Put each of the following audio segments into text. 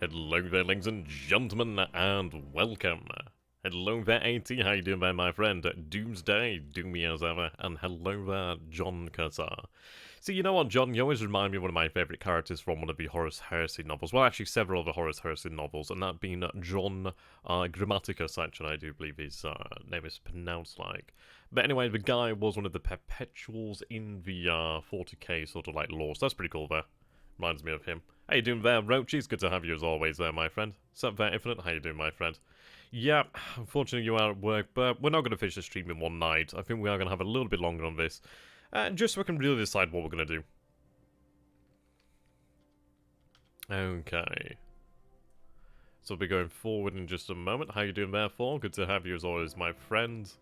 Hello there, ladies and gentlemen, and welcome. Hello there, AT, how you doing there, my friend? Doomsday, doomy as ever, and hello there, John Cursor. See, you know what, John? You always remind me of one of my favourite characters from one of the Horus Heresy novels. Well, actually, several of the Horus Heresy novels, and that being John Grammaticus, actually, I do believe his name is pronounced like. But anyway, the guy was one of the perpetuals in the 40k sort of like lore, so that's pretty cool there. Reminds me of him. How you doing there, Roachies? Good to have you as always there, my friend. Sup there, Infinite? How you doing, my friend? Yeah, unfortunately you are at work, but we're not going to finish the stream in one night. I think we are going to have a little bit longer on this. Just so we can really decide what we're going to do. Okay. So we'll be going forward in just a moment. How you doing there, Paul? Good to have you as always, my friend.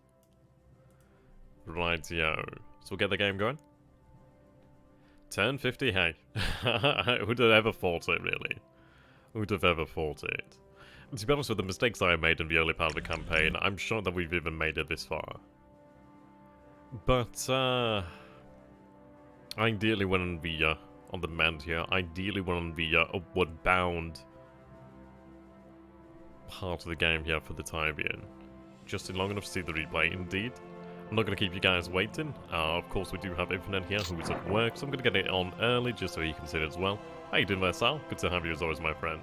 Right-yo. So we'll get the game going. Turn 50, hey. Who'd have ever thought it, really? Who'd have ever thought it? And to be honest with the mistakes I made in the early part of the campaign, I'm sure that we've even made it this far. But, ideally when on the mend here, ideally when on the upward bound part of the game here for the time being. Just long enough to see the replay, indeed. I'm not going to keep you guys waiting. Of course, we do have Infinite here, who is at work, so I'm going to get it on early, just so he can see it as well. How you doing there, Sal? Good to have you as always, my friend.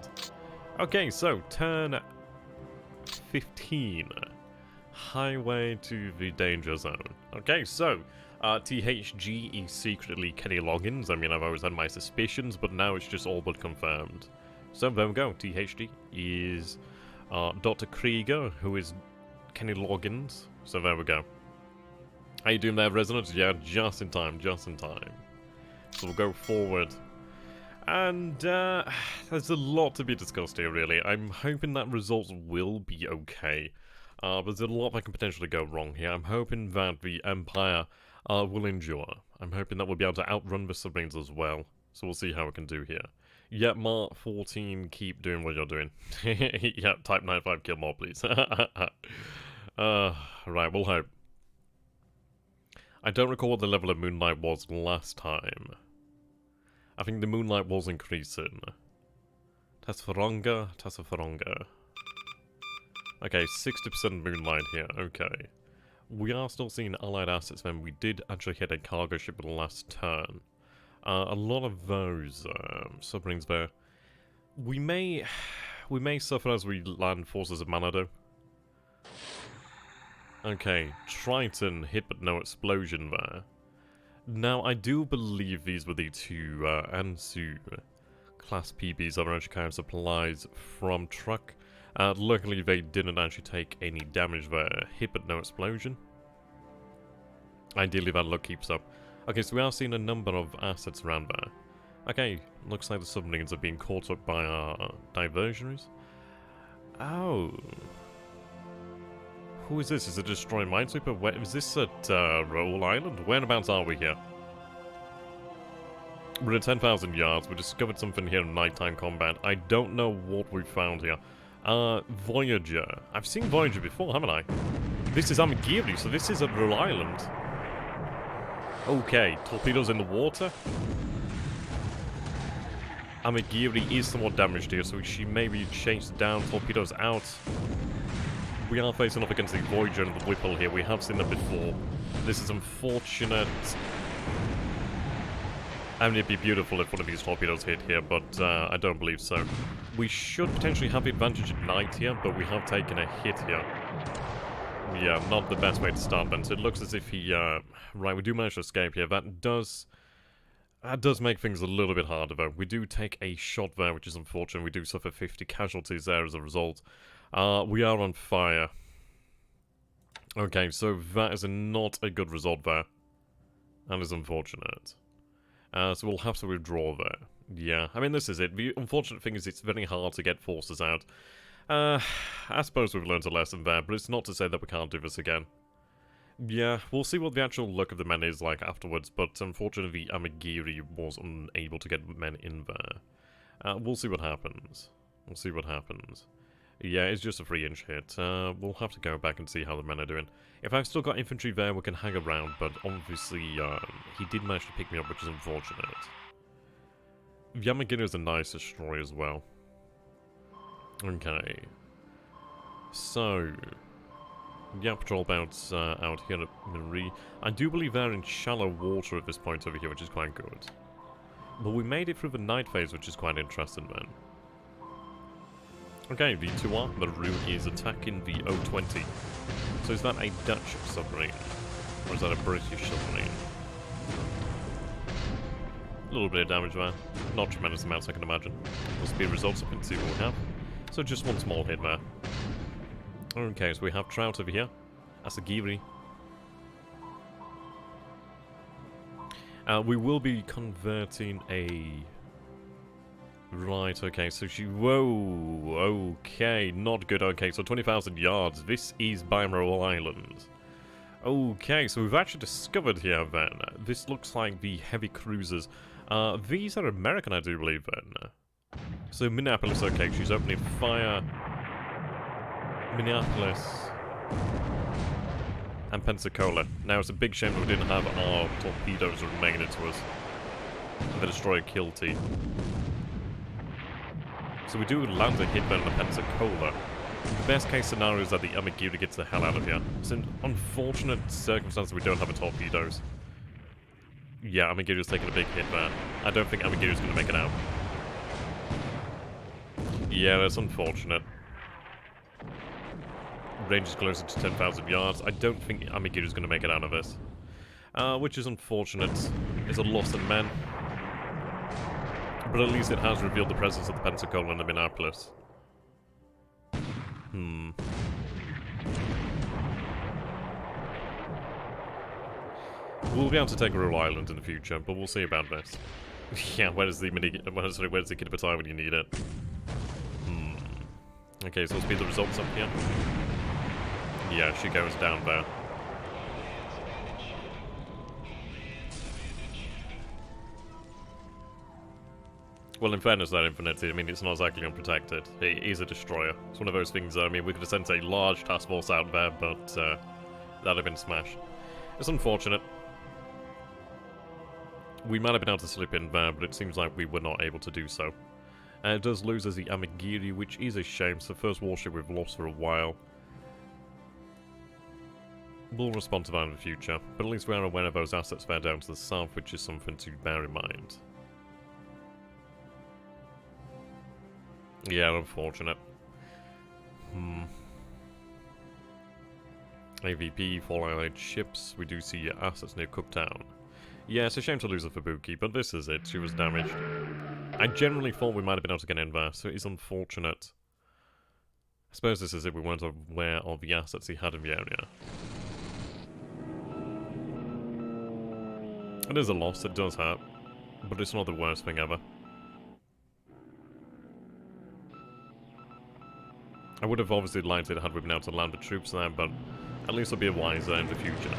Okay, so, turn 15. Highway to the danger zone. Okay, so, THG is secretly Kenny Loggins. I mean, I've always had my suspicions, but now it's just all but confirmed. So, there we go. THG is Dr. Krieger, who is Kenny Loggins. So, there we go. How you doing there, Resonance? Yeah, just in time, just in time. So we'll go forward. And, there's a lot to be discussed here, really. I'm hoping that results will be okay. But there's a lot that can potentially go wrong here. I'm hoping that the Empire will endure. I'm hoping that we'll be able to outrun the submarines as well. So we'll see how we can do here. Yeah, Mark 14, keep doing what you're doing. Yeah, type 95, kill more, please. Right, we'll hope. I don't recall what the level of Moonlight was last time. I think the Moonlight was increasing. Tasfaronga. Okay, 60% Moonlight here, okay. We are still seeing allied assets then. We did actually hit a cargo ship last turn. A lot of those submarines there. We may suffer as we land forces of Manado. Okay, Triton hit but no explosion there. Now, I do believe these were the two Ansu class PBs that were actually carrying supplies from truck. Luckily, they didn't actually take any damage there. Hit but no explosion. Ideally, that luck keeps up. Okay, so we are seeing a number of assets around there. Okay, looks like the submarines are being caught up by our diversionaries. Oh. Who is this? Is it a destroying minesweeper? Where is this at Roll Island? Whereabouts are we here? We're at 10,000 yards. We discovered something here in nighttime combat. I don't know what we found here. Voyager. I've seen Voyager before, haven't I? This is Amagiri, so this is at Roll Island. Okay, torpedoes in the water. Amagiri is somewhat damaged here, so she may be chased down, torpedoes out. We are facing off against the Voyager and the Whipple here. We have seen them before. This is unfortunate. I mean, it'd be beautiful if one of these torpedoes hit here, but I don't believe so. We should potentially have the advantage at night here, but we have taken a hit here. Yeah, not the best way to start then. So it looks as if he... right, we do manage to escape here. That does make things a little bit harder, though. We do take a shot there, which is unfortunate. We do suffer 50 casualties there as a result. We are on fire. Okay, so that is not a good result there. That is unfortunate. So we'll have to withdraw there. Yeah, I mean, this is it. The unfortunate thing is it's very hard to get forces out. I suppose we've learned a lesson there, but it's not to say that we can't do this again. Yeah, we'll see what the actual look of the men is like afterwards, but unfortunately Amagiri was unable to get men in there. We'll see what happens. We'll see what happens. Yeah, it's just a 3-inch hit. We'll have to go back and see how the men are doing. If I've still got infantry there, we can hang around, but obviously he did manage to pick me up, which is unfortunate. Yamagiri is a nice destroyer as well. Okay. So, yeah, patrol boats out here at Marie. I do believe they're in shallow water at this point over here, which is quite good. But we made it through the night phase, which is quite interesting, then. Okay, V2R, the Rune is attacking the O-20. So is that a Dutch submarine? Or is that a British submarine? A little bit of damage there. Not tremendous amounts, I can imagine. We'll speed results up and see what we have. So just one small hit there. Okay, so we have Trout over here. Asagiri. We will be converting a... Right, okay, so she... Whoa, okay, not good. Okay, so 20,000 yards. This is Balmoral Island. Okay, so we've actually discovered here, then. This looks like the heavy cruisers. These are American, I do believe, then. So Minneapolis, okay, she's opening fire. Minneapolis. And Pensacola. Now, it's a big shame that we didn't have our torpedoes remaining to us. And the destroyer Kilty. So we do land a hit on the Pensacola. The best case scenario is that the Amagiri gets the hell out of here. It's an unfortunate circumstance that we don't have a torpedoes. Yeah, Amagiri's taking a big hit there. I don't think Amagiri's going to make it out. Yeah, that's unfortunate. Range is closer to 10,000 yards. I don't think Amagiri's going to make it out of this. Which is unfortunate. It's a loss in men. But at least it has revealed the presence of the Pensacola and the Minneapolis. We'll be able to take Rhode Island in the future, but we'll see about this. Yeah, where's the kid battalion when you need it? Okay, so let's speed the results up here. Yeah, she goes down there. Well, in fairness, that Infinity, I mean, it's not exactly unprotected. It is a destroyer. It's one of those things, I mean, we could have sent a large task force out there, but that'd have been smashed. It's unfortunate. We might have been able to slip in there, but it seems like we were not able to do so. It does lose as the Amagiri, which is a shame. It's the first warship we've lost for a while. We'll respond to that in the future, but at least we are aware of those assets there down to the south, which is something to bear in mind. Yeah, unfortunate. AVP, 4 allied ships. We do see assets near Cooktown. Yeah, it's a shame to lose a Fubuki, but this is it. She was damaged. I generally thought we might have been able to get in there, so it is unfortunate. I suppose this is it. We weren't aware of the assets he had in the area. It is a loss. It does hurt, but it's not the worst thing ever. I would have obviously liked it had we been able to land the troops there, but at least it'll be a wiser in the future.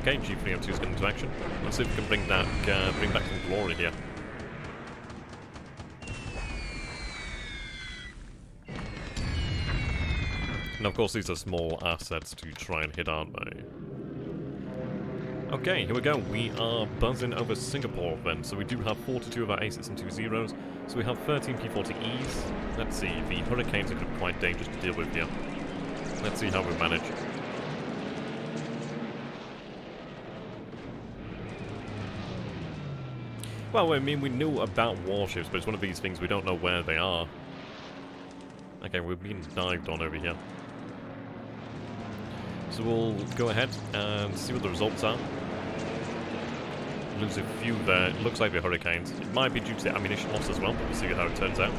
Okay, G302 is getting into action. Let's see if we can bring back some glory here. And of course, these are small assets to try and hit, aren't they? Okay, here we go. We are buzzing over Singapore then. So we do have 42 of our A620s. So we have 13 P40Es. Let's see, the Hurricanes are going to be quite dangerous to deal with here. Let's see how we manage. Well, I mean, we knew about warships, but it's one of these things we don't know where they are. Okay, we're being dived on over here. So we'll go ahead and see what the results are. Lose a few there. It looks like the Hurricanes. It might be due to the ammunition loss as well, but we'll see how it turns out.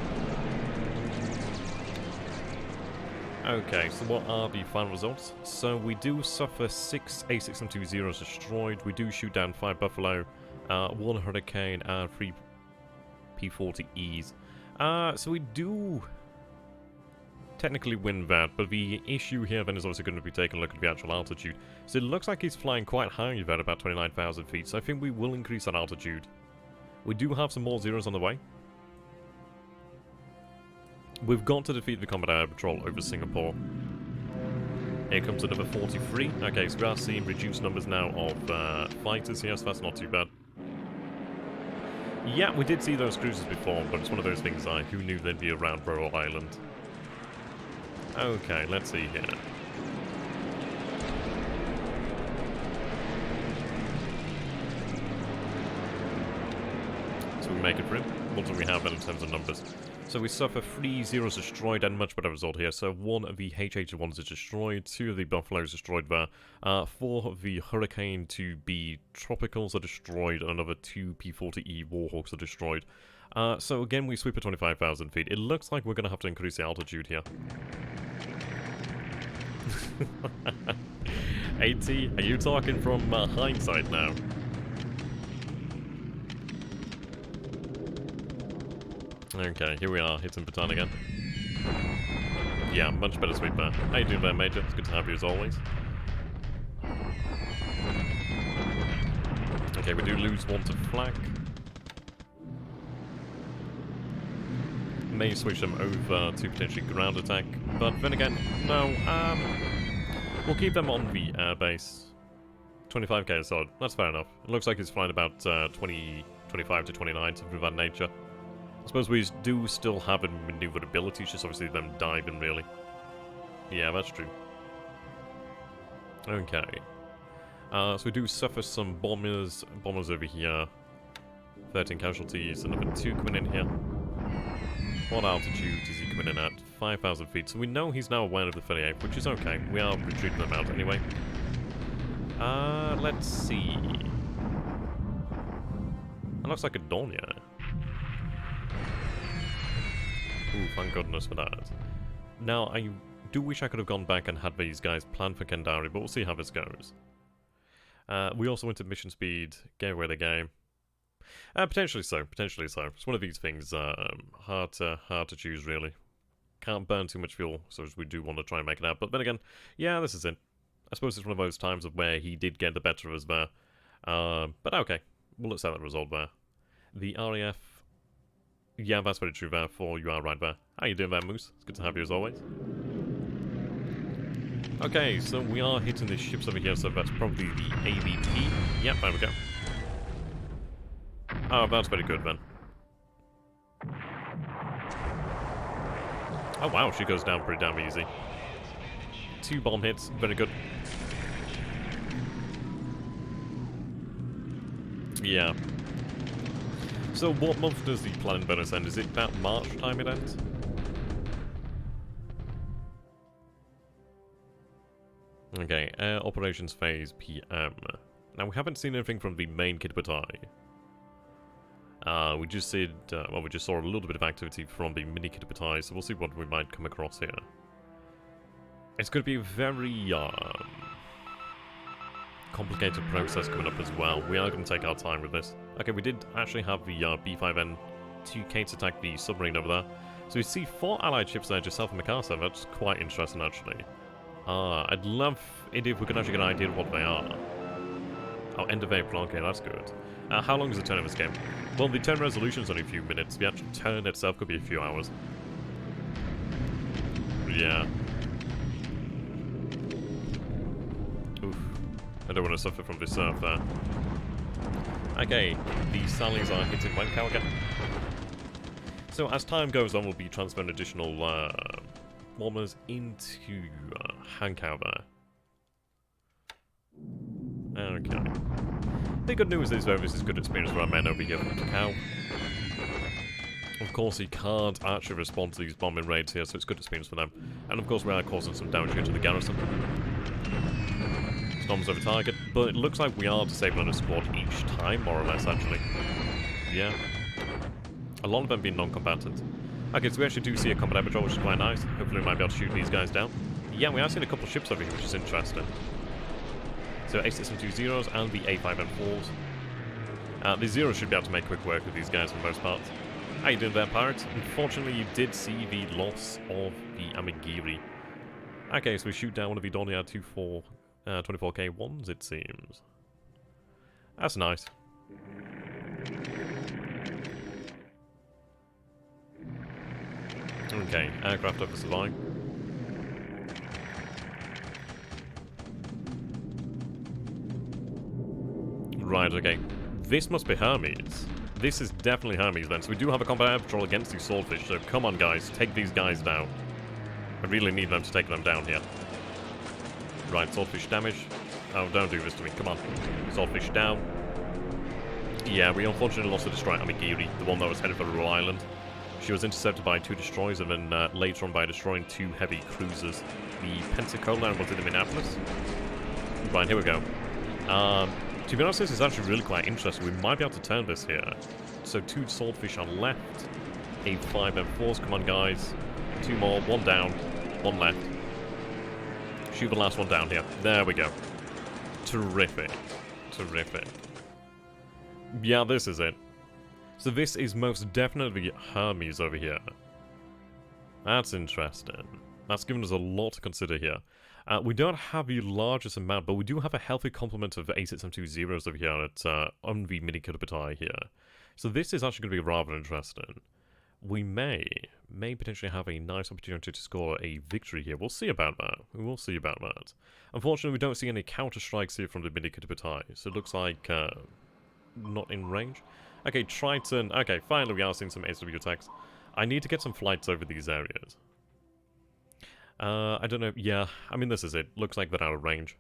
Okay, so what are the final results? So we do suffer 6 A620s destroyed. We do shoot down 5 Buffalo, 1 Hurricane, and 3 P40Es. So we do technically win that, but the issue here then is obviously going to be taking a look at the actual altitude. So it looks like he's flying quite high there, about 29,000 feet, so I think we will increase that altitude. We do have some more zeros on the way. We've got to defeat the Combat Air Patrol over Singapore. Here comes another 43. Okay, so we are seeing reduced numbers now of fighters here, so that's not too bad. Yeah, we did see those cruisers before, but it's one of those things who knew they'd be around Rhode Island. Okay, let's see here. So we make it through. What do we have in terms of numbers? So we suffer 3 zeros destroyed and much better result here. So 1 of the H81s is destroyed, 2 of the Buffaloes destroyed there, 4 of the Hurricane 2B Tropicals are destroyed, and another 2 P40E Warhawks are destroyed. So again, we sweep at 25,000 feet. It looks like we're going to have to increase the altitude here. 80? Are you talking from hindsight now? Okay, here we are, hitting Baton again. Yeah, much better sweep there. How you doing there, Major? It's good to have you as always. Okay, we do lose 1 to flak. May switch them over to potentially ground attack, but then again, no, we'll keep them on the air base. 25k solid, that's fair enough. It looks like he's flying about 25 to 29, something of that nature. I suppose we do still have a maneuverability, it's just obviously them diving, really. Yeah, that's true. Okay. So we do suffer some bombers. Bombers over here. 13 casualties, another 2 coming in here. What altitude is he coming in at? 5,000 feet. So we know he's now aware of the 38th, which is okay. We are retreating them out anyway. Let's see. That looks like a Dornier. Ooh, thank goodness for that. Now, I do wish I could have gone back and had these guys plan for Kendari, but we'll see how this goes. We also went to mission speed, gave away the game. Potentially so, potentially so. It's one of these things, hard to choose, really. Can't burn too much fuel, so we do want to try and make it out. But then again, yeah, this is it. I suppose it's one of those times of where he did get the better of us there. But okay, we'll accept that result there. The RAF... Yeah, that's very true there, for you are right there. How you doing there, Moose? It's good to have you as always. Okay, so we are hitting the ships over here, so that's probably the AVP. Yep, there we go. Oh, that's very good then. Oh wow, she goes down pretty damn easy. 2 bomb hits, very good. Yeah. So what month does the planning bonus end? Is it about March time it ends? Okay, air operations phase PM. Now we haven't seen anything from the main Kidbatai. We just did, well, we just saw a little bit of activity from the mini Kidbatai, so we'll see what we might come across here. It's going to be a very complicated process coming up as well. We are going to take our time with this. Okay, we did actually have the B5N 2K to attack the submarine over there. So we see 4 allied ships there just south of Mikasa. That's quite interesting, actually. I'd love it if we could actually get an idea of what they are. Oh, end of April. Okay, that's good. How long is the turn of this game? Well, the turn resolution is only a few minutes. The actual turn itself could be a few hours. Yeah. Oof. I don't want to suffer from this surf there. Okay, the Sallies are hitting Wankow again. So as time goes on, we'll be transferring additional bombers into Hankow there. Okay. The good news is though, this is good experience for our men over here from Kakao. Of course, he can't actually respond to these bombing raids here, so it's good experience for them. And of course, we are causing some damage here to the garrison. Storms over target, but it looks like we are disabling a squad each time, more or less, actually. Yeah. A lot of them being non-combatant. Okay, so we actually do see a combat patrol, which is quite nice. Hopefully we might be able to shoot these guys down. Yeah, we are seeing a couple of ships over here, which is interesting. So A620s and the A5M4s. The Zeros should be able to make quick work with these guys for the most part. How you doing there, pirates? Unfortunately, you did see the loss of the Amigiri. Okay, so we shoot down one of the Dornier 24K1s, it seems. That's nice. Okay, aircraft over survive. Right, okay. This must be Hermes. This is definitely Hermes then. So we do have a combat air patrol against these swordfish, so come on guys, take these guys down. I really need them to take them down here. Right, swordfish damage. Oh, don't do this to me. Come on. Swordfish down. Yeah, we unfortunately lost the destroyer Amigiri, the one that was headed for Rule Island. She was intercepted by 2 destroyers and then later on by destroying 2 heavy cruisers. The Pensacola and was it the Minneapolis? Right, here we go. To be honest, this is actually really quite interesting. We might be able to turn this here. So 2 swordfish on left. A 5 M4s. Come on, guys. 2 more. 1 down. 1 left. Shoot the last one down here. There we go. Terrific. Terrific. Yeah, this is it. So this is most definitely Hermes over here. That's interesting. That's given us a lot to consider here. We don't have the largest amount, but we do have a healthy complement of A6M20s over here at on the mini Kitabatai here. So this is actually going to be rather interesting. We may potentially have a nice opportunity to score a victory here. We'll see about that. We will see about that. Unfortunately, we don't see any counter-strikes here from the mini Kitabatai, so it looks like not in range. Okay, Triton. Okay, finally we are seeing some AW attacks. I need to get some flights over these areas. I don't know. Yeah, I mean, this is it. Looks like they're out of range.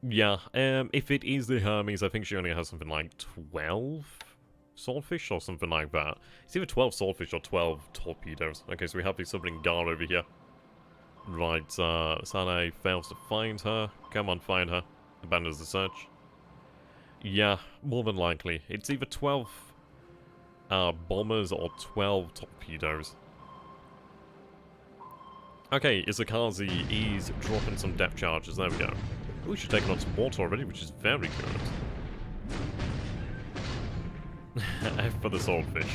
Yeah, if it is the Hermes, I think she only has something like 12 swordfish or something like that. It's either 12 swordfish or 12 torpedoes. Okay, so we have the submarine Gar over here. Right, Sane fails to find her. Come on, find her. Abandons the search. Yeah, more than likely. It's either 12 bombers or 12 torpedoes. Okay, Izakazi is dropping some depth charges. There we go. Ooh, she's taken on some water already, which is very good. F for the swordfish.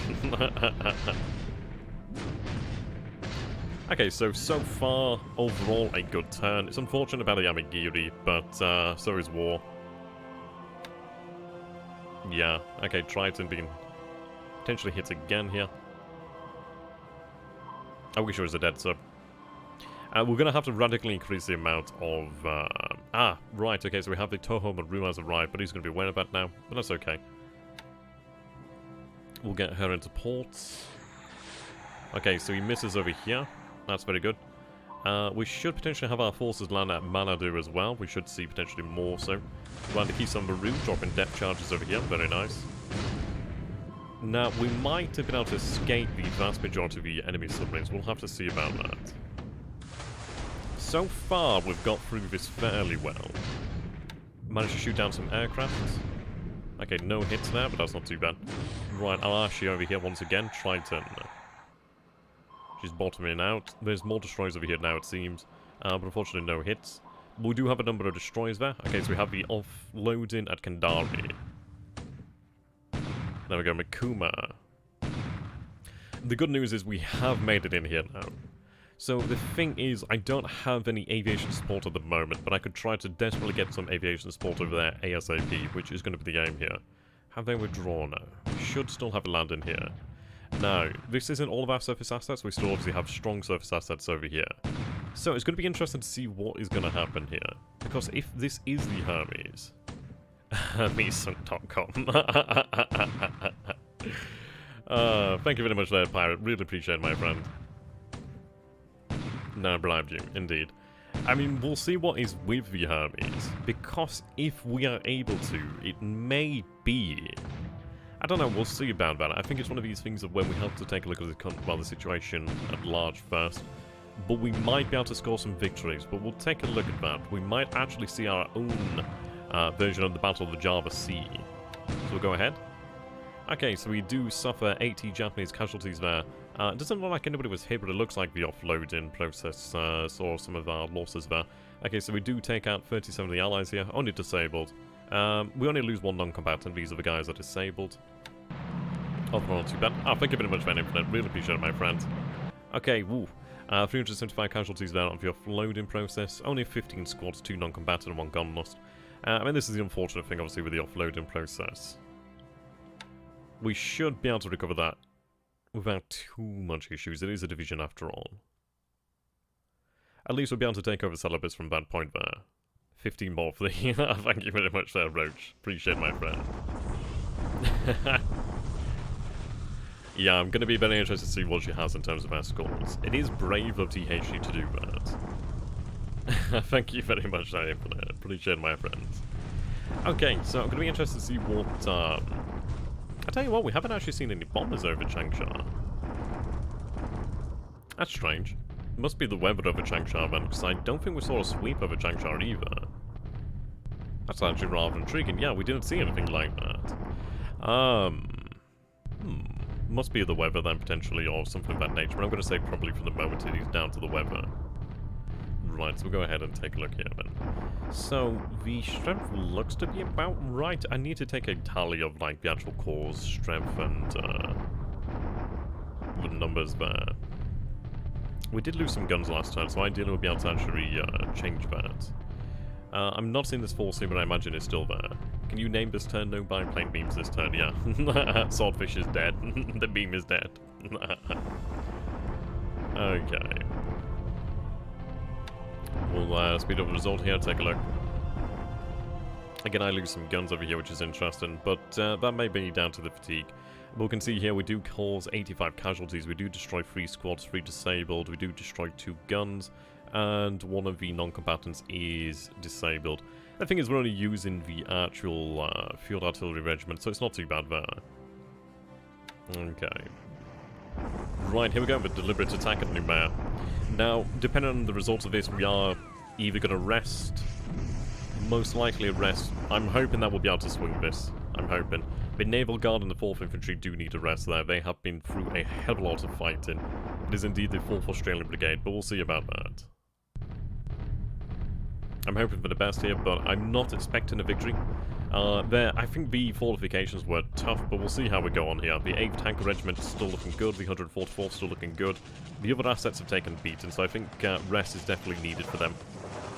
Okay, so far, overall, a good turn. It's unfortunate about the Yamagiri, but so is war. Yeah, okay, Triton being potentially hit again here. I wish it was a dead sub. We're going to have to radically increase the amount of... right, okay, so we have the Toho Maru has arrived, but he's going to be aware of that now, but that's okay. We'll get her into port. Okay, so he misses over here. That's very good. We should potentially have our forces land at Manadu as well. We should see potentially more so. We'll have to keep some Maru dropping depth charges over here. Very nice. Now, we might have been able to escape the vast majority of the enemy submarines. We'll have to see about that. So far, we've got through this fairly well. Managed to shoot down some aircraft. Okay, no hits there, but that's not too bad. Right, Arashi over here once again. Triton. She's bottoming out. There's more destroyers over here now, it seems. But unfortunately, no hits. We do have a number of destroyers there. Okay, so we have the offloading at Kandari. There we go, Mikuma. The good news is we have made it in here now. So the thing is, I don't have any aviation support at the moment, but I could try to desperately get some aviation support over there ASAP, which is going to be the aim here. Have they withdrawn now? We should still have a land in here. Now, this isn't all of our surface assets, we still obviously have strong surface assets over here. So it's going to be interesting to see what is going to happen here. Because if this is the Hermes... Hermes.com. Thank you very much there, Pirate. Really appreciate it, my friend. No, bribed you, indeed. I mean, we'll see what is with the Hermes. Because if we are able to, it may be... I don't know, we'll see about that. I think it's one of these things of when we have to take a look at the situation at large first. But we might be able to score some victories, but we'll take a look at that. We might actually see our own version of the Battle of the Java Sea. So we'll go ahead. Okay, so we do suffer 80 Japanese casualties there. It doesn't look like anybody was hit, but it looks like the offloading process saw some of our losses there. Okay, so we do take out 37 of the allies here, only disabled. We only lose 1 non-combatant, these are the guys that are disabled. Overall, not too bad. Thank you very much for that infinite, really appreciate it, my friends. Okay, woo. 375 casualties there on the offloading process, only 15 squads, 2 non-combatant and 1 gun lost. I mean, this is the unfortunate thing, obviously, with the offloading process. We should be able to recover that without too much issues. It is a division after all. At least we'll be able to take over Celebes from that point there. 15 more for the... Thank you very much there, Roach. Appreciate it, my friend. Yeah, I'm going to be very interested to see what she has in terms of escorts. It is brave of THG to do that. Thank you very much, Diane, for that. Appreciate my friends. Okay, so I'm going to be interested to see what... I tell you what, we haven't actually seen any bombers over Changsha. That's strange. It must be the weather over Changsha then, because I don't think we saw a sweep over Changsha either. That's actually rather intriguing. Yeah, we didn't see anything like that. Must be the weather then, potentially, or something of that nature. But I'm going to say probably for the moment it is down to the weather. Right, so we'll go ahead and take a look here then. So, the strength looks to be about right. I need to take a tally of, like, the actual cores, strength, and, the numbers there. We did lose some guns last time, so ideally we'll be able to actually, change that. I'm not seeing this force here, but I imagine it's still there. Can you name this turn? No biplane beams this turn, yeah. Swordfish is dead. The beam is dead. Okay. We'll speed up the result here, take a look. Again, I lose some guns over here, which is interesting, but that may be down to the fatigue. But we can see here we do cause 85 casualties, we do destroy 3 squads, 3 disabled, we do destroy 2 guns, and one of the non-combatants is disabled. The thing is, we're only using the actual field artillery regiment, so it's not too bad there. Okay. Right, here we go with deliberate attack at Numea. Now, depending on the results of this, we are either going to rest, most likely a rest. I'm hoping that we'll be able to swing this. I'm hoping. The Naval Guard and the 4th Infantry do need a rest there. They have been through a hell of a lot of fighting. It is indeed the 4th Australian Brigade, but we'll see about that. I'm hoping for the best here, but I'm not expecting a victory. I think the fortifications were tough, but we'll see how we go on here. The 8th Tanker Regiment is still looking good, the 144th is still looking good. The other assets have taken beaten, so I think rest is definitely needed for them.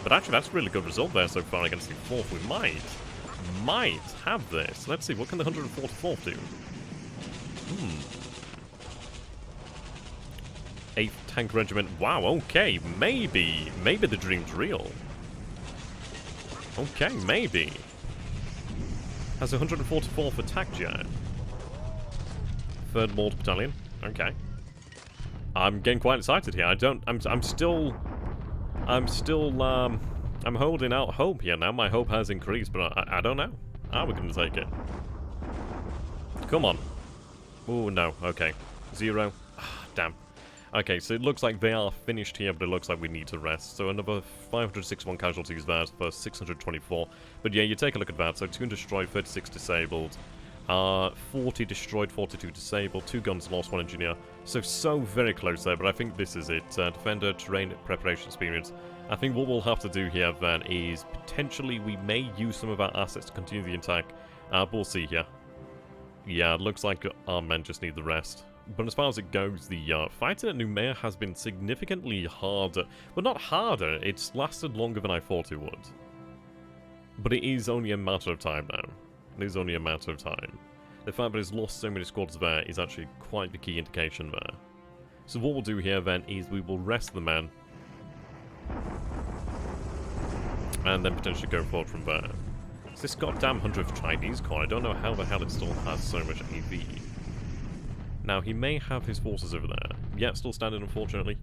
But actually, that's a really good result there so far against the 4th. We might have this. Let's see, what can the 144th do? 8th Tank Regiment. Wow, okay, maybe the dream's real. Okay, maybe. Has the 144th attacked yet? 3rd Mortar Battalion. Okay. I'm getting quite excited here. I'm holding out hope here now. My hope has increased, but I don't know. How are we going to take it? Come on. Oh, no. Okay. 0. Damn. Okay, so it looks like they are finished here, but it looks like we need to rest. So another 561 casualties there for 624. But yeah, you take a look at that. So 2 destroyed, 36 disabled. 40 destroyed, 42 disabled, 2 guns lost, 1 engineer. So very close there, but I think this is it. Defender, terrain, preparation experience. I think what we'll have to do here then is potentially we may use some of our assets to continue the attack. But we'll see here. Yeah, it looks like our men just need the rest. But as far as it goes, the fighting at Numea has been significantly harder. Well, not harder, it's lasted longer than I thought it would. But it is only a matter of time now. It is only a matter of time. The fact that it's lost so many squads there is actually quite the key indication there. So what we'll do here then is we will rest the men. And then potentially go forward from there. It's this goddamn 100th Chinese Corps. I don't know how the hell it still has so much AV. Now, he may have his forces over there. Yeah, still standing, unfortunately.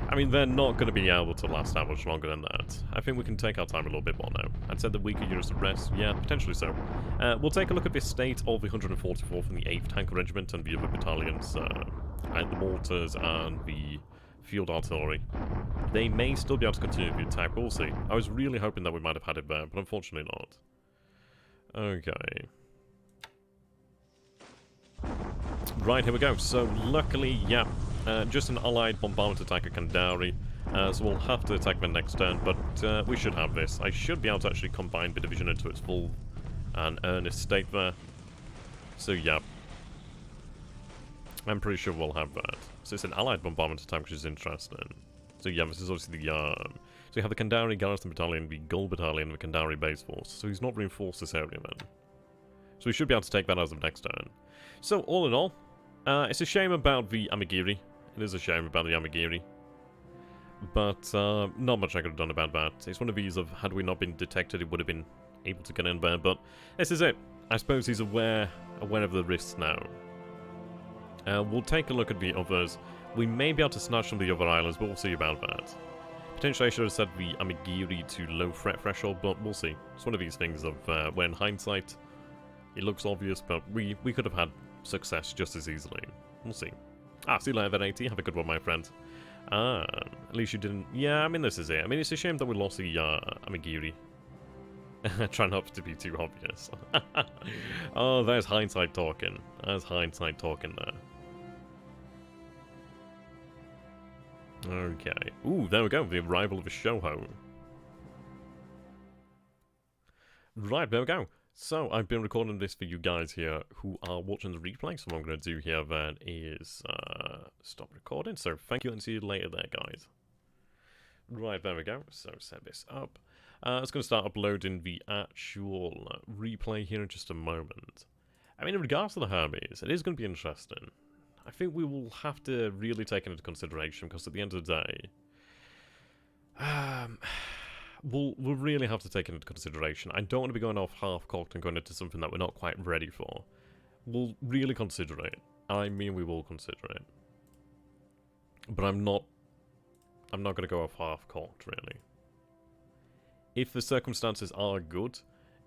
I mean, they're not going to be able to last that much longer than that. I think we can take our time a little bit more now. I'd said the weaker units to rest. Yeah, potentially so. We'll take a look at the state of the 144th and the 8th Tanker Regiment and the other battalions, and the mortars and the field artillery. They may still be able to continue the attack, but we'll see. I was really hoping that we might have had it there, but unfortunately not. Okay. Right, here we go. So, luckily, yeah, just an allied bombardment attack at Kandari. So we'll have to attack them next turn, but we should have this. I should be able to actually combine the division into its full and earnest state there. So, yeah. I'm pretty sure we'll have that. So it's an allied bombardment attack, which is interesting. So yeah, this is obviously the so we have the Kandari Garrison Battalion, the Gold Battalion, and the Kandari Base Force. So he's not reinforced this area then. So we should be able to take that as of next turn. So all in all, it's a shame about the Amagiri. It is a shame about the Amagiri. But not much I could have done about that. It's one of these of, had we not been detected, it would have been able to get in there. But this is it. I suppose he's aware of the risks now. We'll take a look at the others. We may be able to snatch some of the other islands, but we'll see about that. Potentially I should have set the Amigiri to low threat threshold, but we'll see. It's one of these things of where in hindsight it looks obvious, but we could have had success just as easily. We'll see. See you later then, 80. Have a good one, my friend. At least you didn't... Yeah, I mean, this is it. I mean, it's a shame that we lost the Amigiri. Try not to be too obvious. Oh, there's hindsight talking. There's hindsight talking there. Okay. Ooh, there we go. The arrival of a Shoho. Right, there we go. So, I've been recording this for you guys here who are watching the replay. So, what I'm going to do here then is stop recording. So, thank you and see you later there, guys. Right, there we go. So, set this up. It's going to start uploading the actual replay here in just a moment. I mean, in regards to the Hermes, it is going to be interesting. I think we will have to really take it into consideration because at the end of the day, we'll really have to take it into consideration. I don't want to be going off half-cocked and going into something that we're not quite ready for. We'll really consider it. I mean, we will consider it. But I'm not going to go off half-cocked, really. If the circumstances are good,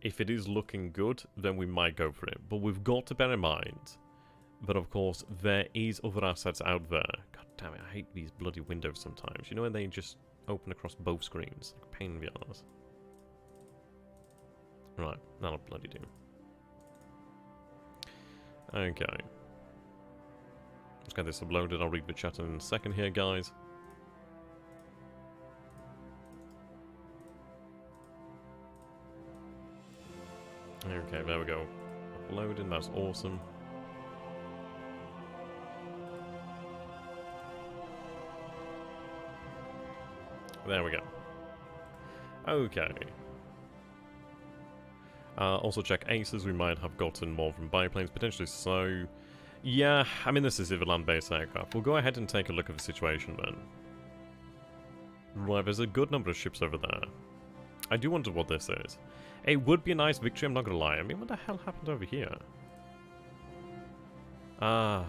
if it is looking good, then we might go for it. But we've got to bear in mind that, of course, there is other assets out there. God damn it, I hate these bloody windows sometimes. You know when they just open across both screens? Like a pain in the arse. Right, that'll bloody do. Okay. Let's get this uploaded. I'll read the chat in a second here, guys. Okay, there we go. Uploading, that's awesome. There we go. Okay. Also check aces, we might have gotten more from biplanes, potentially so. Yeah, I mean this is a land-based aircraft. We'll go ahead and take a look at the situation then. Right, there's a good number of ships over there. I do wonder what this is. It would be a nice victory, I'm not gonna lie. I mean, what the hell happened over here? God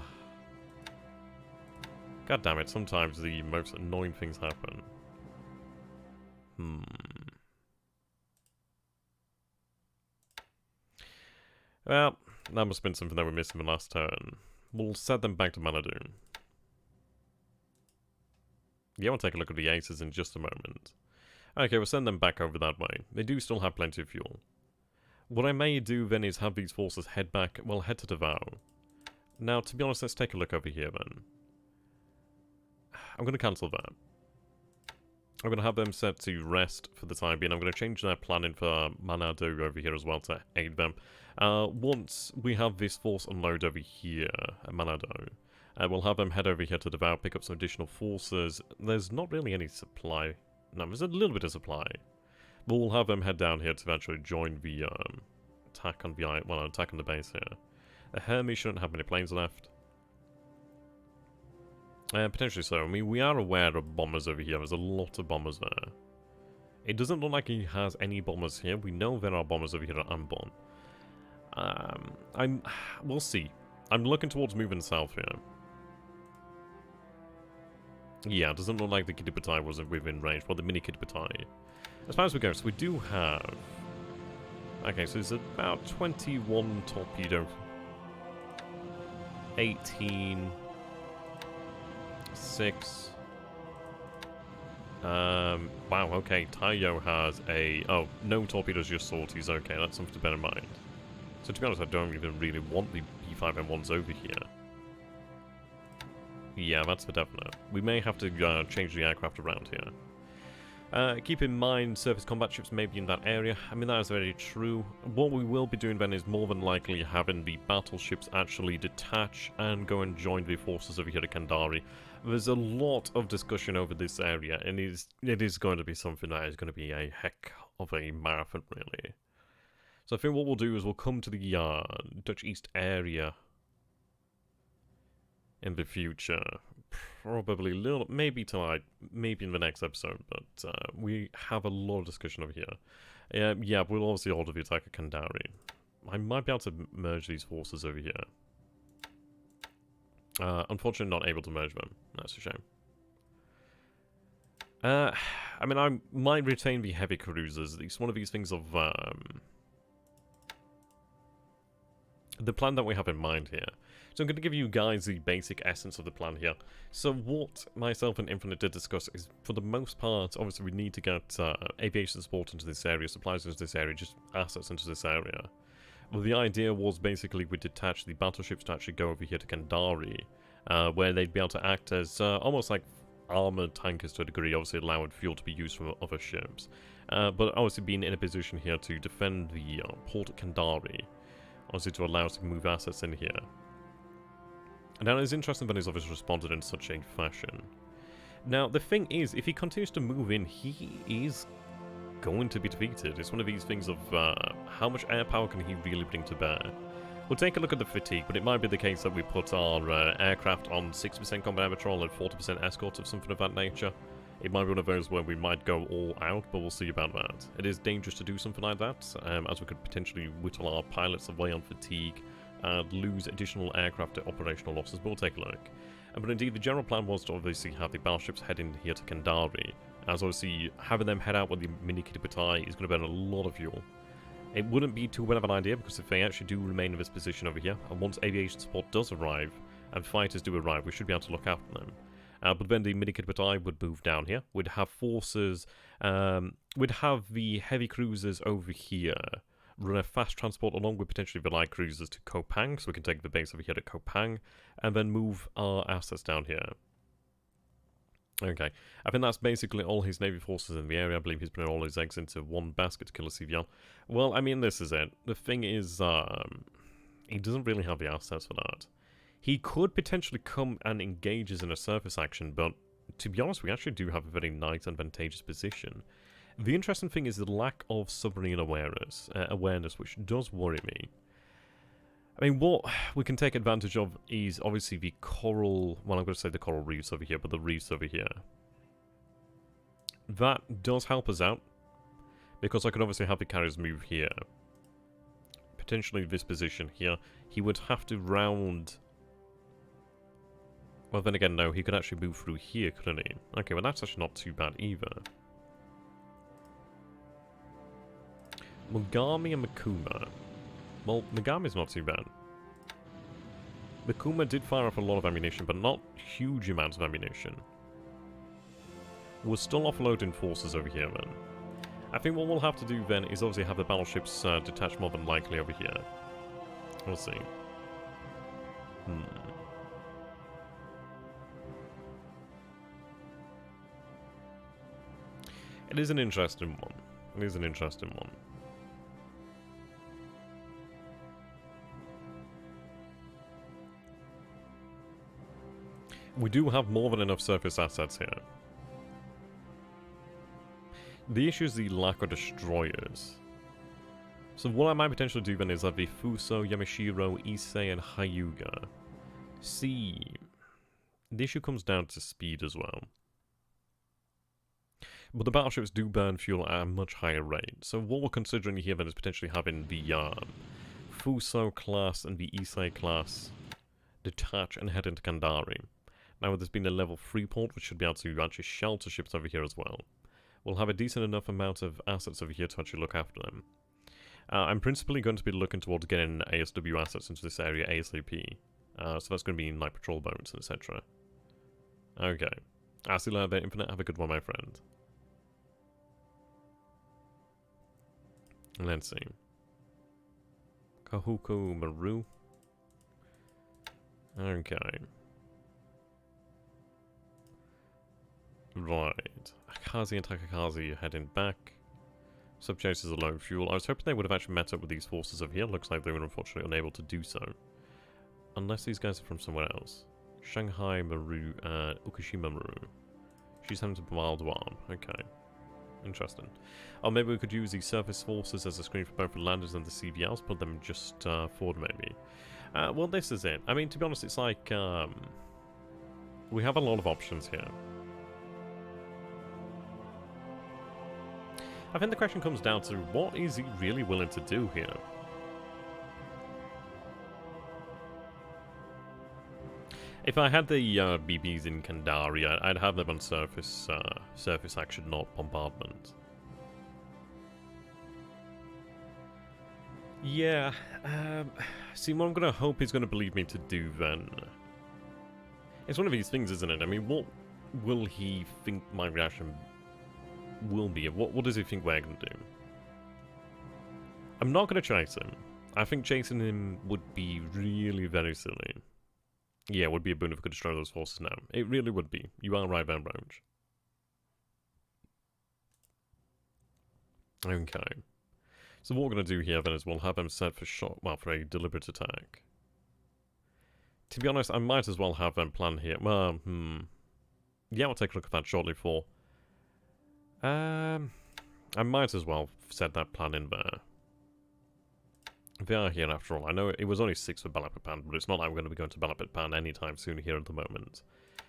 damn it, sometimes the most annoying things happen. Well, that must have been something that we missed in the last turn. We'll set them back to Manadun. Yeah, we'll take a look at the aces in just a moment. Okay, we'll send them back over that way. They do still have plenty of fuel. What I may do then is have these forces head back, well, head to Davao. Now, to be honest, let's take a look over here then. I'm going to cancel that. I'm going to have them set to rest for the time being. I'm going to change their planning for Manado over here as well to aid them. Once we have this force unload over here at Manado, we'll have them head over here to Davao, pick up some additional forces. There's not really any supply. No, there's a little bit of supply. But we'll have them head down here to eventually join the attack on the attack on the base here. The Hermes shouldn't have many planes left. Potentially so. I mean, we are aware of bombers over here. There's a lot of bombers there. It doesn't look like he has any bombers here. We know there are bombers over here at Ambon. We'll see. I'm looking towards moving south here. Yeah, it doesn't look like the Kitipatai wasn't within range. Well, the mini Kitipatai. As far as we go, so we do have... Okay, so there's about 21 torpedo. 18... 6... wow, okay, Taiyo has a... Oh, no torpedoes, just sorties. Okay, that's something to bear in mind. So to be honest, I don't even really want the B5M1s over here. Yeah, that's for definite. We may have to change the aircraft around here. Keep in mind, surface combat ships may be in that area. I mean, that is very true. What we will be doing then is more than likely having the battleships actually detach and go and join the forces over here at Kandari. There's a lot of discussion over this area, and it is going to be something that is going to be a heck of a marathon, really. So I think what we'll do is we'll come to the Dutch East area in the future. Probably maybe in the next episode, but we have a lot of discussion over here. Yeah, we'll obviously order the attack at Kandari. I might be able to merge these forces over here. Unfortunately not able to merge them. That's a shame. I mean, I might retain the heavy cruisers. It's one of these things of, the plan that we have in mind here. So I'm going to give you guys the basic essence of the plan here. So what myself and Infinite did discuss is, for the most part, obviously we need to get aviation support into this area, supplies into this area, just assets into this area. Well, the idea was basically we detach the battleships to actually go over here to Kandari, where they'd be able to act as almost like armored tankers to a degree, obviously allowing fuel to be used from other ships. But obviously being in a position here to defend the port at Kandari, obviously to allow us to move assets in here. Now, it's interesting that he's obviously responded in such a fashion. Now, the thing is, if he continues to move in, he is going to be defeated. It's one of these things of how much air power can he really bring to bear. We'll take a look at the fatigue, but it might be the case that we put our aircraft on 6% combat air patrol and 40% escort of something of that nature. It might be one of those where we might go all out, but we'll see about that. It is dangerous to do something like that, as we could potentially whittle our pilots away on fatigue and lose additional aircraft to operational losses, but we'll take a look. But indeed, the general plan was to obviously have the battleships head in here to Kandari, as obviously having them head out with the mini-kitty batai is going to burn a lot of fuel. It wouldn't be too bad of an idea, because if they actually do remain in this position over here, and once aviation support does arrive, and fighters do arrive, we should be able to look after them. But then the mini-kit batai would move down here. We'd have forces, we'd have the heavy cruisers over here, run a fast transport along with potentially the light cruisers to Kopang, so we can take the base over here to Kopang, and then move our assets down here. Okay, I think that's basically all his navy forces in the area. I believe he's putting all his eggs into one basket to kill a CVL. Well, I mean, this is it. The thing is, he doesn't really have the assets for that. He could potentially come and engage us in a surface action, but to be honest, we actually do have a very nice, advantageous position. The interesting thing is the lack of submarine awareness, which does worry me. I mean, what we can take advantage of is obviously the coral, well, I'm going to say the coral reefs over here, but the reefs over here. That does help us out, because I could obviously have the carriers move here. Potentially this position here. He would have to round... Well, then again, no, he could actually move through here, couldn't he? Okay, well, that's actually not too bad either. Mogami and Makuma. Well, Megami's not too bad. Makuma did fire off a lot of ammunition, but not huge amounts of ammunition. We're still offloading forces over here, then. I think what we'll have to do, then, is obviously have the battleships detach more than likely over here. We'll see. It is an interesting one. It is an interesting one. We do have more than enough surface assets here. The issue is the lack of destroyers. So what I might potentially do then is have the Fuso, Yamashiro, Issei, and Hyuga. See, the issue comes down to speed as well. But the battleships do burn fuel at a much higher rate. So what we're considering here then is potentially having the Fuso class and the Issei class detach and head into Kandari. Now there's been a level 3 port, which should be able to actually shelter ships over here as well. We'll have a decent enough amount of assets over here to actually look after them. I'm principally going to be looking towards getting ASW assets into this area ASAP. So that's going to be light patrol boats, etc. Okay. I'll see you later, Infinite. Have a good one, my friend. Let's see. Kahuku Maru. Okay. Right. Akazi and Takakazi are heading back. Subchasers are low on fuel. I was hoping they would have actually met up with these forces over here. Looks like they were unfortunately unable to do so. Unless these guys are from somewhere else. Shanghai Maru, Ukushima Maru. She's heading to Baldwan. Okay. Interesting. Or maybe we could use the surface forces as a screen for both the landers and the CVLs. Put them just forward, maybe. Well, this is it. I mean, to be honest, it's like... we have a lot of options here. I think the question comes down to, what is he really willing to do here? If I had the BBs in Kandari, I'd have them on surface action, not bombardment. Yeah, see, what I'm going to hope he's going to believe me to do then. It's one of these things, isn't it? I mean, what will he think my reaction will be? What does he think we're going to do? I'm not going to chase him. I think chasing him would be really very silly. Yeah, it would be a boon if we could destroy those forces now. It really would be. You are right, Van Branch. Okay. So what we're going to do here then is we'll have him set for shot, well, for a deliberate attack. To be honest, I might as well have them plan here. Well, yeah, I'll take a look at that shortly for. I might as well set that plan in there. They are here after all. I know it was only 6 for Balapapan, but it's not like we're going to be going to Balapapan anytime soon here at the moment.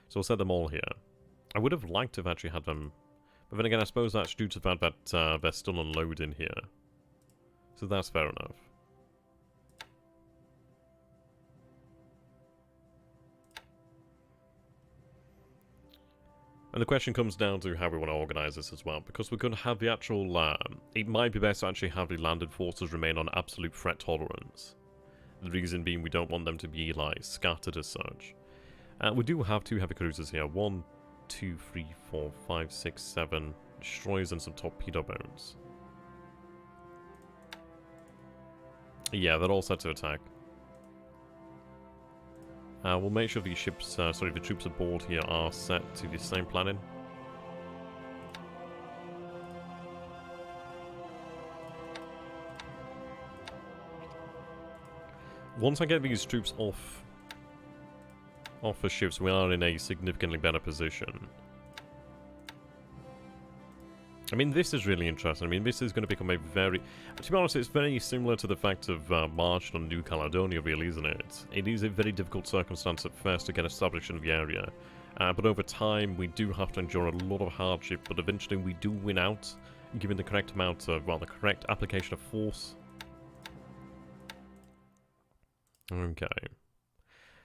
So we'll set them all here. I would have liked to have actually had them, but then again, I suppose that's due to the fact that they're still unloading here. So that's fair enough. And the question comes down to how we want to organise this as well, because we could have the actual, it might be best to actually have the landed forces remain on absolute threat tolerance. The reason being we don't want them to be, like, scattered as such. We do have 2 heavy cruisers here, 1, 2, 3, 4, 5, 6, 7 destroyers and some torpedo boats. Yeah, they're all set to attack. We'll make sure these ships, the troops aboard here are set to the same planning. Once I get these troops off the ships, we are in a significantly better position. I mean, this is really interesting. I mean, this is going to become a very... To be honest, it's very similar to the fact of March on New Caledonia, really, isn't it? It is a very difficult circumstance at first to get established in the area. But over time, we do have to endure a lot of hardship, but eventually we do win out, given the correct amount of, well, the correct application of force. Okay.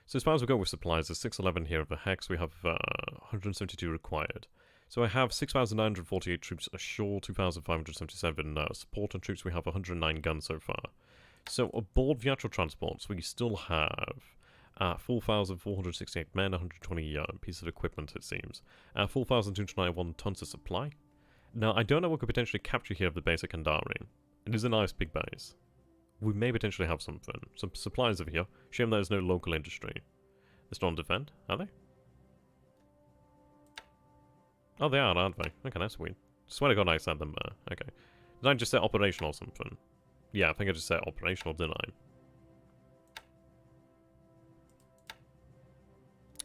So as far as we go with supplies, there's 611 here of the Hex. We have 172 required. So I have 6,948 troops ashore, 2,577 support and troops. We have 109 guns so far. So aboard the actual transports, we still have 4,468 men, 120 pieces of equipment, it seems. 4,291 tons of supply. Now, I don't know what we could potentially capture here of the base at Kandari. It is a nice big base. We may potentially have something. Some supplies over here. Shame there's no local industry. They're still on defend, are they? Oh, they are, aren't they? Okay, that's weird. Swear to God I said them there. Okay. Did I just say operational or something? Yeah, I think I just said operational, didn't I?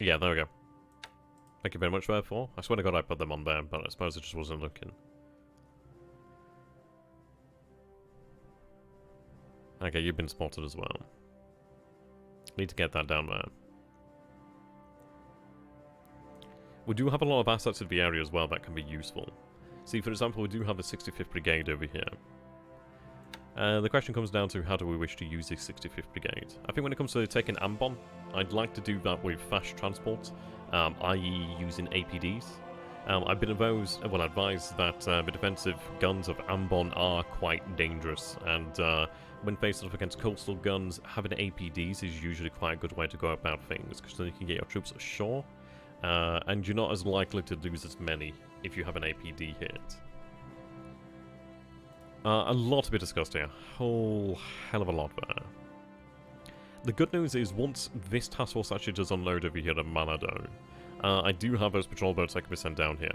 Yeah, there we go. Thank you very much, therefore. I swear to God I put them on there, but I suppose it just wasn't looking. Okay, you've been spotted as well. Need to get that down there. We do have a lot of assets in the area as well that can be useful. See, for example, we do have the 65th Brigade over here. The question comes down to how do we wish to use this 65th Brigade. I think when it comes to taking Ambon, I'd like to do that with fast transport, i.e. using APDs. I've been advised that the defensive guns of Ambon are quite dangerous, and when faced off against coastal guns, having APDs is usually quite a good way to go about things, because then you can get your troops ashore, and you're not as likely to lose as many if you have an APD hit. A lot to be discussed here. Whole hell of a lot there. The good news is once this task force actually does unload over here at Malado, I do have those patrol boats that can be sent down here.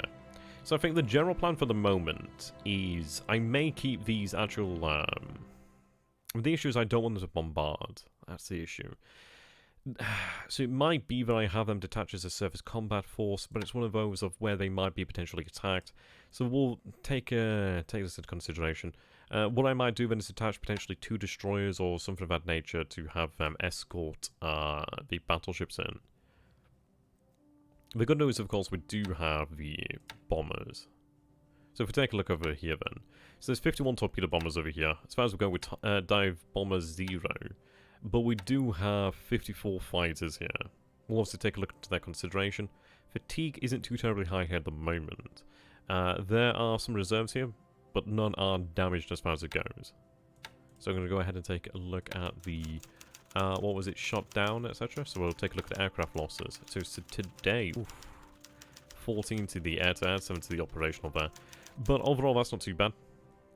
So I think the general plan for the moment is I may keep these actual... the issue is I don't want them to bombard. That's the issue. So it might be that I have them detached as a surface combat force, but it's one of those of where they might be potentially attacked. So we'll take this into consideration. What I might do then is attach potentially 2 destroyers or something of that nature to have them escort the battleships in. The good news, of course, we do have the bombers. So if we take a look over here then. So there's 51 torpedo bombers over here. As far as we go with dive bomber 0. But we do have 54 fighters here. We'll obviously take a look into their consideration. Fatigue isn't too terribly high here at the moment. There are some reserves here, but none are damaged as far as it goes. So I'm going to go ahead and take a look at the, what was it, shot down, etc. So we'll take a look at aircraft losses. So today, oof, 14 to the air-to-air, 7 to the operational there. But overall, that's not too bad.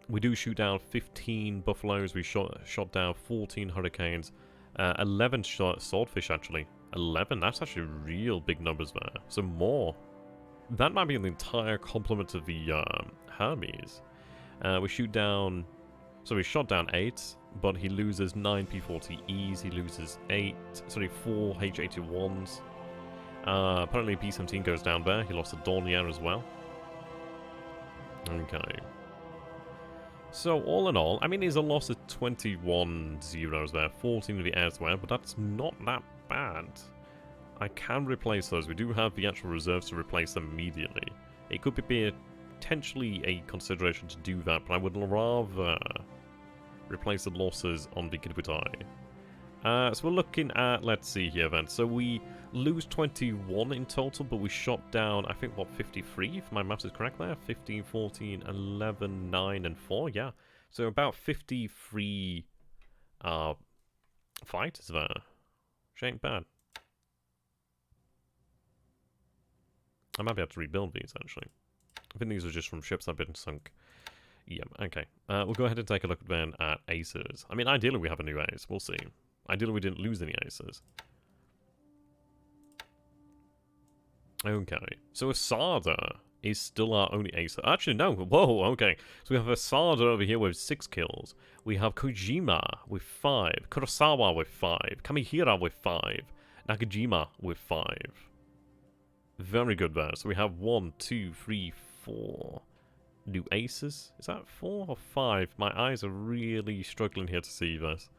We do shoot down 15 buffaloes, we shot down 14 hurricanes, 11 swordfish actually. 11, that's actually real big numbers there. So more. That might be the entire complement of the Hermes. We shot down 8, but he loses 9 P40Es, he loses 4 H81s. Apparently P17 goes down there, he lost a Dornier as well. Okay. So all in all, I mean he's a loss of 21 zeros there, 14 of the air-to-air, but that's not that bad. I can replace those. We do have the actual reserves to replace them immediately. It could be potentially a consideration to do that, but I would rather replace the losses on the Kidwitai. So we're looking at, let's see here then. So we lose 21 in total, but we shot down, I think, what, 53, if my maths is correct there? 15, 14, 11, 9, and 4, yeah. So about 53 fighters there. Which ain't bad. I might be able to rebuild these, actually. I think these are just from ships that have been sunk. Yeah, okay. We'll go ahead and take a look then at aces. I mean, ideally we have a new ace. We'll see. Ideally we didn't lose any aces. Okay. So Asada is still our only ace. Actually, no. Whoa, okay. So we have Asada over here with 6 kills. We have Kojima with 5. Kurosawa with 5. Kamihira with 5. Nakajima with 5. Very good there. So we have 1, 2, 3, 4 new aces. Is that 4 or 5? My eyes are really struggling here to see this.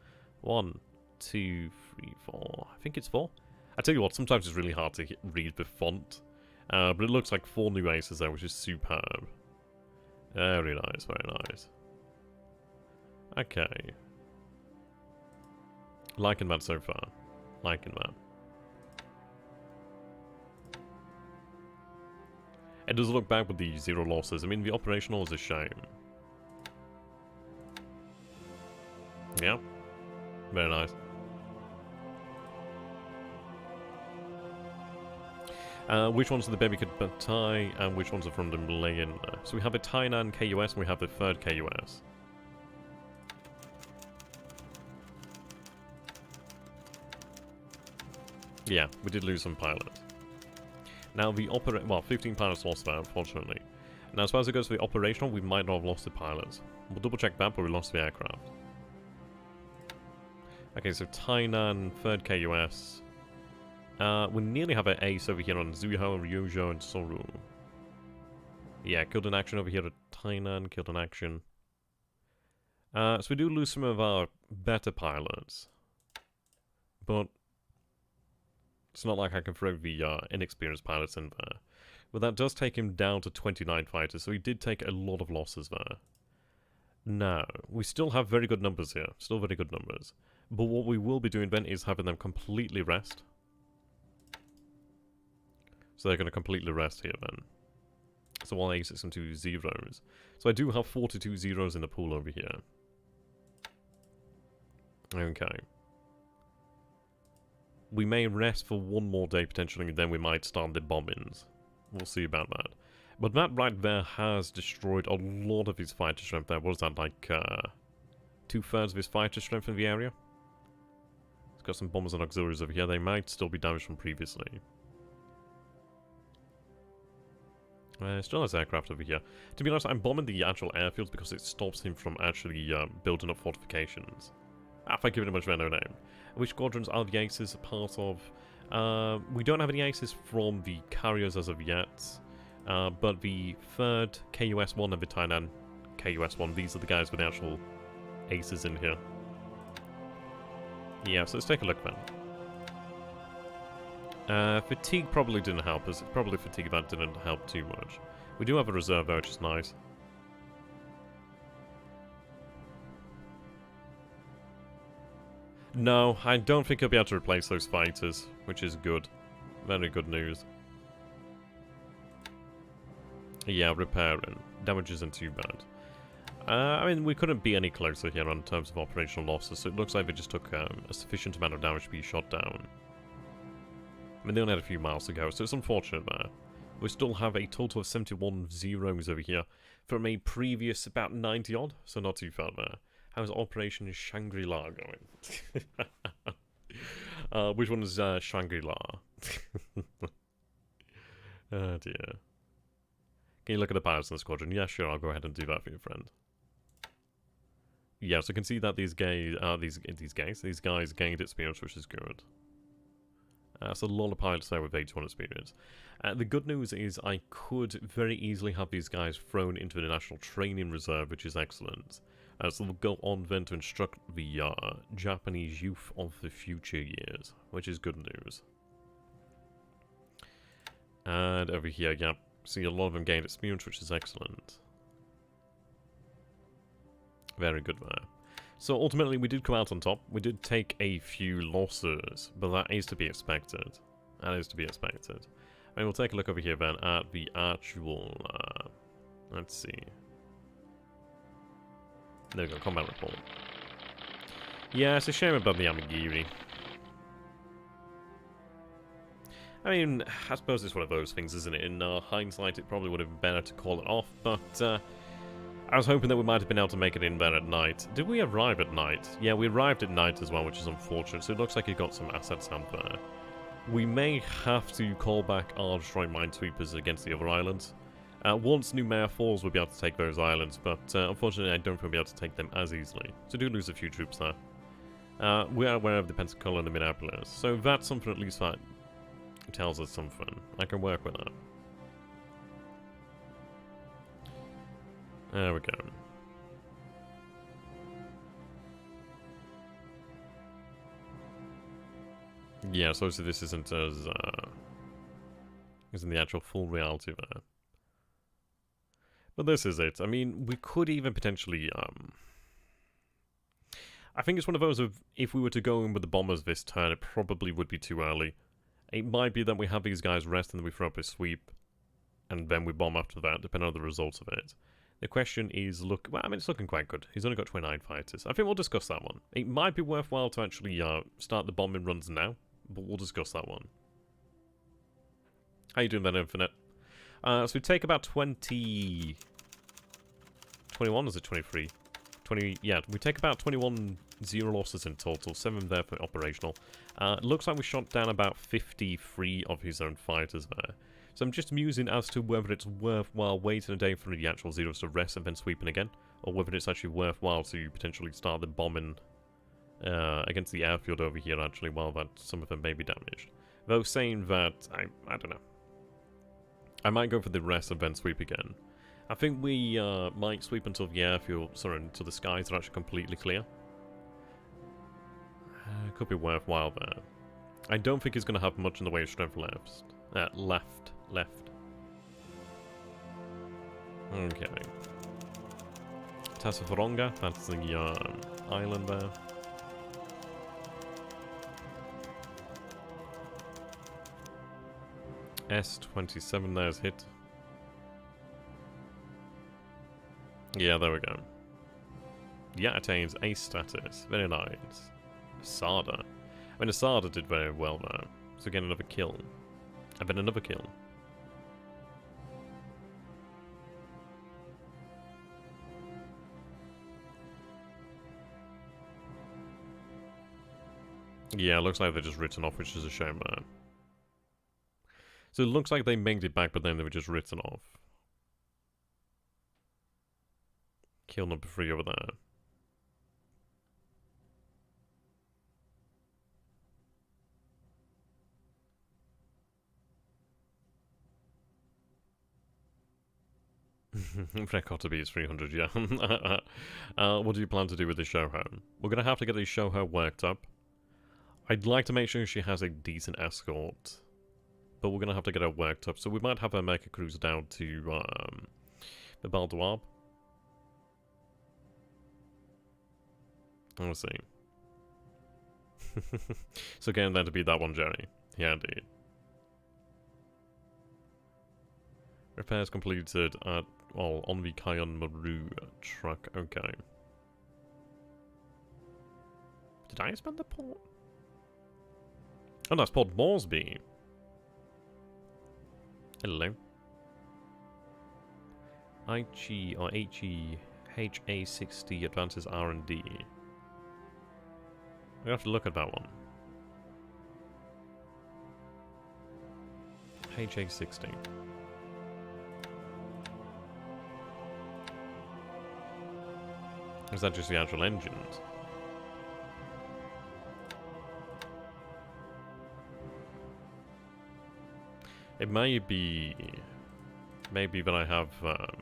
1, 2, 3, 4. I think it's 4. I tell you what, sometimes it's really hard to read the font. But it looks like 4 new aces there, which is superb. Very nice, very nice. Okay. Liking that so far. Liking that. It does look bad with the 0 losses. I mean, the operational is a shame. Yeah. Very nice. Which ones are the baby could tie, and which ones are from the Malayan? So we have a Tainan KUS, and we have the 3rd KUS. Yeah, we did lose some pilots. Now the 15 pilots lost there, unfortunately. Now as far as it goes for the operational, we might not have lost the pilots. We'll double check that, but we lost the aircraft. Okay, so Tainan, 3rd KUS. We nearly have an ace over here on Zuiho, Ryujo, and Soru. Yeah, killed in action over here at Tainan, killed in action. So we do lose some of our better pilots. But it's not like I can throw the inexperienced pilots in there. But that does take him down to 29 fighters, so he did take a lot of losses there. Now, we still have very good numbers here. Still very good numbers. But what we will be doing then is having them completely rest. So they're going to completely rest here then. So I'll ace some 2 zeros. So I do have 42 zeros in the pool over here. Okay. We may rest for 1 more day potentially, and then we might start the bombings. We'll see about that. But that right there has destroyed a lot of his fighter strength there. What is that, like 2/3 of his fighter strength in the area? He's got some bombers and auxiliaries over here. They might still be damaged from previously. Still has aircraft over here. To be honest, I'm bombing the actual airfields because it stops him from actually building up fortifications. If I give it a much better name. Which squadrons are the aces a part of? We don't have any aces from the carriers as of yet. But the 3rd KUS-1 and the Tainan KUS-1, these are the guys with the actual aces in here. Yeah, so let's take a look then. Fatigue probably didn't help us. It's probably fatigue that didn't help too much. We do have a reserve though, which is nice. No, I don't think I'll be able to replace those fighters, which is good. Very good news. Yeah, repairing. Damage isn't too bad. I mean, we couldn't be any closer here on terms of operational losses, so it looks like they just took a sufficient amount of damage to be shot down. I mean, they only had a few miles to go, so it's unfortunate there. We still have a total of 71 zeros over here from a previous about 90 odd, so not too far there. How's Operation Shangri-La going? Which one is Shangri-La? Oh dear. Can you look at the pilots in the squadron? Yeah, sure, I'll go ahead and do that for you, friend. Yeah, so you can see that these guys gained experience, which is good. That's a lot of pilots there with 81 experience. The good news is I could very easily have these guys thrown into the National Training Reserve, which is excellent. So they'll go on then to instruct the Japanese youth of the future years, which is good news. And over here, yeah, see a lot of them gained experience, which is excellent. Very good there. So ultimately, we did come out on top. We did take a few losses, but that is to be expected. That is to be expected. And we'll take a look over here then at the actual, let's see. There we go, combat report. Yeah, it's a shame about the Amagiri. I mean, I suppose it's one of those things, isn't it? In hindsight, it probably would have been better to call it off, but I was hoping that we might have been able to make it in there at night. Did we arrive at night? Yeah, we arrived at night as well, which is unfortunate, so it looks like it got some assets out there. We may have to call back our destroying minesweepers against the other islands. Once New Mare falls, we'll be able to take those islands, but unfortunately I don't think we'll be able to take them as easily. So do lose a few troops there. We are aware of the Pensacola and the Minneapolis, so that's something at least that tells us something. I can work with that. There we go. Yeah, so obviously this isn't as isn't the actual full reality there. But this is it. I mean, we could even potentially I think it's one of those of, if we were to go in with the bombers this turn, it probably would be too early. It might be that we have these guys rest and then we throw up a sweep, and then we bomb after that, depending on the results of it. The question is, look, well, I mean, it's looking quite good. He's only got 29 fighters. I think we'll discuss that one. It might be worthwhile to actually start the bombing runs now, but we'll discuss that one. How you doing then, Infinite? So we take about 20... 21, is it 23? 20, yeah, we take about 21 0 losses in total, 7 there for operational. It looks like we shot down about 53 of his own fighters there. So I'm just musing as to whether it's worthwhile waiting a day for the actual zeros to rest and then sweeping again, or whether it's actually worthwhile to potentially start the bombing against the airfield over here, actually, while that some of them may be damaged. Though saying that, I don't know. I might go for the rest and then sweep again. I think we might sweep until the airfield, sorry, until the skies are actually completely clear. Could be worthwhile there. I don't think he's going to have much in the way of strength left. Left. Okay. Tassafaronga, that's the island there. S-27 there's hit. Yeah, there we go. Yeah, attains ace status. Very nice. Asada. I mean, Asada did very well there. So again, another kill. And then another kill. Yeah, looks like they're just written off, which is a shame there. So it looks like they made it back, but then they were just written off. Kill number 3 over there. Frekotobi is 300, yeah. What do you plan to do with the Shoho? We're going to have to get the Shoho worked up. I'd like to make sure she has a decent escort, but we're going to have to get her worked up. So we might have her make a cruise down to the Baldoab. Let's see. So again, then to be that one, Jerry. Yeah, indeed. Repairs completed at, well, on the Kion Maru truck. Okay. Did I spend the port? Oh, that's Port Moresby. Hello. HE or HA60 advances R&D. I have to look at that one. HA60. Is that just the actual engines? It may be... Maybe that I have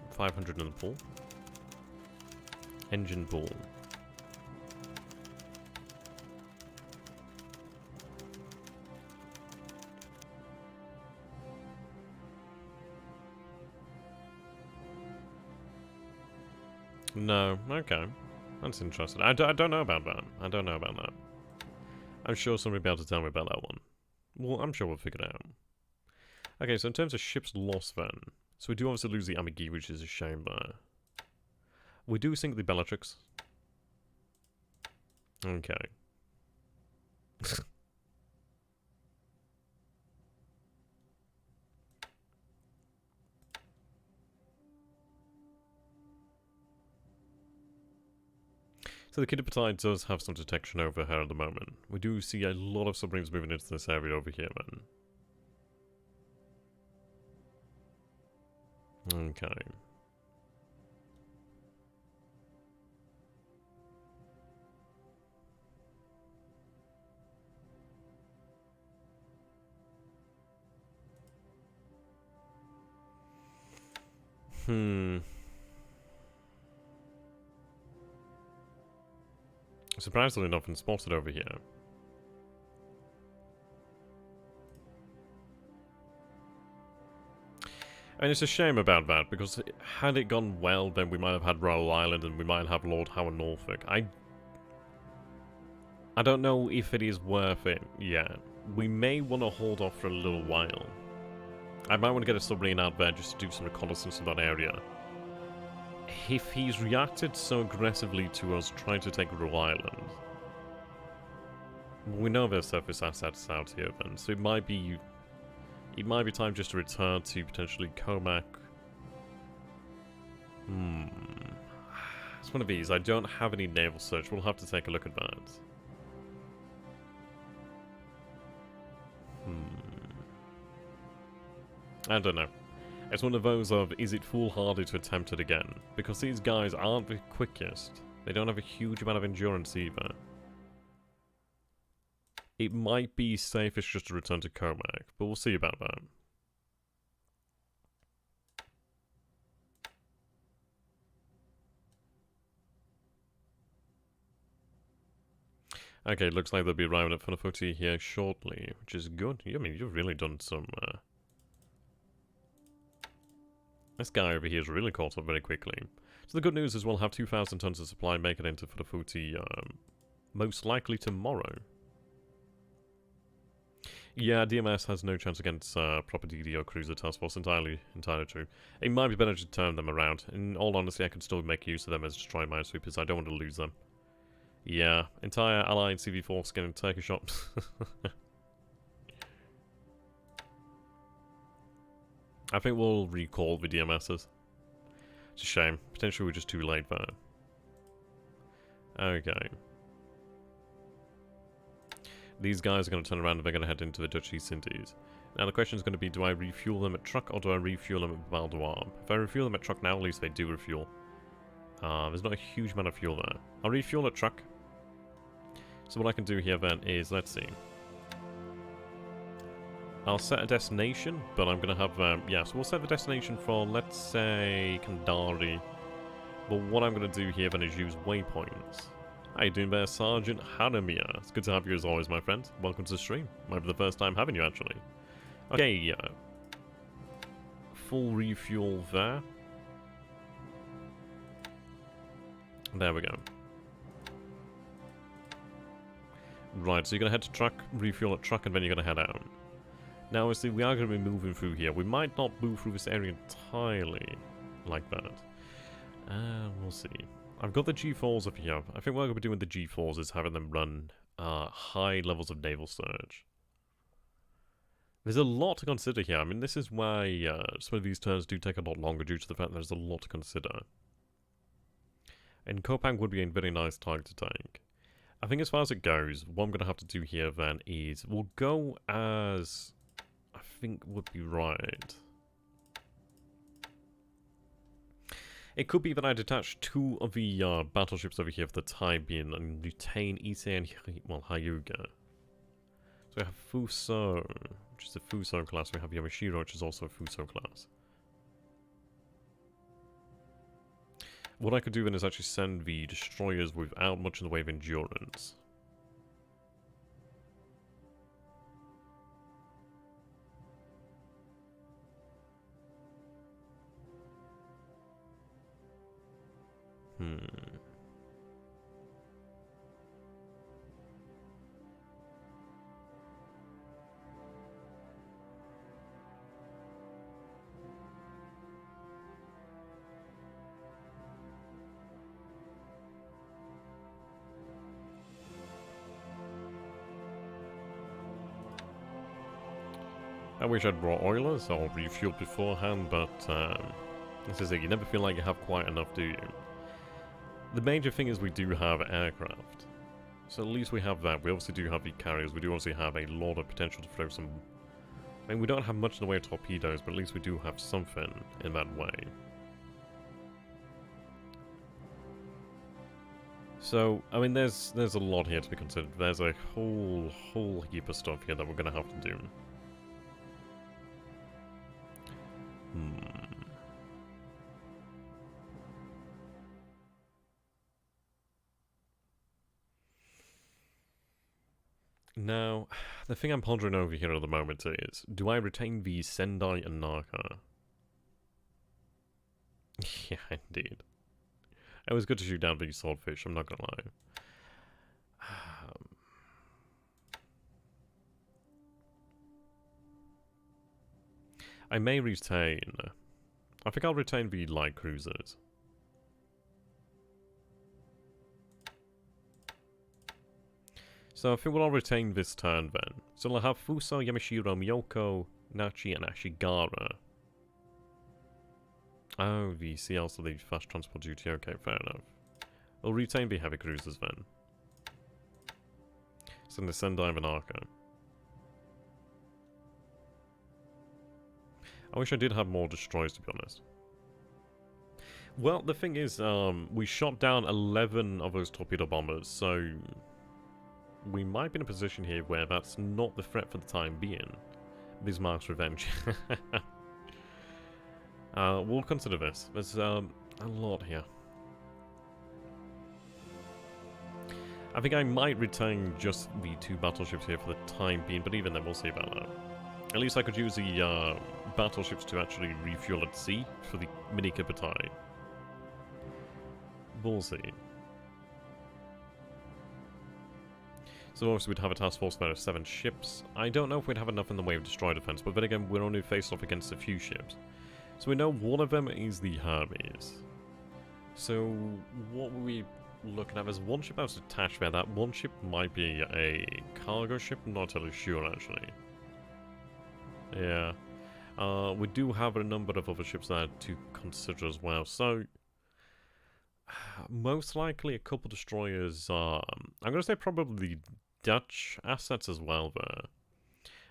500 in the pool. Engine pool. No, okay. That's interesting. I don't know about that. I don't know about that. I'm sure somebody will be able to tell me about that one. Well, I'm sure we'll figure it out. Okay, so in terms of ships lost then, so we do obviously lose the Amagi, which is a shame there. We do sink the Bellatrix. Okay. So the Kiddipatide does have some detection over her at the moment. We do see a lot of submarines moving into this area over here then. Okay. Surprisingly enough, and spotted over here. And it's a shame about that, because had it gone well, then we might have had Royal Island and we might have Lord Howard Norfolk. I don't know if it is worth it yet. We may want to hold off for a little while. I might want to get a submarine out there just to do some reconnaissance in that area. If he's reacted so aggressively to us trying to take Royal Island, we know there's surface assets out here then, so it might be time just to return to potentially Comac. It's one of these. I don't have any naval search. We'll have to take a look at that. I don't know. It's one of those of, is it foolhardy to attempt it again? Because these guys aren't the quickest. They don't have a huge amount of endurance either. It might be safest just to return to Comac, but we'll see about that. Okay, looks like they'll be arriving at Funafuti here shortly, which is good. I mean, you've really done some... This guy over here is really caught up very quickly. So the good news is we'll have 2,000 tons of supply making it into Funafuti most likely tomorrow. Yeah, DMS has no chance against proper DDO cruiser task force. Entirely true. It might be better to turn them around. In all honesty, I could still make use of them as destroy minesweepers. I don't want to lose them. Yeah, entire allied CV force getting Turkish shot. I think we'll recall the DMSs. It's a shame. Potentially we're just too late there. Okay. These guys are going to turn around and they're going to head into the Dutch East Indies. Now the question is going to be, do I refuel them at truck or do I refuel them at Val d'Oire? If I refuel them at truck now, at least they do refuel. There's not a huge amount of fuel there. I'll refuel at truck. So what I can do here then is, let's see. I'll set a destination, but I'm going to have, yeah, so we'll set the destination for, let's say, Kandari. But what I'm going to do here then is use waypoints. How you doing there, Sergeant Haramia? It's good to have you as always, my friend. Welcome to the stream. Might be the first time having you, actually. Okay, full refuel there. There we go. Right, so you're going to head to truck, refuel at truck, and then you're going to head out. Now, obviously, we are going to be moving through here. We might not move through this area entirely like that. We'll see. I've got the G4s up here. I think what I'm going to be doing with the G4s is having them run high levels of naval surge. There's a lot to consider here. I mean, this is why some of these turns do take a lot longer due to the fact that there's a lot to consider. And Kopang would be a very nice target to take. I think as far as it goes, what I'm going to have to do here then is we'll go as I think would be right. It could be that I detach 2 of the battleships over here for the time being and retain Issei and Hyuga. So we have Fuso, which is a Fuso class. We have Yamashiro, which is also a Fuso class. What I could do then is actually send the destroyers without much in the way of endurance. I wish I'd brought oilers or refueled beforehand, but this is it. You never feel like you have quite enough, do you? The major thing is we do have aircraft. So at least we have that. We obviously do have the carriers. We do obviously have a lot of potential to throw some... I mean, we don't have much in the way of torpedoes, but at least we do have something in that way. So, I mean, there's a lot here to be considered. There's a whole heap of stuff here that we're going to have to do. Now, the thing I'm pondering over here at the moment is, do I retain the Sendai and Naka? Yeah, indeed. It was good to shoot down these swordfish, I'm not gonna lie. I may retain... I think I'll retain the light cruisers. So I think we'll all retain this turn then. So we'll have Fuso, Yamashiro, Miyoko, Nachi, and Ashigara. Oh, the CLs of the fast transport duty. Okay, fair enough. We'll retain the heavy cruisers then. Send the Sendai and Arca. I wish I did have more destroyers, to be honest. Well, the thing is, we shot down 11 of those torpedo bombers, so... we might be in a position here where that's not the threat for the time being. Bismarck's revenge. We'll consider this. There's a lot here. I think I might retain just the 2 battleships here for the time being, but even then we'll see about that. At least I could use the battleships to actually refuel at sea for the mini Kipatai. We'll see. So obviously we'd have a task force there of 7 ships. I don't know if we'd have enough in the way of destroyer defense, but then again, we're only faced off against a few ships. So we know one of them is the Hermes. So what were we looking at? There's one ship I was attached there. That one ship might be a cargo ship, I'm not totally sure actually. Yeah. We do have a number of other ships there to consider as well. So most likely a couple destroyers. I'm going to say probably Dutch assets as well there.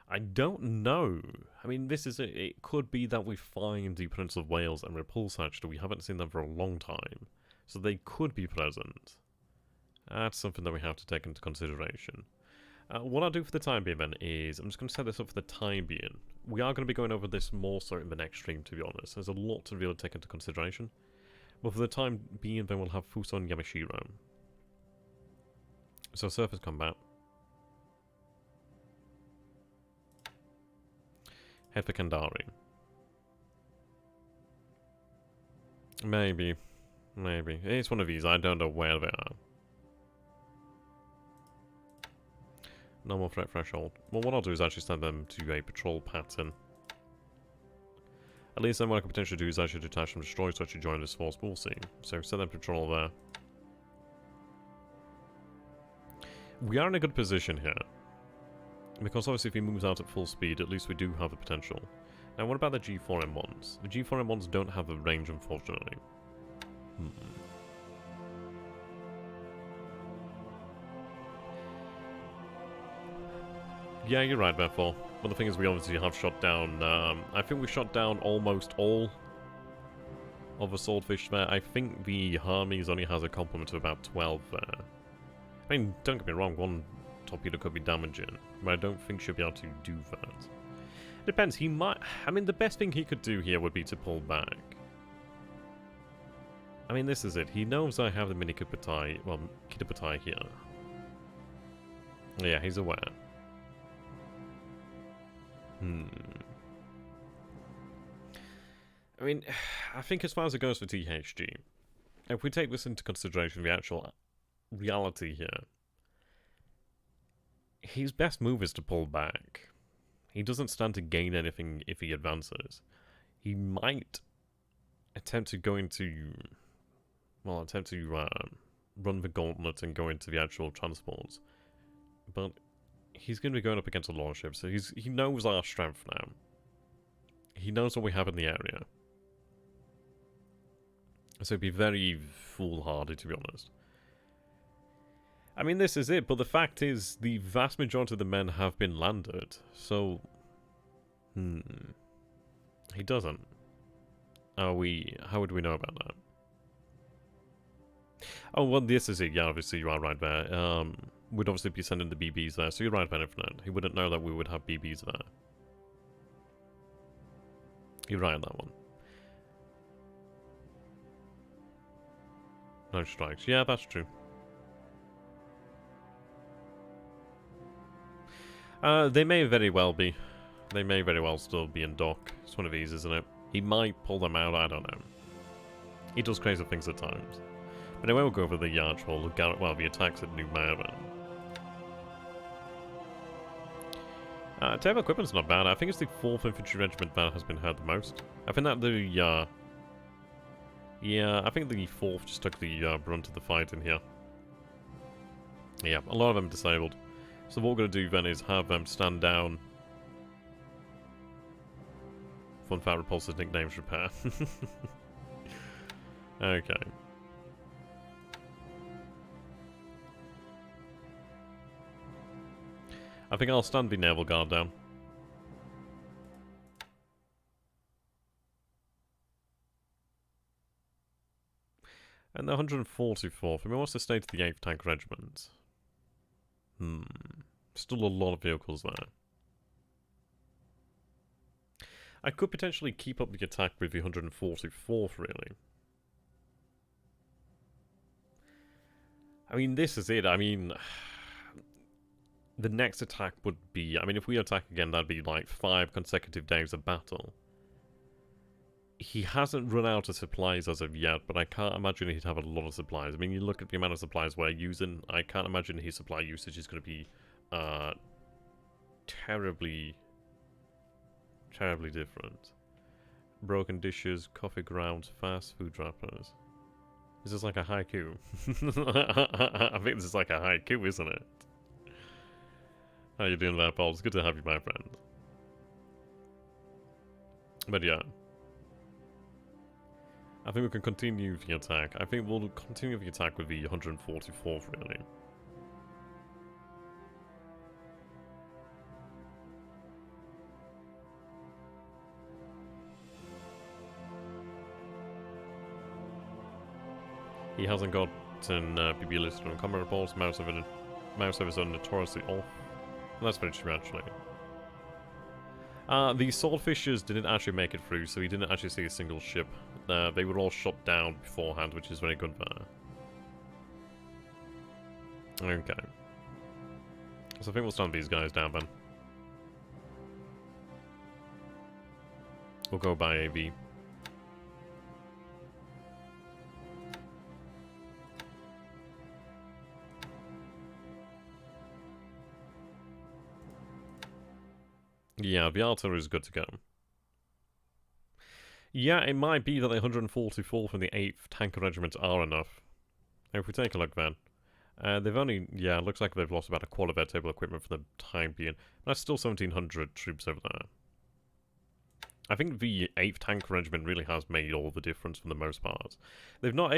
I don't know. I mean, this is it could be that we find the Prince of Wales and Repulse actually. We haven't seen them for a long time. So they could be present. That's something that we have to take into consideration. What I'll do for the time being then is, I'm just going to set this up for the time being. We are going to be going over this more so in the next stream, to be honest. There's a lot to really take into consideration. But for the time being, then we'll have Fuso and Yamashiro. So surface combat. Head for Kandari. Maybe. Maybe. It's one of these. I don't know where they are. No more threat threshold. Well, what I'll do is actually send them to a patrol pattern. At least then what I could potentially do is actually detach them destroy to actually join this force. We'll see. So set them patrol there. We are in a good position here. Because obviously if he moves out at full speed, at least we do have the potential. Now what about the G4M1s? The G4M1s don't have the range, unfortunately. Yeah, you're right, therefore. But the thing is, we obviously have shot down, I think we shot down almost all of the swordfish there. I think the Hermes only has a complement of about 12 there. I mean, don't get me wrong, one torpedo could be damaging, but I don't think she'll be able to do that. Depends, he might... I mean, the best thing he could do here would be to pull back. I mean, this is it. He knows I have the mini Kitapatai, well, Kitapatai here. Yeah, he's aware. I mean, I think as far as it goes for THG, if we take this into consideration, the actual reality here, his best move is to pull back. He doesn't stand to gain anything if he advances. He might attempt to go into... well, attempt to run the gauntlet and go into the actual transports. But he's going to be going up against a lot of ships, so he knows our strength now. He knows what we have in the area. So it'd be very foolhardy, to be honest. I mean, this is it, but the fact is, the vast majority of the men have been landed, so... He doesn't. How would we know about that? Oh, well, this is it. Yeah, obviously you are right there. We'd obviously be sending the BBs there, so you're right, Benefit. He wouldn't know that we would have BBs there. You're right on that one. No strikes. Yeah, that's true. They may very well be. They may very well still be in dock. It's one of these, isn't it? He might pull them out, I don't know. He does crazy things at times. But anyway, we'll go over the actual, well, the attacks at New Maven. Table equipment's not bad. I think it's the 4th Infantry Regiment that has been hurt the most. I think that the, yeah, I think the 4th just took the brunt of the fight in here. Yeah, a lot of them disabled. So what we're going to do then is have them stand down. Fun fact, Repulsor's nickname's Repair. Okay. I think I'll stand the naval guard down. And the 144th. I mean, what's the state of the 8th Tank Regiment? Still a lot of vehicles there. I could potentially keep up the attack with the 144th, really. I mean, this is it. I mean, the next attack would be... I mean, if we attack again, that'd be like 5 consecutive days of battle. He hasn't run out of supplies as of yet, but I can't imagine he'd have a lot of supplies. I mean, you look at the amount of supplies we're using, I can't imagine his supply usage is going to be terribly different. Broken dishes, coffee grounds, fast food wrappers. This is like a haiku. I think this is like a haiku, isn't it? How you doing there, Paul? It's good to have you, my friend. But yeah. I think we can continue the attack. I think we'll continue the attack with the 144th, really. He hasn't gotten BB listed on combat reports. Mouse servers are notoriously off. And that's very true, actually. The swordfishers didn't actually make it through, so he didn't actually see a single ship. They were all shot down beforehand, which is very good there. Okay. So I think we'll stand these guys down, then. We'll go by AV. Yeah, the artillery is good to go. Yeah, it might be that the 144th and the 8th Tank Regiment are enough. If we take a look then. They've only, yeah, it looks like they've lost about a quarter of their table equipment for the time being. That's still 1,700 troops over there. I think the 8th Tank Regiment really has made all the difference for the most part. They've not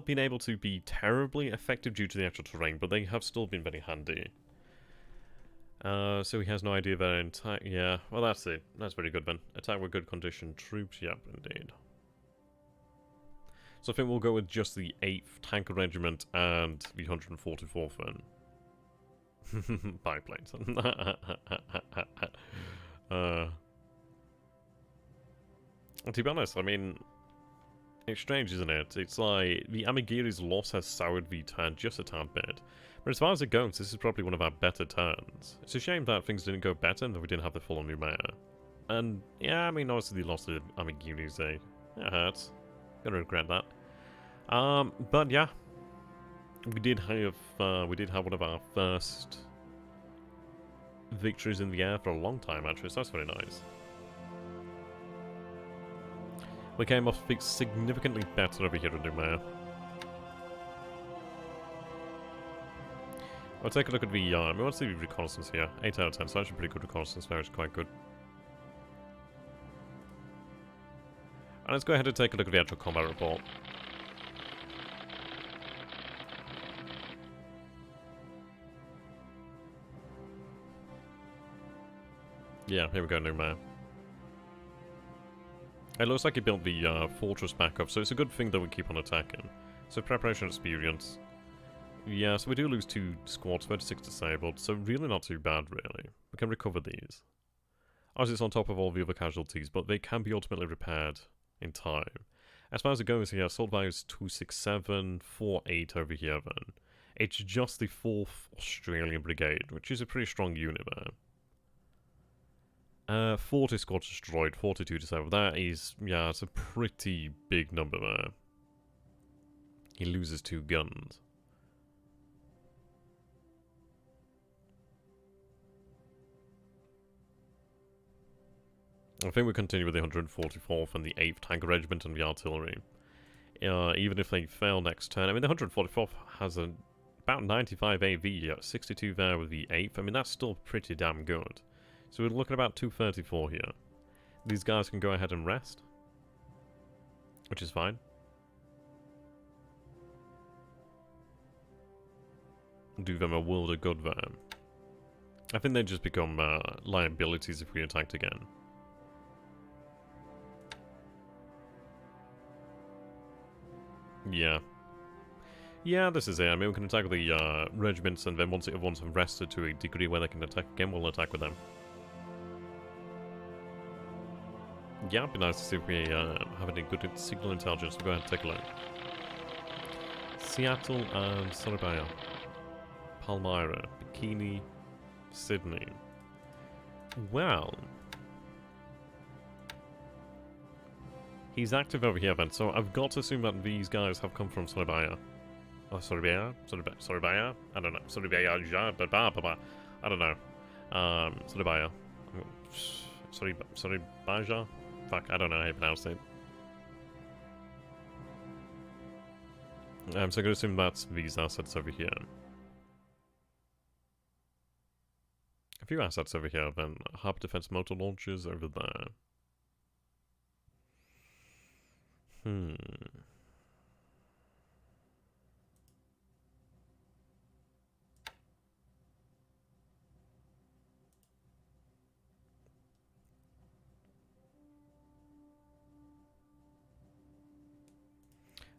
been able to be terribly effective due to the actual terrain, but they have still been very handy. So he has no idea their entire... Yeah, well that's it. That's very good then. Attack with good condition troops, yep, indeed. So I think we'll go with just the 8th Tank Regiment and the 144th then. Biplanes. To be honest, I mean, it's strange, isn't it? It's like, the Amigiri's loss has soured the turn just a tad bit. But as far as it goes, this is probably one of our better turns. It's a shame that things didn't go better and that we didn't have the full new mayor. And, yeah, I mean, obviously the loss to the Amigiri's, it hurts. Gonna regret that. But yeah. We did have one of our first victories in the air for a long time, actually, so that's very nice. We came off significantly better over here in Numea. I'll take a look at the, we want to see the reconnaissance here. 8 out of 10, so actually pretty good reconnaissance there, it's quite good. And let's go ahead and take a look at the actual combat report. Yeah, here we go, Numea. It looks like he built the fortress back up, so it's a good thing that we keep on attacking. So preparation experience. Yeah, so we do lose 2 squads, 36 disabled, so really not too bad, really. We can recover these. Obviously it's on top of all the other casualties, but they can be ultimately repaired in time. As far as it goes here, assault value is 267, 48 over here then. It's just the 4th Australian Brigade, which is a pretty strong unit there. 40 squads destroyed, 42 disabled. That is, yeah, it's a pretty big number there. He loses 2 guns. I think we continue with the 144th and the 8th Tank Regiment and the artillery. Even if they fail next turn. I mean, the 144th has about 95 AV, 62 there with the 8th. I mean, that's still pretty damn good. So we're looking at about 234 here. These guys can go ahead and rest, which is fine. Do them a world of good there. I think they just become liabilities if we attacked again. Yeah. Yeah, this is it. I mean, we can attack the regiments, and then once the other ones have rested to a degree where they can attack again, we'll attack with them. Yeah, it'd be nice to see if we have any good signal intelligence. We'll go ahead and take a look. Seattle and Surabaya. Palmyra. Bikini. Sydney. Well. He's active over here then, so I've got to assume that these guys have come from Surabaya. Oh, Surabaya? Surabaya? I don't know. Surabaya, I don't know. Surabaya. Surabaya? Fuck, I don't know how you pronounce it. So I'm going to assume that's these assets over here. A few assets over here, then. Harbour Defense Motor Launchers over there.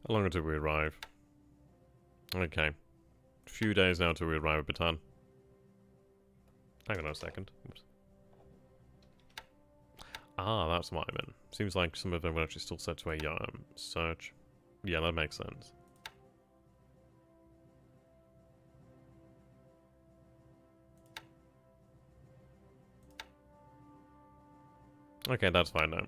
How long until we arrive? Okay. A few days now until we arrive at Bataan. Hang on a second. Oops. Ah, that's what I meant. Seems like some of them were actually still set to a search. Yeah, that makes sense. Okay, that's fine now.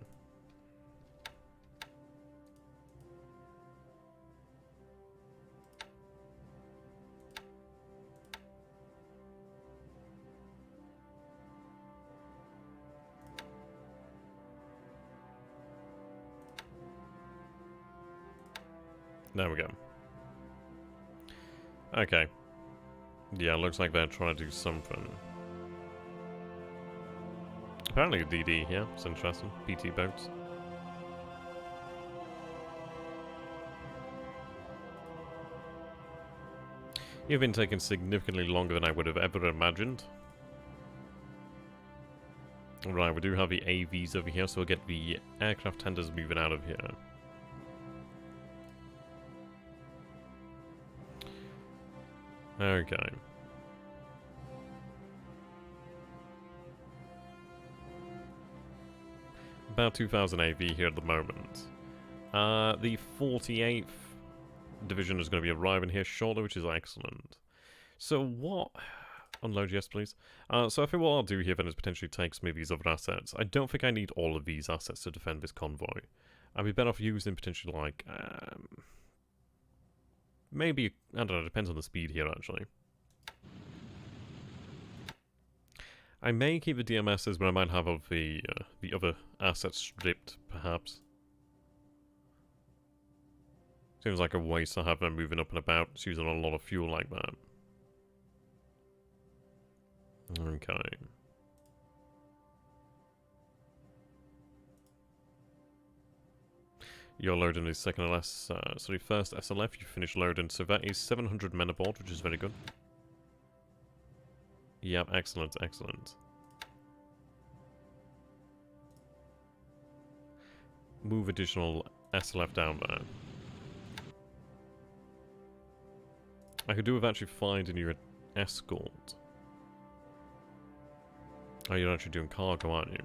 There we go. Okay. Yeah, looks like they're trying to do something. Apparently a DD here. It's interesting. PT boats. You've been taking significantly longer than I would have ever imagined. Right, we do have the AVs over here, so we'll get the aircraft tenders moving out of here. Okay. About 2,000 AV here at the moment. The 48th Division is going to be arriving here shortly, which is excellent. So what... Unload, yes, please. So I think what I'll do here then is potentially take some of these other assets. I don't think I need all of these assets to defend this convoy. I'd be better off using potentially, like... maybe... I don't know, depends on the speed here, actually. I may keep the DMSs, but I might have of the other assets stripped, perhaps. Seems like a waste to have them moving up and about. It's using a lot of fuel like that. Okay. You're loading the second sorry, first SLF. You finished loading, so that is 700 men aboard, which is very good. Yep, excellent, excellent. Move additional SLF down there. I could do with actually finding you an escort. Oh, you're actually doing cargo, aren't you?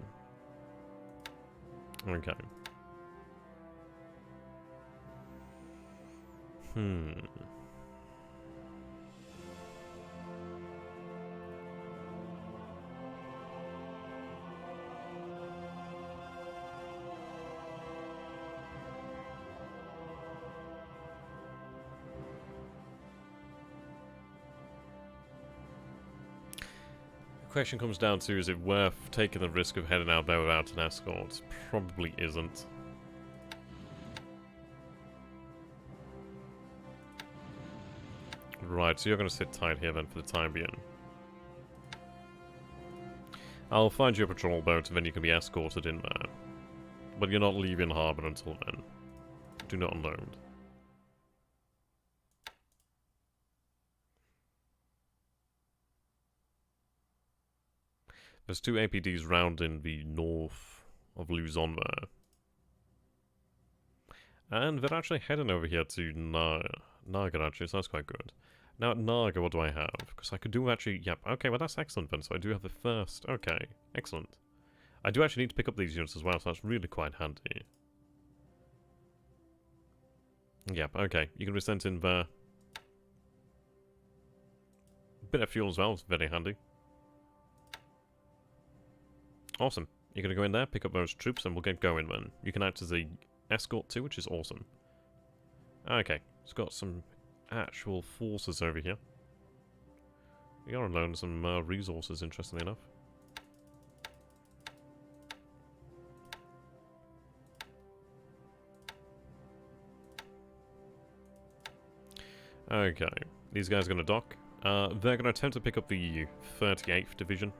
Okay. Question comes down to, is it worth taking the risk of heading out there without an escort? Probably isn't. Right, so you're going to sit tight here then for the time being. I'll find you a patrol boat and then you can be escorted in there. But you're not leaving harbour until then. Do not unload. There's two APDs rounding the north of Luzon there. And they're actually heading over here to Naga actually, so that's quite good. Now at Naga, what do I have? Because I could do actually, yep, okay, well that's excellent then, so I do have the first, okay, excellent. I do actually need to pick up these units as well, so that's really quite handy. Yep, okay, you can be sent in there. Bit of fuel as well, it's very handy. Awesome. You're going to go in there, pick up those troops, and we'll get going then. You can act as a escort too, which is awesome. Okay, it's got some actual forces over here. We are alone some resources, interestingly enough. Okay, these guys are going to dock. They're going to attempt to pick up the 38th Division.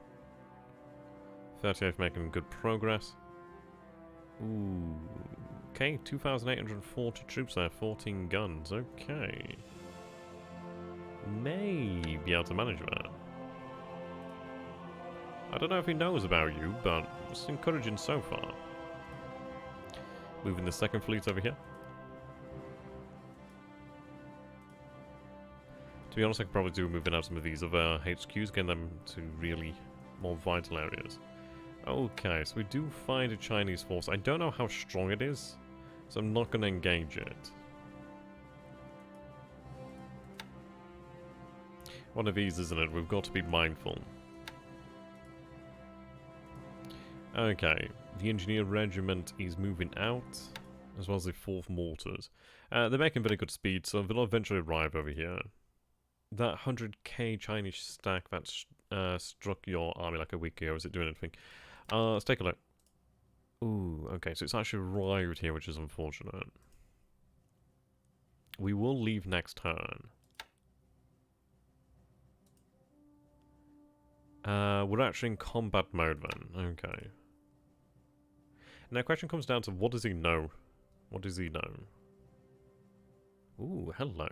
38th making good progress. Ooh. Okay, 2,840 troops there, 14 guns. Okay. May be able to manage that. I don't know if he knows about you, but it's encouraging so far. Moving the second fleet over here. To be honest, I could probably do moving out some of these other HQs, getting them to really more vital areas. Okay, so we do find a Chinese force. I don't know how strong it is, so I'm not going to engage it. One of these, isn't it? We've got to be mindful. Okay, the Engineer Regiment is moving out, as well as the 4th Mortars. They're making very good speed, so they'll eventually arrive over here. That 100k Chinese stack that struck your army like a week ago, is it doing anything? Let's take a look. Ooh, okay, so it's actually arrived here, which is unfortunate. We will leave next turn. We're actually in combat mode then. Okay. Now, the question comes down to what does he know? What does he know? Ooh, hello.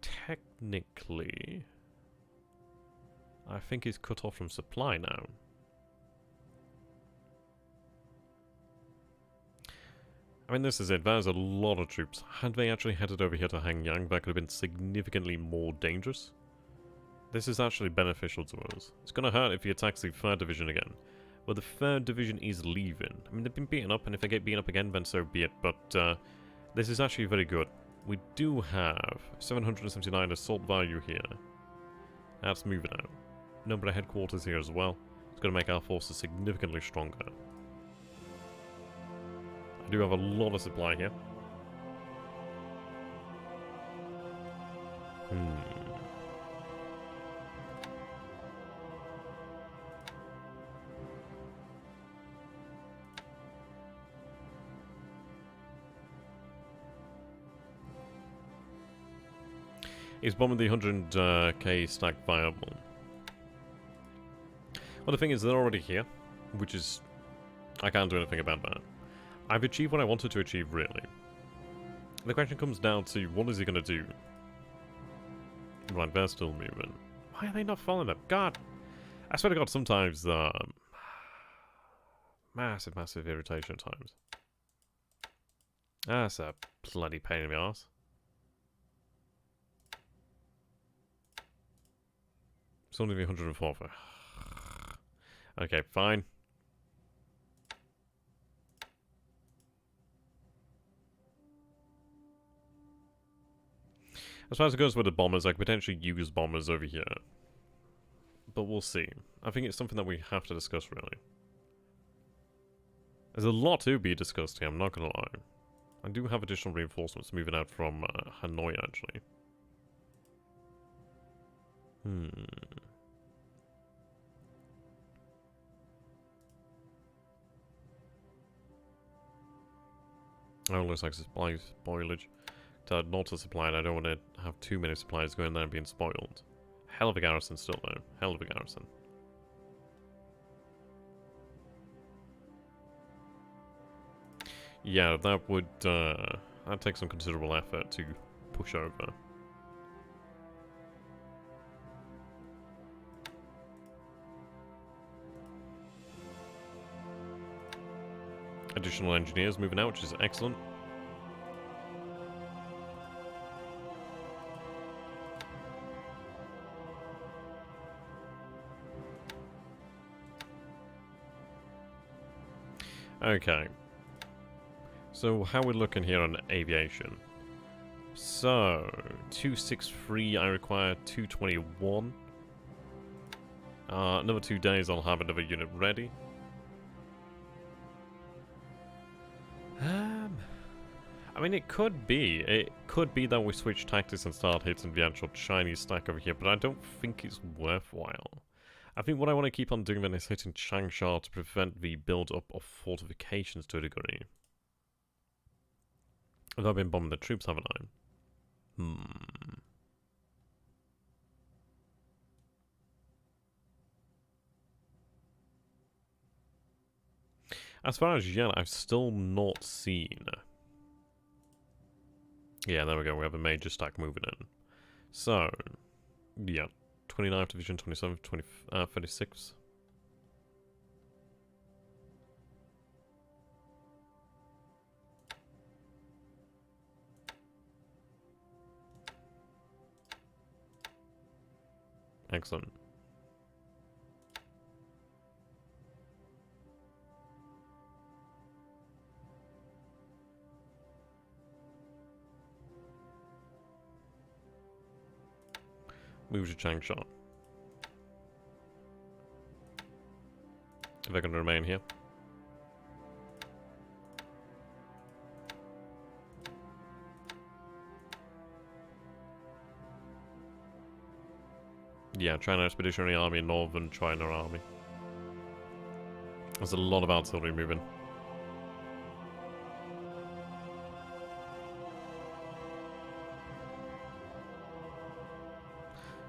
Technically, I think he's cut off from supply now. I mean, this is it. There's a lot of troops. Had they actually headed over here to Hanyang, that could have been significantly more dangerous. This is actually beneficial to us. It's going to hurt if he attacks the 3rd Division again. Well, the 3rd Division is leaving. I mean, they've been beaten up, and if they get beaten up again, then so be it. But this is actually very good. We do have 779 assault value here. That's moving out. Number of headquarters here as well. It's going to make our forces significantly stronger. I do have a lot of supply here. Is bombing the 100k stack viable? Well, the thing is, they're already here, which is... I can't do anything about that. I've achieved what I wanted to achieve, really. The question comes down to, what is he going to do? Right, they're still moving. Why are they not following up? God! I swear to God, sometimes, massive, massive irritation at times. That's a bloody pain in the arse. It's only the 104. Okay, fine. As far as it goes with the bombers, I could potentially use bombers over here. But we'll see. I think it's something that we have to discuss, really. There's a lot to be discussed here, I'm not gonna lie. I do have additional reinforcements moving out from Hanoi, actually. Oh, looks like supply spoilage. Not a supply, and I don't want to have too many supplies going there and being spoiled. Hell of a garrison still, though. Hell of a garrison. Yeah, that would that'd take some considerable effort to push over. Additional engineers moving out, which is excellent. Okay. So, how we're looking here on aviation. So, 263, I require 221. Another 2 days, I'll have another unit ready. I mean, it could be that we switch tactics and start hitting the actual Chinese stack over here, but I don't think it's worthwhile. I think what I want to keep on doing then is hitting Changsha to prevent the build-up of fortifications to a degree. I've been bombing the troops, haven't I? As far as yet, I've still not seen... Yeah, there we go, we have a major stack moving in. So, yeah, 29th Division, 27th, 36th. Excellent. Move to Changsha. If I can remain here. Yeah, China Expeditionary Army, Northern China Army. There's a lot of artillery moving.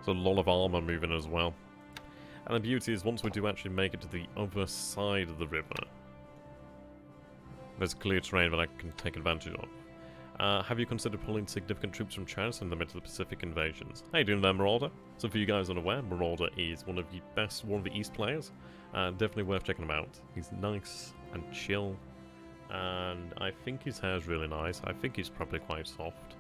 So a lot of armor moving as well. And the beauty is once we do actually make it to the other side of the river, there's clear terrain that I can take advantage of. Have you considered pulling significant troops from China in the middle of the Pacific invasions? How you doing there, Marauder? So for you guys unaware, Marauder is one of the best War of the East players. Definitely worth checking him out. He's nice and chill. And I think his hair's really nice. I think he's probably quite soft.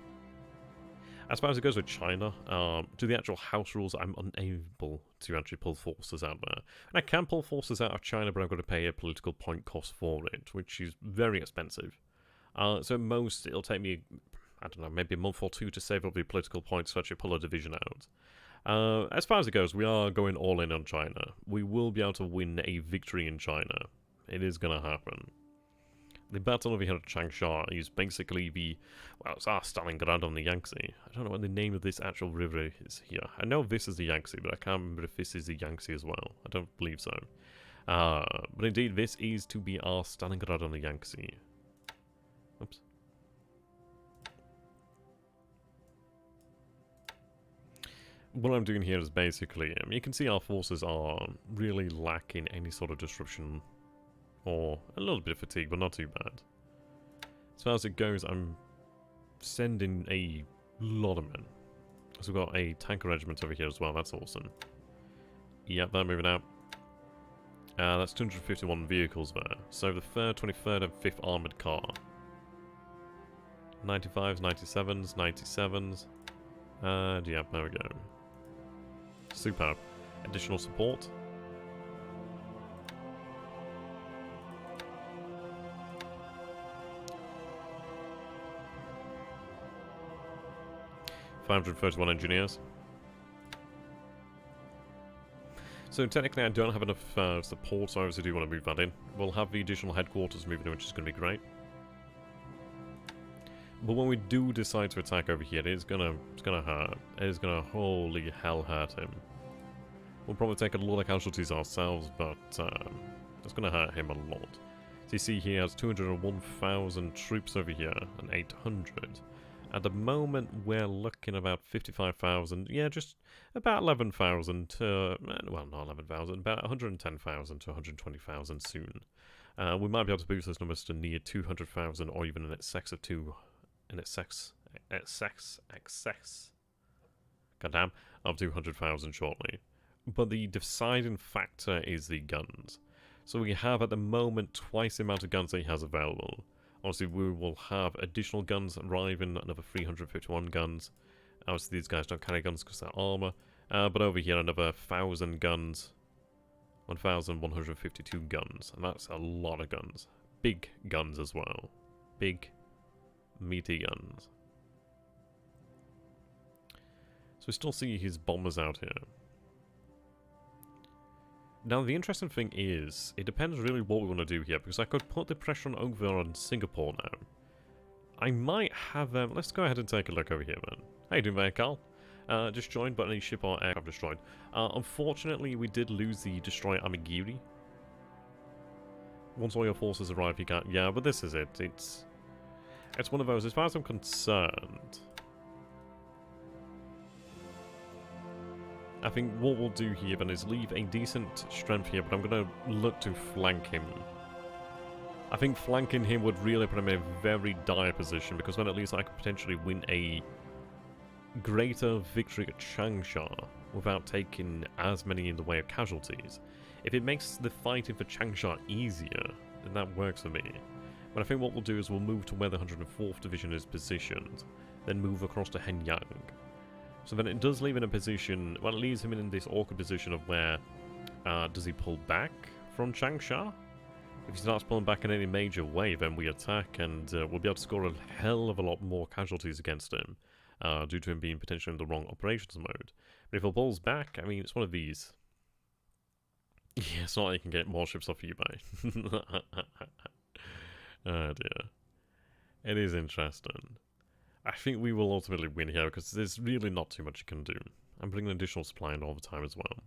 As far as it goes with China, to the actual house rules, I'm unable to actually pull forces out there. And I can pull forces out of China, but I've got to pay a political point cost for it, which is very expensive. So at most, it'll take me, I don't know, maybe a month or two to save up the political points to actually pull a division out. As far as it goes, we are going all in on China. We will be able to win a victory in China. It is going to happen. The battle over here at Changsha is basically the, well, it's our Stalingrad on the Yangtze. I don't know what the name of this actual river is here. I know this is the Yangtze, but I can't remember if this is the Yangtze as well. I don't believe so. But indeed, this is to be our Stalingrad on the Yangtze. Oops. What I'm doing here is basically, you can see our forces are really lacking any sort of disruption or a little bit of fatigue, but not too bad. As far as it goes, I'm sending a lot of men. So we've got a tanker regiment over here as well, that's awesome. Yep, they're moving out. That's 251 vehicles there. So the 3rd, 23rd and 5th Armoured Car. 95s, 97s, 97s. And yeah, there we go. Superb. Additional support. $531 engineers. So technically I don't have enough support, so I obviously do want to move that in. We'll have the additional headquarters moving in, which is going to be great. But when we do decide to attack over here, it's gonna hurt. It's gonna holy hell hurt him. We'll probably take a lot of casualties ourselves, but it's gonna hurt him a lot. So you see he has 201,000 troops over here and 800. At the moment, we're looking about 55,000. Yeah, just about 11,000 to, well, not 11,000, about 110,000 to 120,000 soon. We might be able to boost those numbers to near 200,000 or even in excess of goddamn, of 200,000 shortly. But the deciding factor is the guns. So we have at the moment twice the amount of guns that he has available. Obviously, we will have additional guns arriving, another 351 guns. Obviously, these guys don't carry guns because they're armor. But over here, another 1,000 guns. 1,152 guns. And that's a lot of guns. Big guns as well. Big, meaty guns. So we still see his bombers out here. Now, the interesting thing is, it depends really what we want to do here, because I could put the pressure on over on Singapore now. I might have them. Let's go ahead and take a look over here, man. How you doing there, Carl? Just joined, but any ship or aircraft destroyed. Unfortunately, we did lose the destroyer Amigiri. Once all your forces arrive, you can't... Yeah, but this is it. It's one of those, as far as I'm concerned... I think what we'll do here then is leave a decent strength here, but I'm going to look to flank him. I think flanking him would really put him in a very dire position, because then at least I could potentially win a greater victory at Changsha without taking as many in the way of casualties. If it makes the fighting for Changsha easier, then that works for me. But I think what we'll do is we'll move to where the 104th Division is positioned, then move across to Henyang. So then it does leave in a position, well, it leaves him in this awkward position of where, does he pull back from Changsha? If he starts pulling back in any major way, then we attack, and we'll be able to score a hell of a lot more casualties against him, due to him being potentially in the wrong operations mode. But if he pulls back, I mean, it's one of these. Yeah, it's not like you can get more ships off eBay. Oh dear. It is interesting. I think we will ultimately win here, because there's really not too much you can do. I'm bringing additional supply in all the time as well.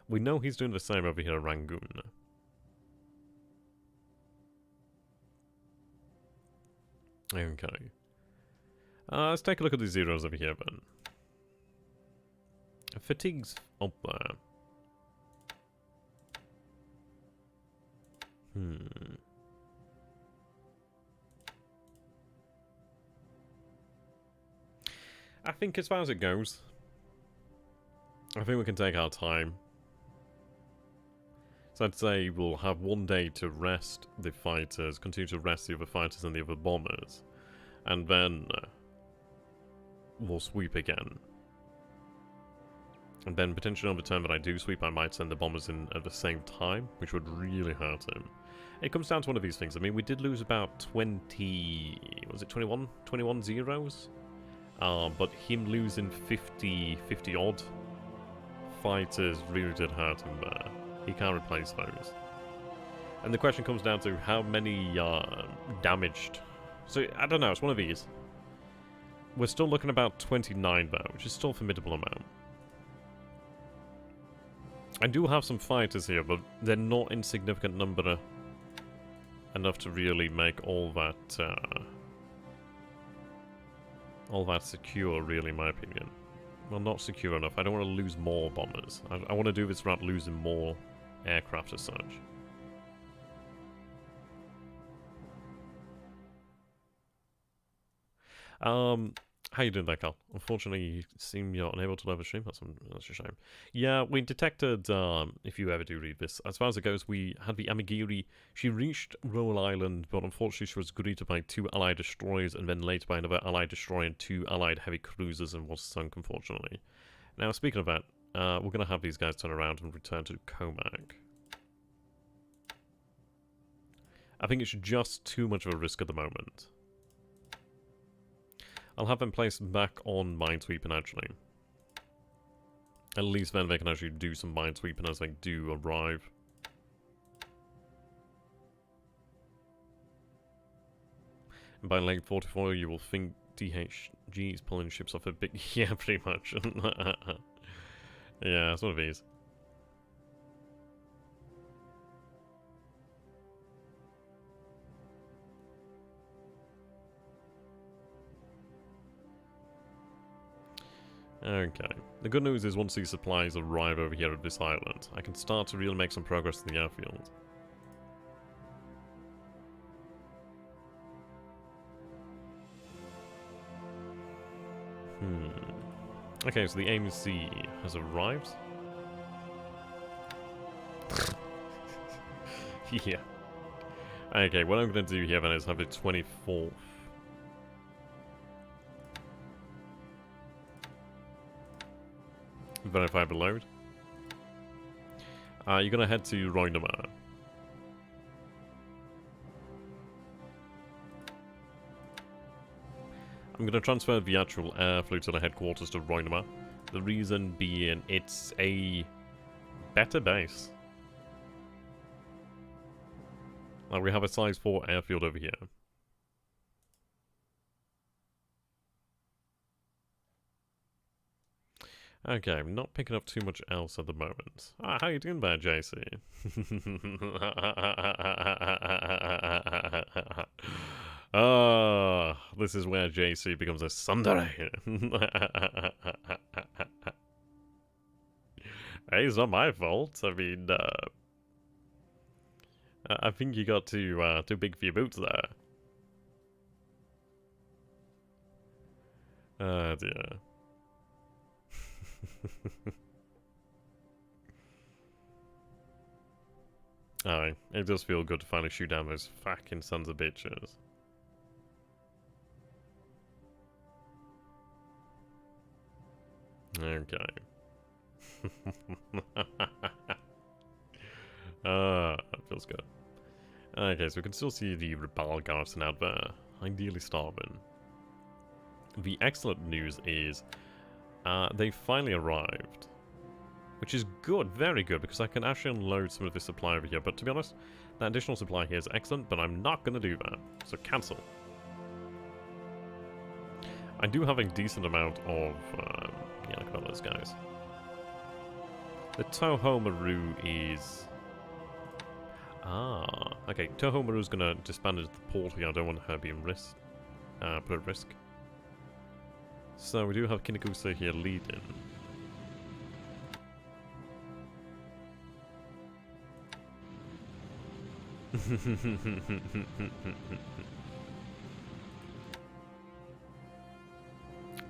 We know he's doing the same over here at Rangoon. Okay. Let's take a look at the zeros over here then. Fatigue's up there. I think as far as it goes, I think we can take our time. So I'd say we'll have one day to rest the fighters, continue to rest the other fighters and the other bombers, and then we'll sweep again. And then potentially on the turn that I do sweep, I might send the bombers in at the same time, which would really hurt him. It comes down to one of these things. I mean, we did lose about 20... was it 21? 21 zeros? But him losing 50 odd fighters really did hurt him there. He can't replace those. And the question comes down to how many damaged. So, I don't know, it's one of these. We're still looking about 29 though, which is still a formidable amount. I do have some fighters here, but they're not in significant number enough to really make all that secure, really, in my opinion. Well, not secure enough. I don't want to lose more bombers. I want to do this without losing more aircraft as such. How you doing there, Carl? Unfortunately, you seem you're unable to live a stream. That's a shame. Yeah, we detected, if you ever do read this, as far as it goes, we had the Amigiri. She reached Roll Island, but unfortunately she was greeted by 2 allied destroyers and then later by another allied destroyer and 2 allied heavy cruisers and was sunk, unfortunately. Now, speaking of that, we're going to have these guys turn around and return to Comac. I think it's just too much of a risk at the moment. I'll have them placed back on minesweeping, actually. At least then they can actually do some minesweeping as they do arrive. And by late 44, you will think DHG is pulling ships off a big... yeah, pretty much. Yeah, it's one of these. Okay. The good news is once these supplies arrive over here at this island, I can start to really make some progress in the airfield. Okay, so the AMC has arrived. Yeah. Okay, what I'm going to do here then is have the 24th. Verify the load. You're going to head to Roinema. I'm going to transfer the actual air fleet to the headquarters to Roinema. The reason being it's a better base. We have a size 4 airfield over here. Okay, I'm not picking up too much else at the moment. How you doing there, JC? This is where JC becomes a tsundere. Hey, it's not my fault. I mean, I think you got too big for your boots there. Oh dear. Alright, it does feel good to finally shoot down those fucking sons of bitches. Okay. That feels good. Okay, so we can still see the Rebel garrison out there, ideally starving. The excellent news is they finally arrived, which is good, very good, because I can actually unload some of this supply over here. But to be honest, that additional supply here is excellent, but I'm not going to do that, so cancel. I do have a decent amount of, yeah, look at all those guys. The Toho Maru is... okay, Toho Maru is going to disband into the port here. I don't want her being put at risk. So we do have Kinikusa here leading.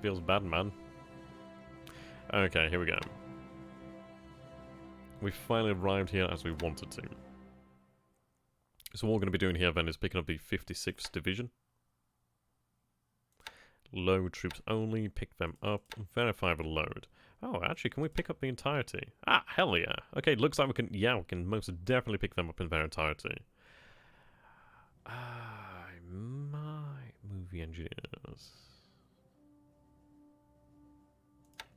Feels bad, man. Okay, here we go. We finally arrived here as we wanted to. So what we're going to be doing here then is picking up the 56th Division. Load troops only, pick them up, verify the load. Oh, actually, can we pick up the entirety? Ah, hell yeah. Okay, looks like we can, yeah, we can most definitely pick them up in their entirety. I might move the engineers.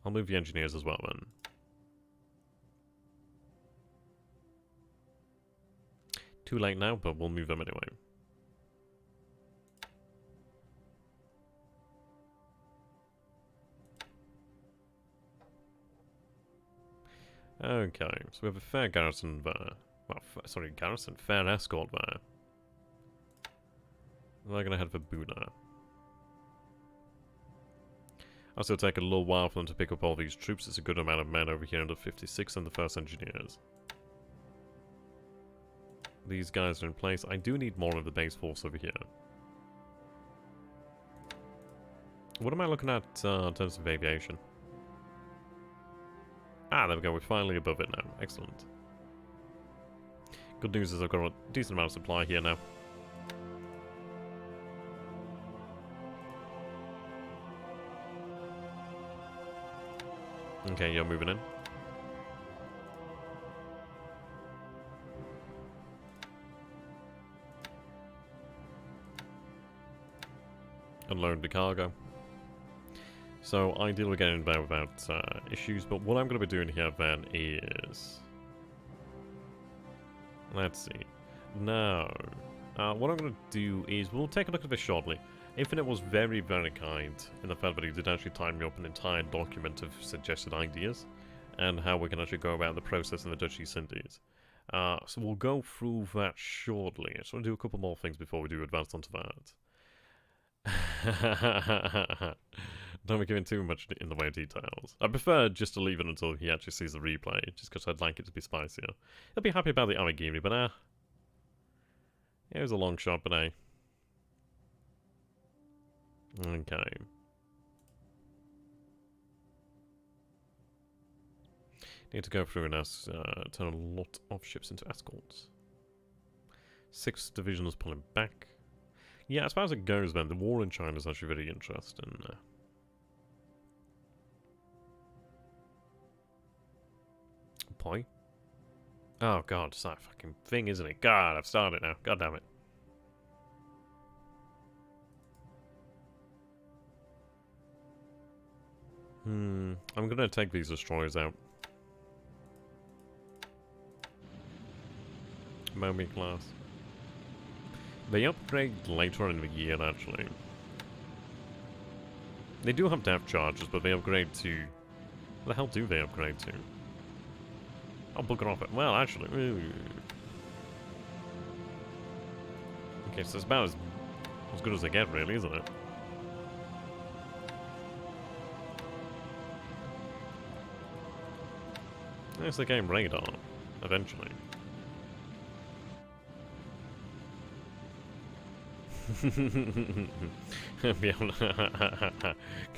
I'll move the engineers as well then. Too late now, but we'll move them anyway. Okay, so we have a fair garrison there. Well, sorry, garrison, fair escort there. They're gonna head for Buna. Also, it'll take a little while for them to pick up all these troops. It's a good amount of men over here in the 56 and the 1st Engineers. These guys are in place. I do need more of the base force over here. What am I looking at in terms of aviation? Ah, there we go. We're finally above it now. Excellent. Good news is I've got a decent amount of supply here now. Okay, you're moving in. Unload the cargo. So, ideally we're getting there without issues, but what I'm going to be doing here then is... Let's see. No. What I'm going to do is, we'll take a look at this shortly. Infinite was very, very kind in the fact that he did actually type me up an entire document of suggested ideas and how we can actually go about the process in the Dutch East Indies. So we'll go through that shortly. I just want to do a couple more things before we do advance onto that. Don't be giving too much in the way of details. I prefer just to leave it until he actually sees the replay, just because I'd like it to be spicier. He'll be happy about the Amagiri, but it was a long shot, but okay. Need to go through and turn a lot of ships into escorts. 6th Division is pulling back. Yeah, as far as it goes then, the war in China is actually very interesting. Poi? Oh god, it's that fucking thing, isn't it? God, I've started now. God damn it. I'm gonna take these destroyers out. Momi class. They upgrade later in the year, actually. They do have depth charges, but they upgrade to... What the hell do they upgrade to? I'll book it off it. Well, actually... Ooh. Okay, so it's about as good as they get, really, isn't it? Yes, they gain radar, eventually.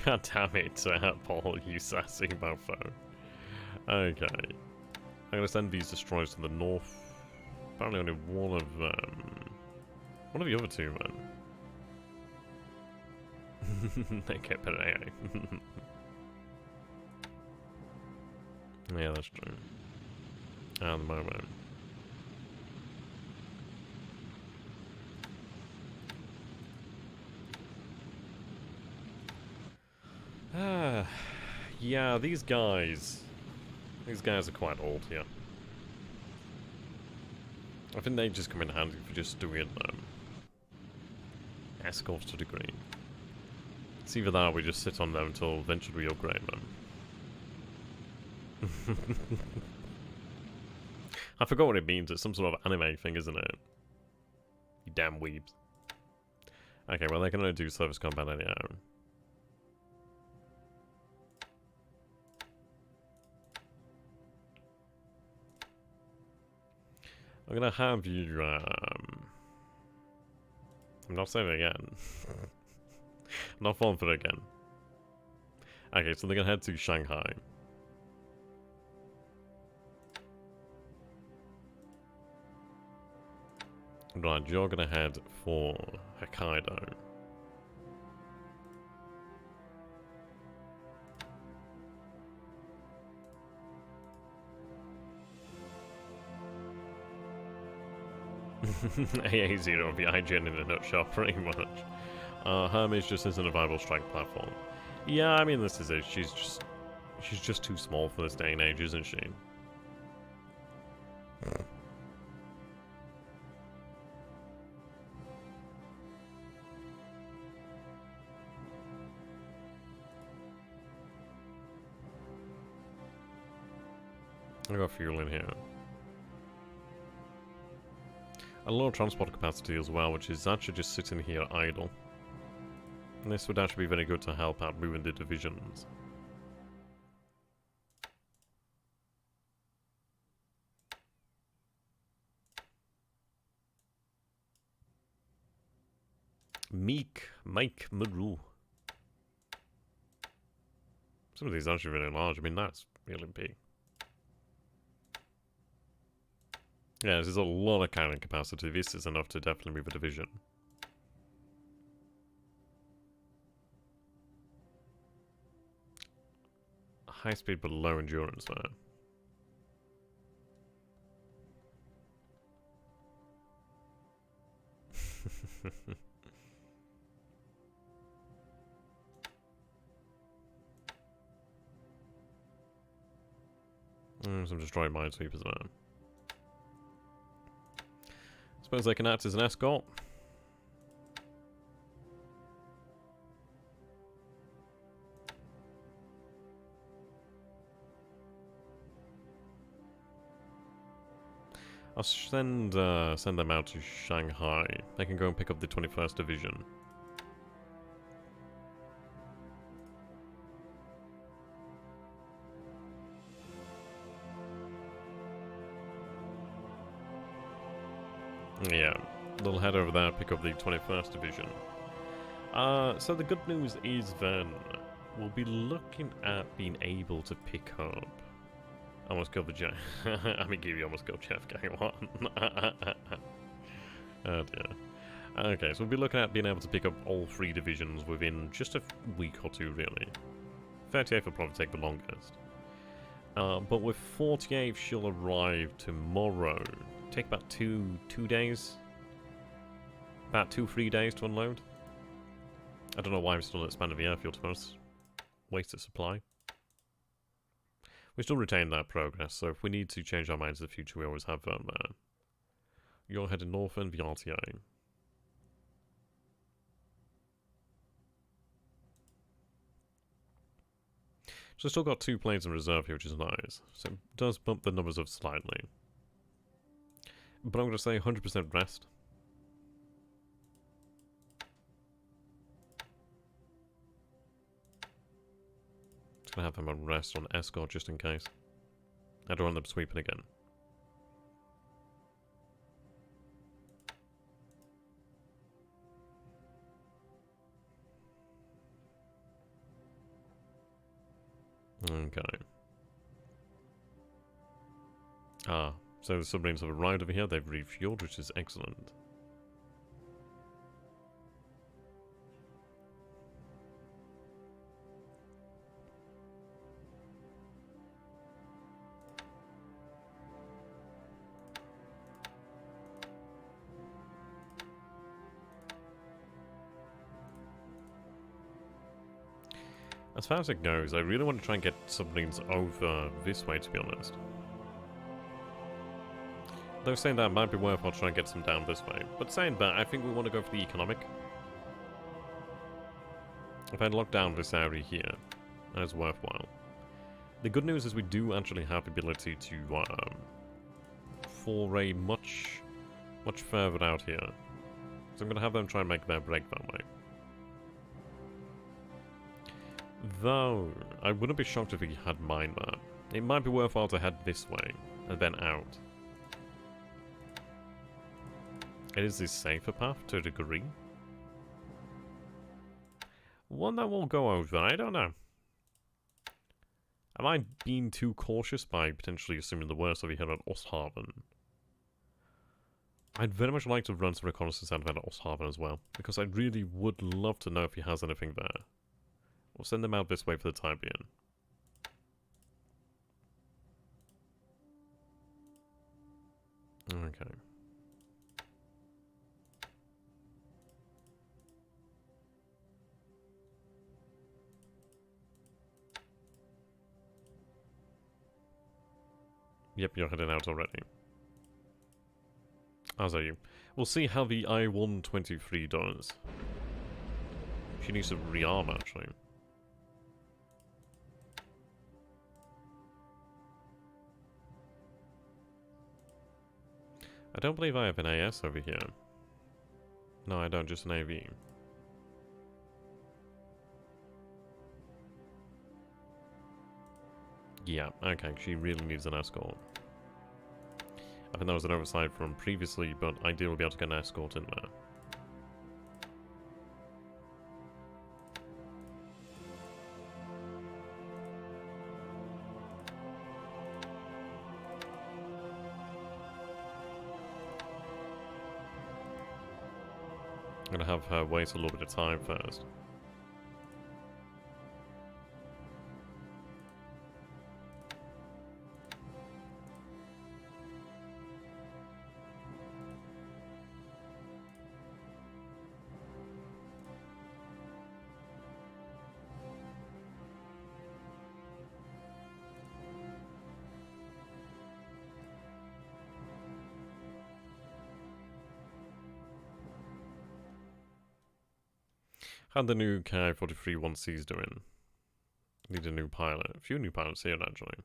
God damn it, Paul, you sassy mofo. Okay. I'm gonna send these destroyers to the north. Apparently only one of them. What are the other two, man? They get better AI. Yeah, that's true. At the moment. Yeah, these guys are quite old here. I think they just come in handy for just doing escorts to a degree. It's either that or we just sit on them until eventually we upgrade them. I forgot what it means. It's some sort of anime thing, isn't it? You damn weebs. Okay, well they can only do service combat anyhow. I'm gonna have you, I'm not saying it again. I'm not falling for it again. Okay, so they're gonna head to Shanghai. Right, you're gonna head for Hokkaido. AA0 the IGN in a nutshell, pretty much. Hermes just isn't a viable strike platform. Yeah, I mean, this is it. She's just too small for this day and age, isn't she? I got fuel in here. A lot of transport capacity as well, which is actually just sitting here idle. And this would actually be very good to help out moving the divisions. Mike Maru. Some of these are actually really large. I mean, that's really big. Yeah, this is a lot of cannon capacity. This is enough to definitely move a division. High speed but low endurance there. Some destroyed minesweepers there. Suppose they can act as an escort. I'll send them out to Shanghai. They can go and pick up the 21st Division. Yeah, they'll head over there, pick up the 21st Division. So the good news is then, we'll be looking at being able to pick up... Almost killed the Jeff. I mean, Gibby almost killed Jeff Gang 1. Oh dear. Okay, so we'll be looking at being able to pick up all 3 divisions within just a week or 2, really. 38th will probably take the longest. But with 48th, she'll arrive tomorrow. Take about two days? About 2-3 days to unload? I don't know why I'm still expanding the airfield, to be honest. Waste of supply. We still retain that progress, so if we need to change our minds in the future, we always have them there. You're heading north and the RTA. So I've still got 2 planes in reserve here, which is nice. So it does bump the numbers up slightly. But I'm going to say 100% rest. Just going to have them on rest on escort just in case. I don't want them sweeping again. Okay. So the submarines have arrived over here, they've refueled, which is excellent. As far as it goes, I really want to try and get submarines over this way, to be honest. Though saying that, it might be worthwhile trying to get some down this way. But saying that, I think we want to go for the economic. If I lock down this area here, that is worthwhile. The good news is we do actually have the ability to foray much further out here. So I'm going to have them try and make their break that way. Though, I wouldn't be shocked if we had mined that. It might be worthwhile to head this way, and then out. It is the safer path to a degree. One that will go over, I don't know. Am I being too cautious by potentially assuming the worst over here at Osthaven? I'd very much like to run some reconnaissance out of Osthaven as well, because I really would love to know if he has anything there. We'll send them out this way for the time being. Okay. Yep, you're heading out already. As are you. We'll see how the I-123 does. She needs to rearm, actually. I don't believe I have an AS over here. No, I don't, just an AV. Yeah, okay, she really needs an escort. I think that was an oversight from previously, but ideally we'll be able to get an escort in there. I'm gonna have her wait a little bit of time first. How the new Ki-43-1Cs doing? Need a new pilot. A few new pilots here, actually.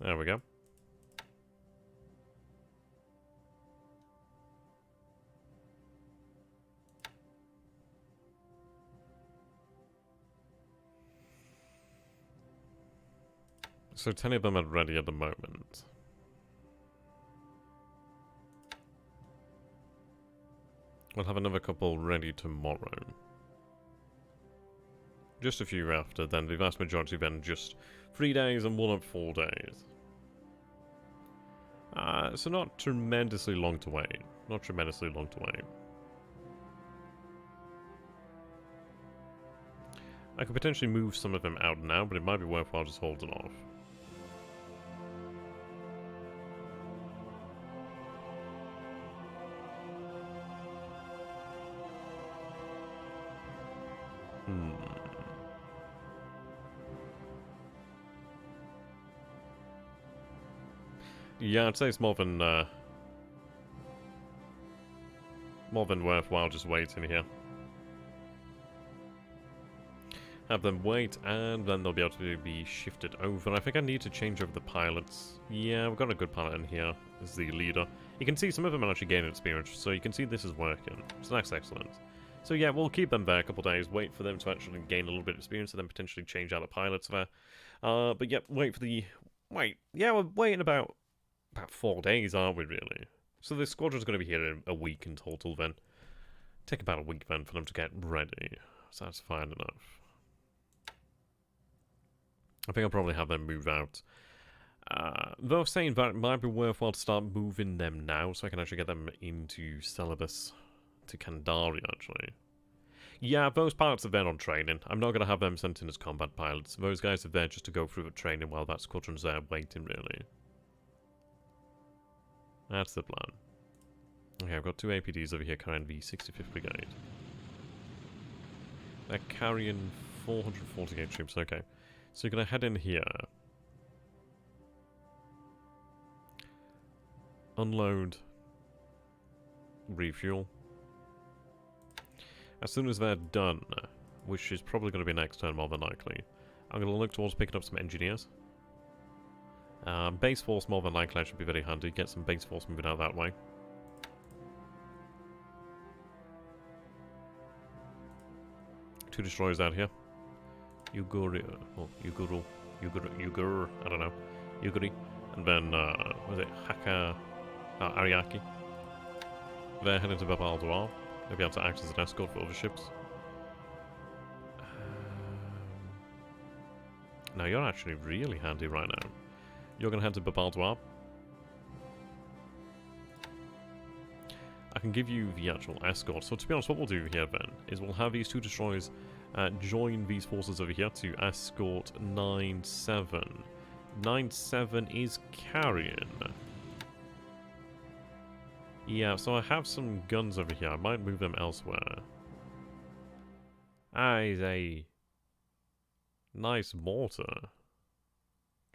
There we go. So 10 of them are ready at the moment. We'll have another couple ready tomorrow. Just a few after, then the vast majority then just 3 days and one of 4 days. So not tremendously long to wait. Not tremendously long to wait. I could potentially move some of them out now, but it might be worthwhile just holding off. Yeah, I'd say it's more than worthwhile just waiting here. Have them wait, and then they'll be able to be shifted over. I think I need to change over the pilots. Yeah, we've got a good pilot in here as the leader. You can see some of them are actually gaining experience, so you can see this is working. So that's excellent. So yeah, we'll keep them there a couple days, wait for them to actually gain a little bit of experience, and then potentially change out the pilots there. But yeah, wait for the... Wait, yeah, we're waiting about 4 days, aren't we, really? So the squadron's going to be here in a week in total, then. Take about a week, then, for them to get ready. So that's fine enough. I think I'll probably have them move out. Though saying that, it might be worthwhile to start moving them now, so I can actually get them into Celebes, to Kandari, actually. Yeah, those pilots are there on training. I'm not going to have them sent in as combat pilots. Those guys are there just to go through the training while that squadron's there waiting, really. That's the plan. Okay, I've got 2 APDs over here carrying the 65th Brigade. They're carrying 448 troops, okay. So you're going to head in here. Unload. Refuel. As soon as they're done, which is probably going to be next turn more than likely. I'm going to look towards picking up some engineers. Base force more than likely should be very handy. Get some base force moving out that way. Two destroyers out here. Kilgore, I don't know. Kilgore. And then, was it Heika, Ariaki? They're heading to Babaldoir. They'll be able to act as an escort for other ships. Now, you're actually really handy right now. You're going to head to Babaldoir. I can give you the actual escort. So, to be honest, what we'll do here then is we'll have these two destroyers join these forces over here to escort 9-7. 9-7 is carrying. Yeah, so I have some guns over here. I might move them elsewhere. Ah, is a nice mortar.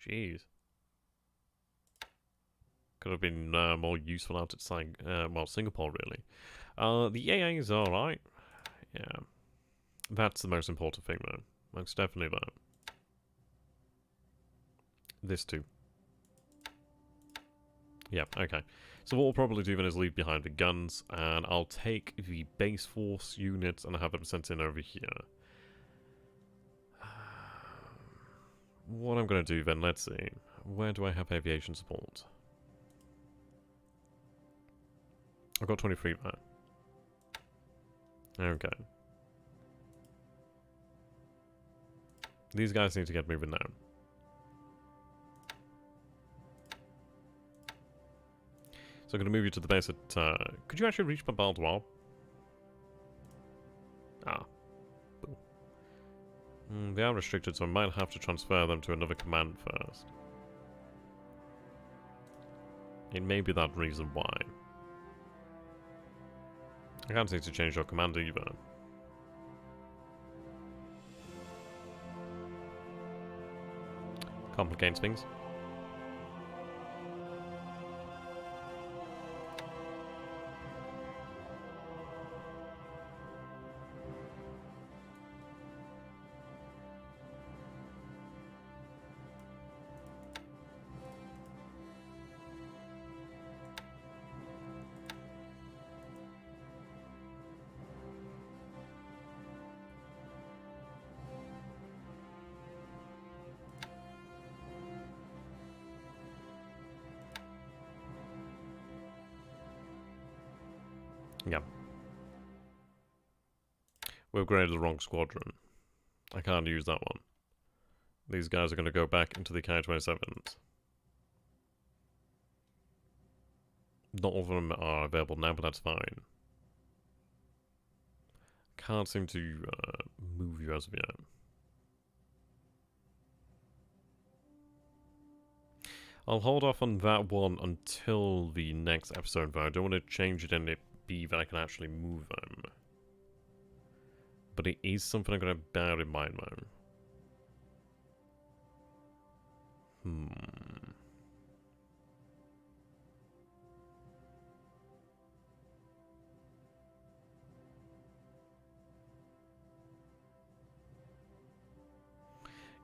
Jeez. Could have been more useful out at well, Singapore, really. The AA is alright. Yeah. That's the most important thing, though. Most definitely that. This too. Yeah, okay. So what we'll probably do then is leave behind the guns, and I'll take the base force units and have them sent in over here. What I'm going to do then, let's see. Where do I have aviation support? I've got 23 there. Okay. These guys need to get moving now. So I'm going to move you to the base at... could you actually reach Babaldoir? Ah. They are restricted, so I might have to transfer them to another command first. It may be that reason why. I can't seem to change your command either. Complicates things. Yeah. We've upgraded the wrong squadron. I can't use that one. These guys are going to go back into the Ki-27s. Not all of them are available now, but that's fine. Can't seem to move you as of yet. I'll hold off on that one until the next episode, though. I don't want to change it and it be that I can actually move them. But it is something I'm going to bear in mind, though.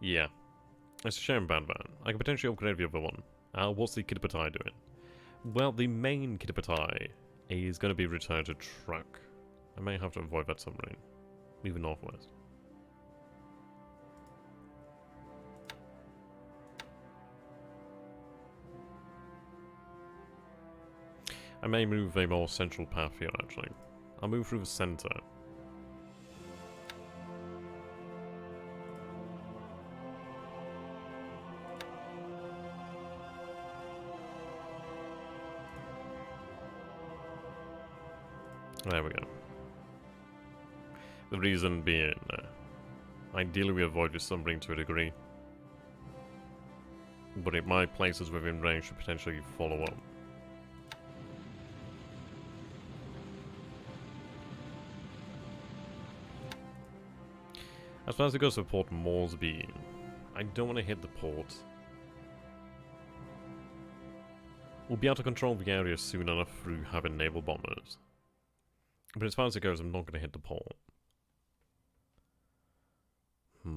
Yeah. It's a shame about that. I can potentially upgrade the other one. What's the Kidpatai doing? Well, the main Kidpatai is going to be returned to truck. I may have to avoid that submarine. Moving northwest. I may move a more central path here, actually. I'll move through the center. There we go. The reason being, ideally we avoid this submarine to a degree. But it might place us within range to potentially follow up. As far as it goes for Port Moresby, I don't want to hit the port. We'll be able to control the area soon enough through having naval bombers. But as far as it goes, I'm not going to hit the port. I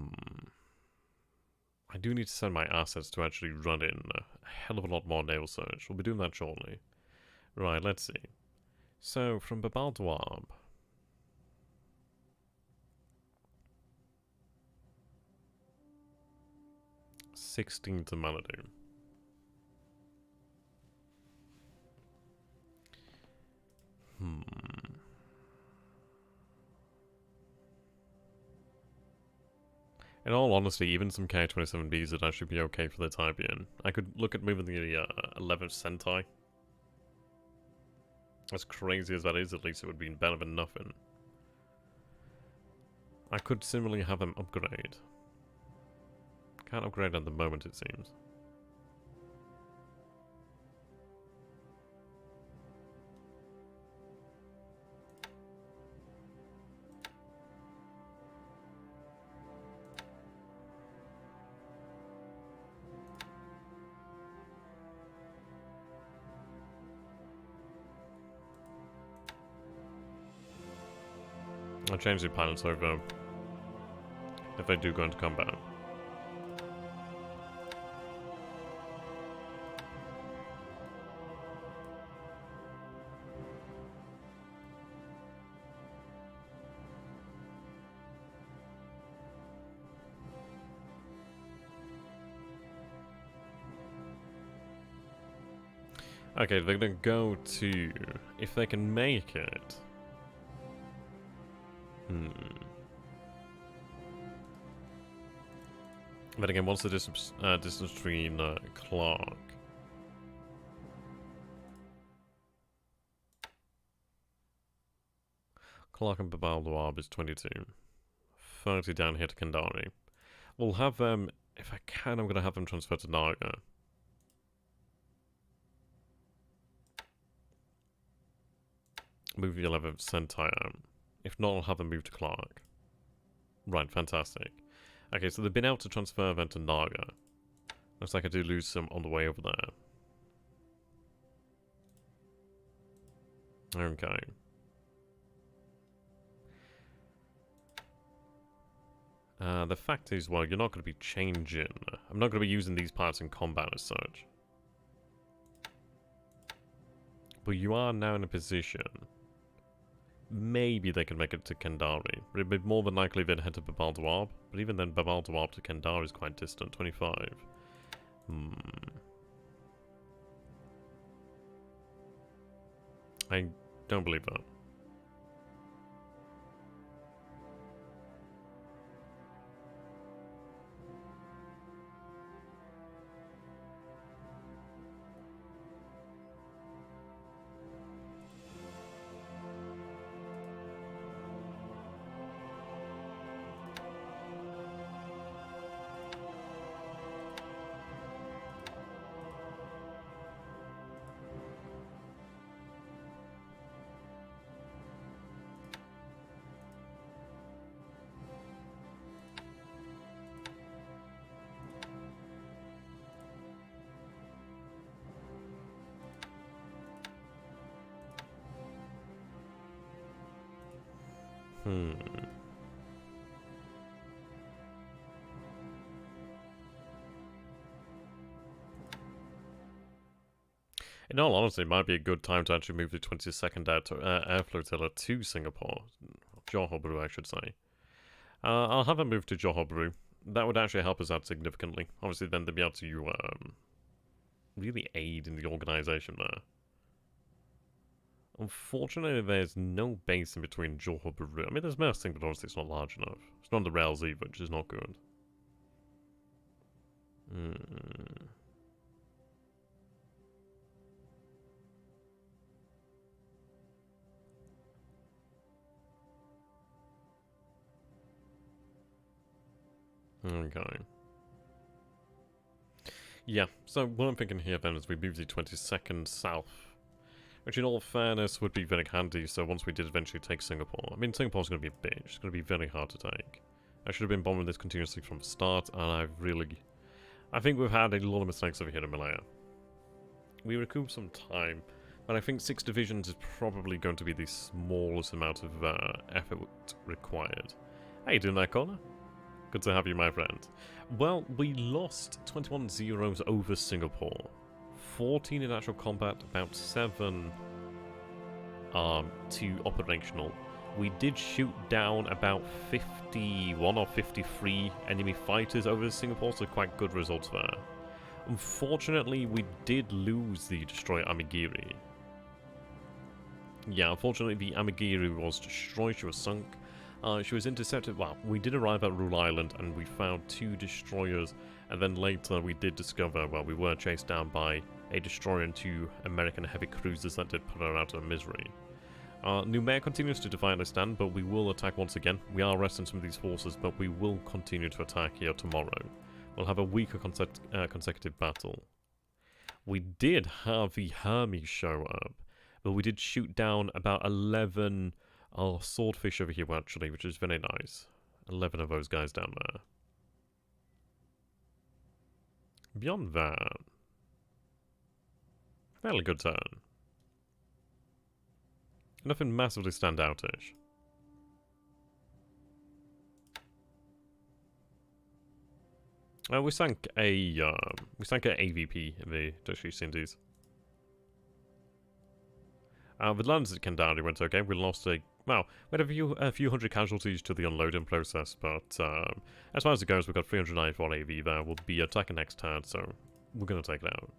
do need to send my assets to actually run in a hell of a lot more naval search. We'll be doing that shortly. Right, let's see. So, from Babal to Arb. 16 to Maladu. In all honesty, even some K-27Bs would actually be okay for the time being. I could look at moving the 11th Sentai. As crazy as that is, at least it would be better than nothing. I could similarly have them upgrade. Can't upgrade at the moment, it seems. I'll change the pilots over if they do go into combat. Okay, they're gonna go to, if they can make it. But again, what's the distance between Clark? Clark and Babal Luab is 22. 30 down here to Kandari. We'll have them, if I can, I'm going to have them transfer to Naga. Move the 11th Sentai out. If not, I'll have them move to Clark. Right, fantastic. Okay, so they've been able to transfer them to Naga. Looks like I do lose some on the way over there. Okay. The fact is, well, you're not going to be changing. I'm not going to be using these parts in combat as such. But you are now in a position. Maybe they can make it to Kandari. It'd be more than likely they'd head to Babal Dawab. But even then, Babal Dawab to Kandari is quite distant. 25. I don't believe that. In all honesty, it might be a good time to actually move the 22nd Air Flotilla to Singapore. Johor Bahru, I should say. I'll have them move to Johor Bahru. That would actually help us out significantly. Obviously, then they'll be able to really aid in the organization there. Unfortunately, there's no base in between Johor Bahru. I mean, there's Mersing, but honestly, it's not large enough. It's not on the rails either, which is not good. Okay. Yeah, so what I'm thinking here then is we move the 22nd south. Which in all fairness would be very handy, so once we did eventually take Singapore. I mean, Singapore's going to be a bitch. It's going to be very hard to take. I should have been bombing this continuously from the start, and I think we've had a lot of mistakes over here in Malaya. We recouped some time, but I think 6 divisions is probably going to be the smallest amount of effort required. How you doing there, Connor? Good to have you, my friend. Well, we lost 21 zeros over Singapore. 14 in actual combat, about 7 to operational. We did shoot down about 51 or 53 enemy fighters over Singapore, so quite good results there. Unfortunately, we did lose the destroyer Amigiri. Yeah, unfortunately, the Amigiri was destroyed. She was sunk. She was intercepted. Well, we did arrive at Rule Island and we found 2 destroyers, and then later we did discover, well, we were chased down by a destroyer and 2 American heavy cruisers that did put her out of misery. Numea continues to defiantly stand, but we will attack once again. We are resting some of these forces, but we will continue to attack here tomorrow. We'll have a weaker consecutive battle. We did have the Hermes show up, but we did shoot down about 11 swordfish over here, actually, which is very nice. 11 of those guys down there. Beyond that, fairly good turn. Nothing massively standoutish. We sank a AVP in the Dutch East Indies. The lands at Kandari went okay. We lost we had a few hundred casualties to the unloading process, but as far as it goes, we've got 394 AV there. We'll be attacking next turn, so we're going to take it out.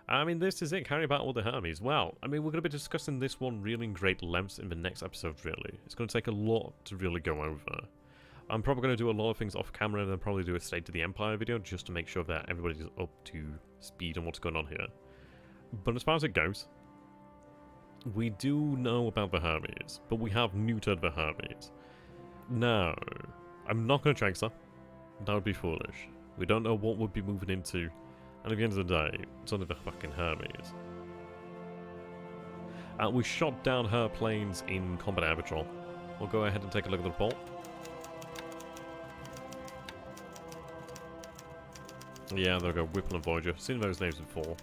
I mean, this is it. Carry battle with the Hermes. Well, I mean, we're going to be discussing this one really in great lengths in the next episode, really. It's going to take a lot to really go over. I'm probably going to do a lot of things off camera and then probably do a State of the Empire video just to make sure that everybody's up to speed on what's going on here. But as far as it goes, we do know about the Hermes, but we have neutered the Hermes. Now, I'm not going to chase her. That would be foolish. We don't know what we'll be moving into. And at the end of the day, it's only the fucking Hermes. We shot down her planes in combat air patrol. We'll go ahead and take a look at the report. Yeah, there we go. Whipple and Voyager. Seen those names before.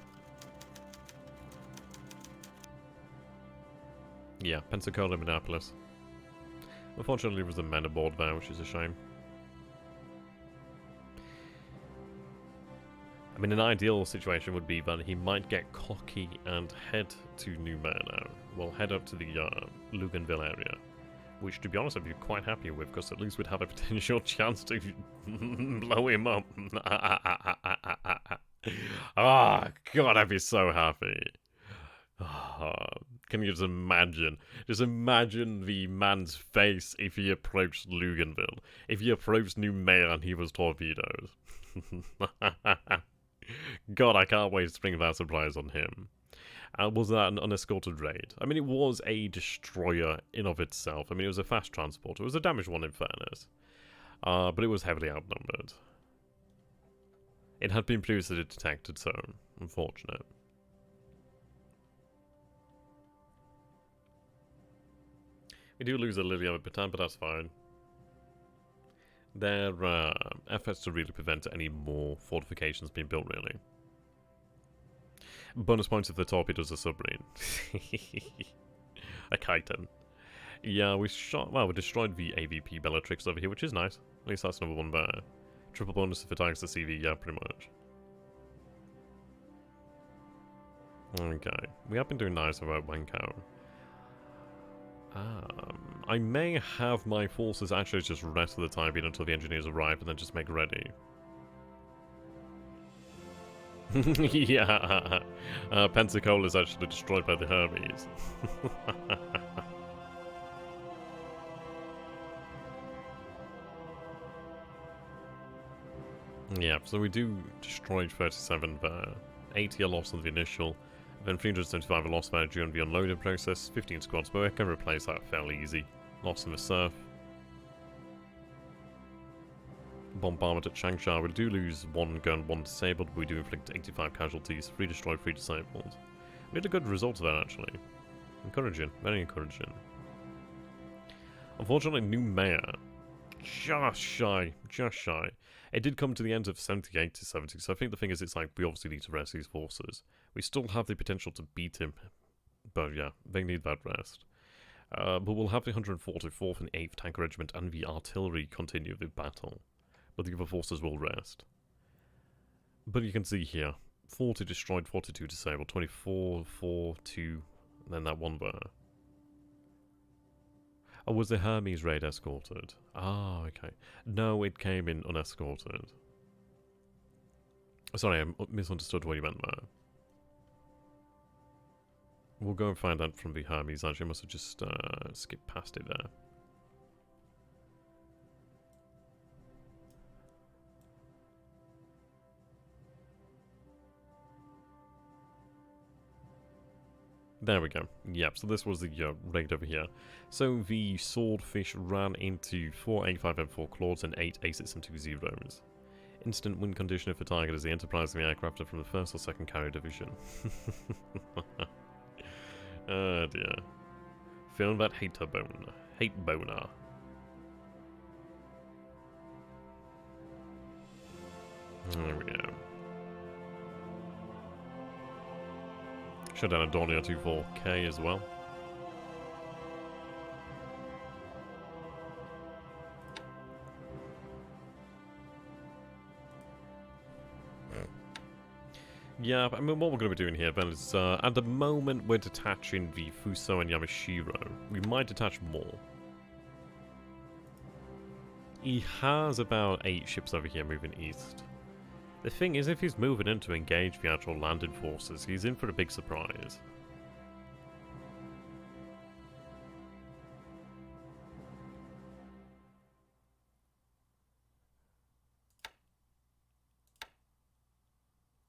Yeah, Pensacola, Minneapolis. Unfortunately, there was a men aboard there, which is a shame. I mean, an ideal situation would be that he might get cocky and head to Numea now. Well, head up to the Luganville area. Which, to be honest, I'd be quite happy with, because at least we'd have a potential chance to blow him up. Ah, God, I'd be so happy. Can you just imagine? Just imagine the man's face if he approached Luganville. If he approached Numea and he was torpedoed. God, I can't wait to spring that surprise on him. Was that an unescorted raid? I mean, it was a destroyer in of itself. I mean, it was a fast transporter. It was a damaged one, in fairness. But it was heavily outnumbered. It had been previously detected, so unfortunate. We do lose a Lily of a Baton, but that's fine. Their efforts to really prevent any more fortifications being built, really. Bonus points if the torpedoes are submarine. A chitin. Yeah, we destroyed the AVP Bellatrix over here, which is nice. At least that's number 1 there. Triple bonus if it targets the CV, yeah, pretty much. Okay, we have been doing nice about Wenkao. I may have my forces actually just rest for the time being until the engineers arrive and then just make ready. Yeah, Pensacola is actually destroyed by the Hermes. Yeah, so we do destroy 37 there. 80 are lost on the initial. Then 375 are lost there during the unloading process. 15 squads, but we can replace that fairly easy. Lost in the surf. Bombardment at Changsha. We do lose 1 gun, 1 disabled, but we do inflict 85 casualties. 3 destroyed, 3 disabled. We had a good result there, actually. Encouraging. Very encouraging. Unfortunately, Numea. Just shy. Just shy. It did come to the end of 78 to 70, so I think the thing is, it's like, we obviously need to rest these forces. We still have the potential to beat him, but yeah, they need that rest. But we'll have the 144th and 8th Tank Regiment and the artillery continue the battle. but the other forces will rest. But you can see here, 40 destroyed, 42 disabled, 24, 4, 2, and then that one there. Oh, was the Hermes raid escorted? Ah, okay. No, it came in unescorted. Sorry, I misunderstood what you meant there. We'll go and find out from the Hermes. Actually, I must have just skipped past it there. There we go. Yep, so this was the raid over here. So the Swordfish ran into 4 A5 M4 Claws and 8 A6 M2 Zeros. Instant win condition if the target is the Enterprise and the aircraft from the 1st or 2nd Carrier Division. Oh dear. Feeling that hater bone. Hate boner. There we go. Shut down a Dornier 24K as well. Yeah, I mean, what we're going to be doing here then is, at the moment, we're detaching the Fuso and Yamashiro. We might detach more. He has about 8 ships over here moving east. The thing is, if he's moving in to engage the actual landed forces, he's in for a big surprise.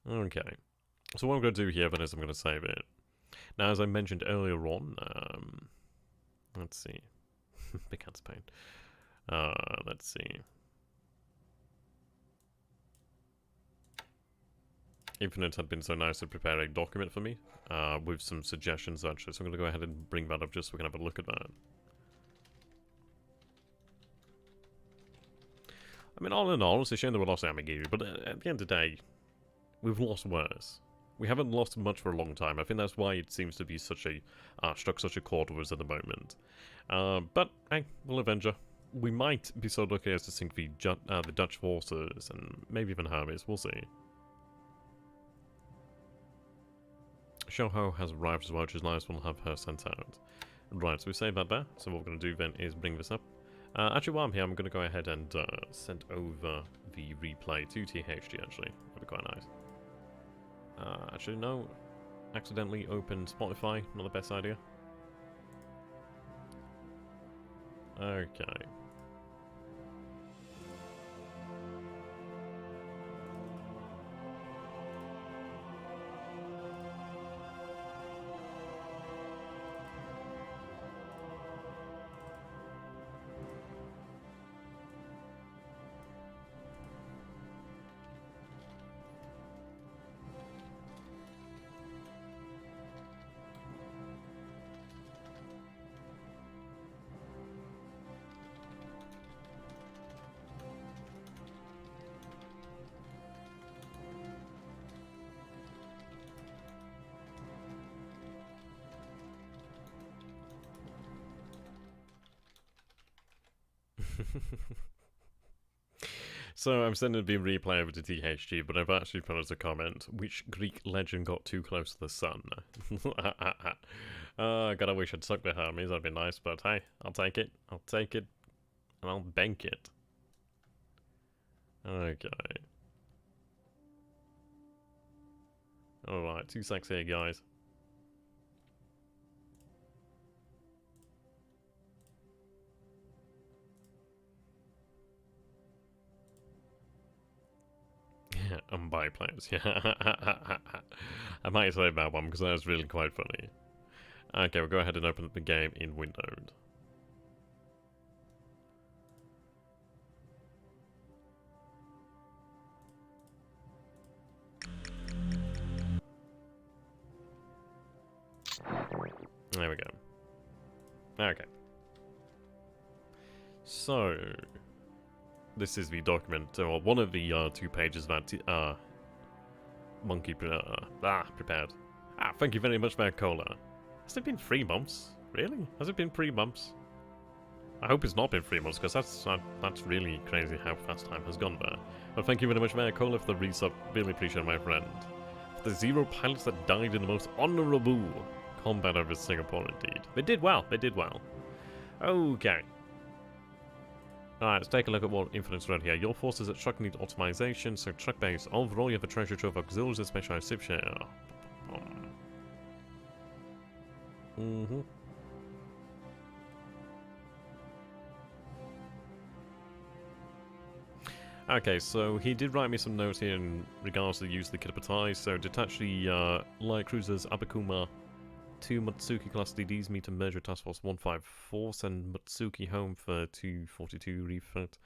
Okay. So what I'm going to do here then is I'm going to save it. Now, as I mentioned earlier on, let's see. Big hands pain. Let's see. Infinite had been so nice to prepare a document for me, with some suggestions actually, so I'm going to go ahead and bring that up just so we can have a look at that. I mean, all in all, it's a shame that we lost Amagiri, but at the end of the day, we've lost worse. We haven't lost much for a long time. I think that's why it seems to be such a, struck such a chord with us at the moment. But, hey, we'll avenge her. We might be so lucky as to sink the Dutch forces, and maybe even Hermes, we'll see. Shoho has arrived as well, which is nice. We'll have her sent out. Right, so we save that there. So what we're going to do then is bring this up. Actually, while I'm here, I'm going to go ahead and send over the replay to THG, actually. That'd be quite nice. Actually, no. Accidentally opened Spotify. Not the best idea. Okay. So I'm sending the replay over to THG, but I've actually put as a comment, which Greek legend got too close to the sun? God, I wish I'd sucked the Hermes, that'd be nice, but hey, I'll take it, and I'll bank it. Okay. Alright, 2 secs here, guys. Buy players, yeah. I might say that one because that was really quite funny. Okay, we'll go ahead and open up the game in windowed. There we go. Okay. So, this is the document, or one of the 2 pages that Monkey prepared. Thank you very much for that cola. Has it been 3 months? Really? Has it been 3 months? I hope it's not been 3 months, because that's really crazy how fast time has gone there. But thank you very much, Mayor Cole, for the resub. Really appreciate it, my friend. For the 0 pilots that died in the most honourable combat over Singapore, indeed. They did well. They did well. Okay. Alright, let's take a look at what influence around here. Your forces at truck need optimization, so truck base. Overall, you have a treasure trove of auxiliaries and specialized ship share. Okay, so he did write me some notes here in regards to the use of the Kitapatai. So detach the light cruisers Abakuma 2 Matsuki class DDs meet a merger task force 154. Send Matsuki home for 242 refit.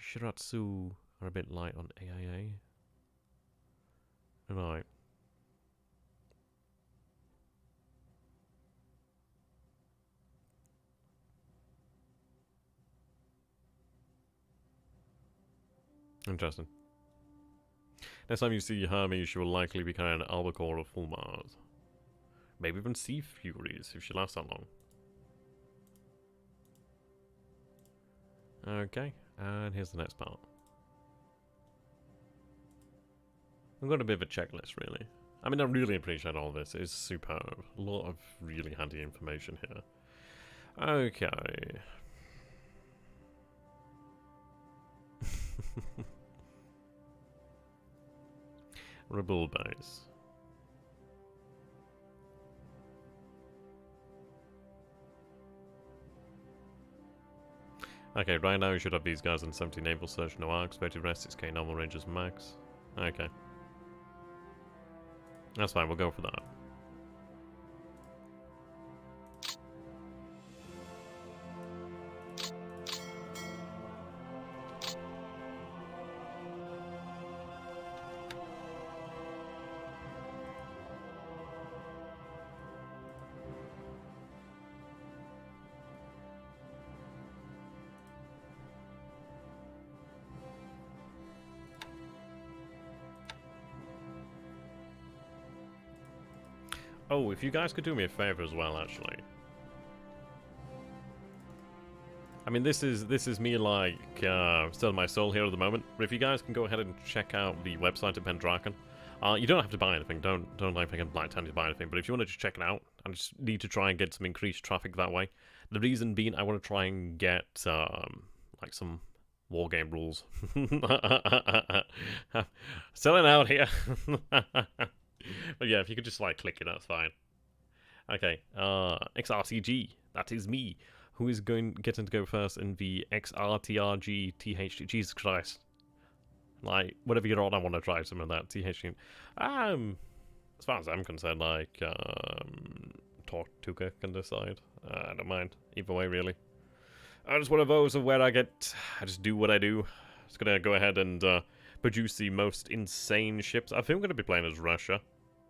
Shiratsu are a bit light on AIA. Right. Interesting. Next time you see Hermes, she will likely be carrying an albacore or full Mars. Maybe even Sea Furies if she lasts that long. Okay, and here's the next part. I've got a bit of a checklist, really. I mean, I really appreciate all this. It's superb. A lot of really handy information here. Okay. Rebel base. Okay, right now you should have these guys on 70 naval search, no arcs, 30 rest, 6k normal ranges max. Okay. That's fine, we'll go for that. Oh, if you guys could do me a favor as well, actually. I mean, this is me like selling my soul here at the moment. But if you guys can go ahead and check out the website of Pendragon, you don't have to buy anything. Don't like thinking blind time to buy anything. But if you want to just check it out, I just need to try and get some increased traffic that way. The reason being, I want to try and get like some war game rules. Selling out here. But yeah, if you could just like click it, that's fine. Okay, XRCG, that is me. Who is getting to go first in the XRTRG THT? Jesus Christ. Like, whatever you're on, I want to try some of that THT. As far as I'm concerned, like, Tortuga can decide. I don't mind. Either way, really. I'm just one of those of where I just do what I do. Just gonna go ahead and produce the most insane ships. I think I'm gonna be playing as Russia,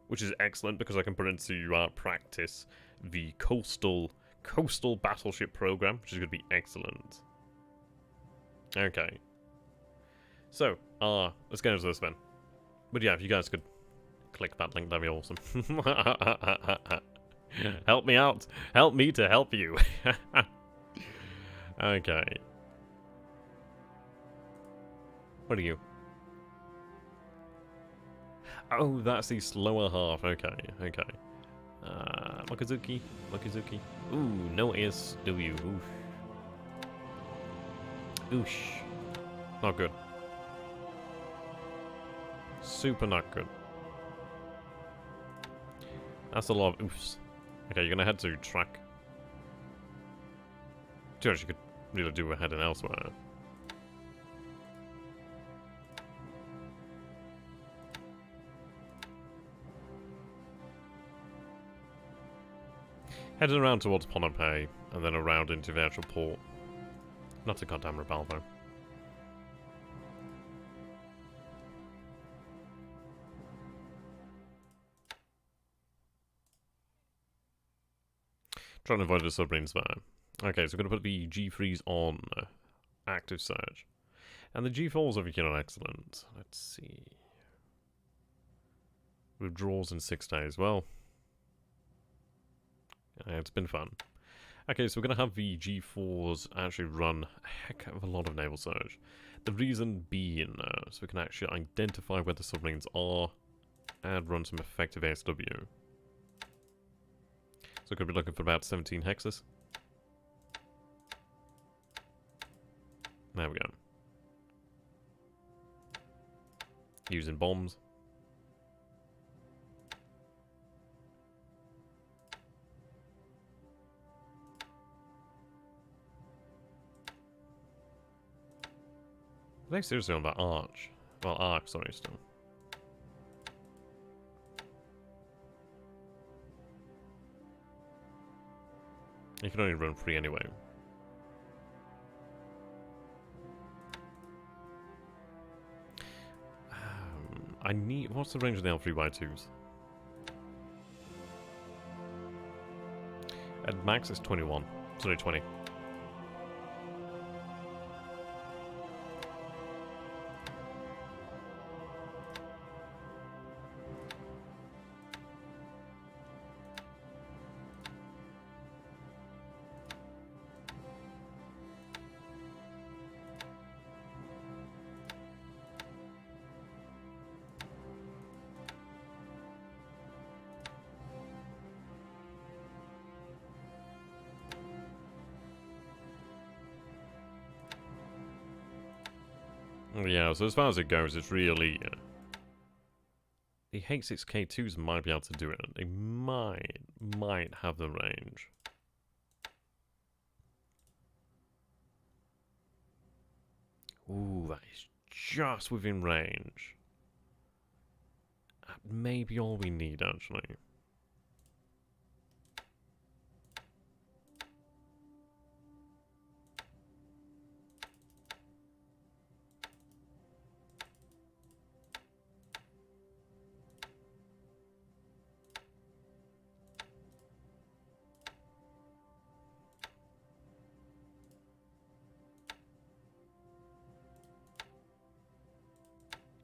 which is excellent because I can put into practice the coastal battleship program, which is gonna be excellent. Okay. So, let's get into this then. But yeah, if you guys could click that link, that'd be awesome. Help me out. Help me to help you. Okay. What are you? Oh, that's the slower half. Okay, okay. Mokizuki. Ooh, no ASW. Oof. Oosh. Not good. Super not good. That's a lot of oofs. Okay, you're gonna head to track. You could really do heading elsewhere. Heading around towards Ponape, and then around into the actual port. Not a goddamn rebel, though. Trying to avoid the submarines there. Okay, so we're going to put the G3s on active search. And the G4s over here are excellent. Let's see. Withdrawals in 6 days. Well, it's been fun. Okay, so we're going to have the G4s actually run a heck of a lot of naval surge. The reason being, so we can actually identify where the submarines are and run some effective ASW. So could be looking for about 17 hexes. There we go. Using bombs. Are they seriously on that arch? Well, arc, sorry, still. You can only run 3 anyway. I need... What's the range of the L3x2s? At max, it's 21. Sorry, 20. Yeah, so as far as it goes, it's really... the H6K2s might be able to do it. They might have the range. Ooh, that is just within range. That may be all we need, actually.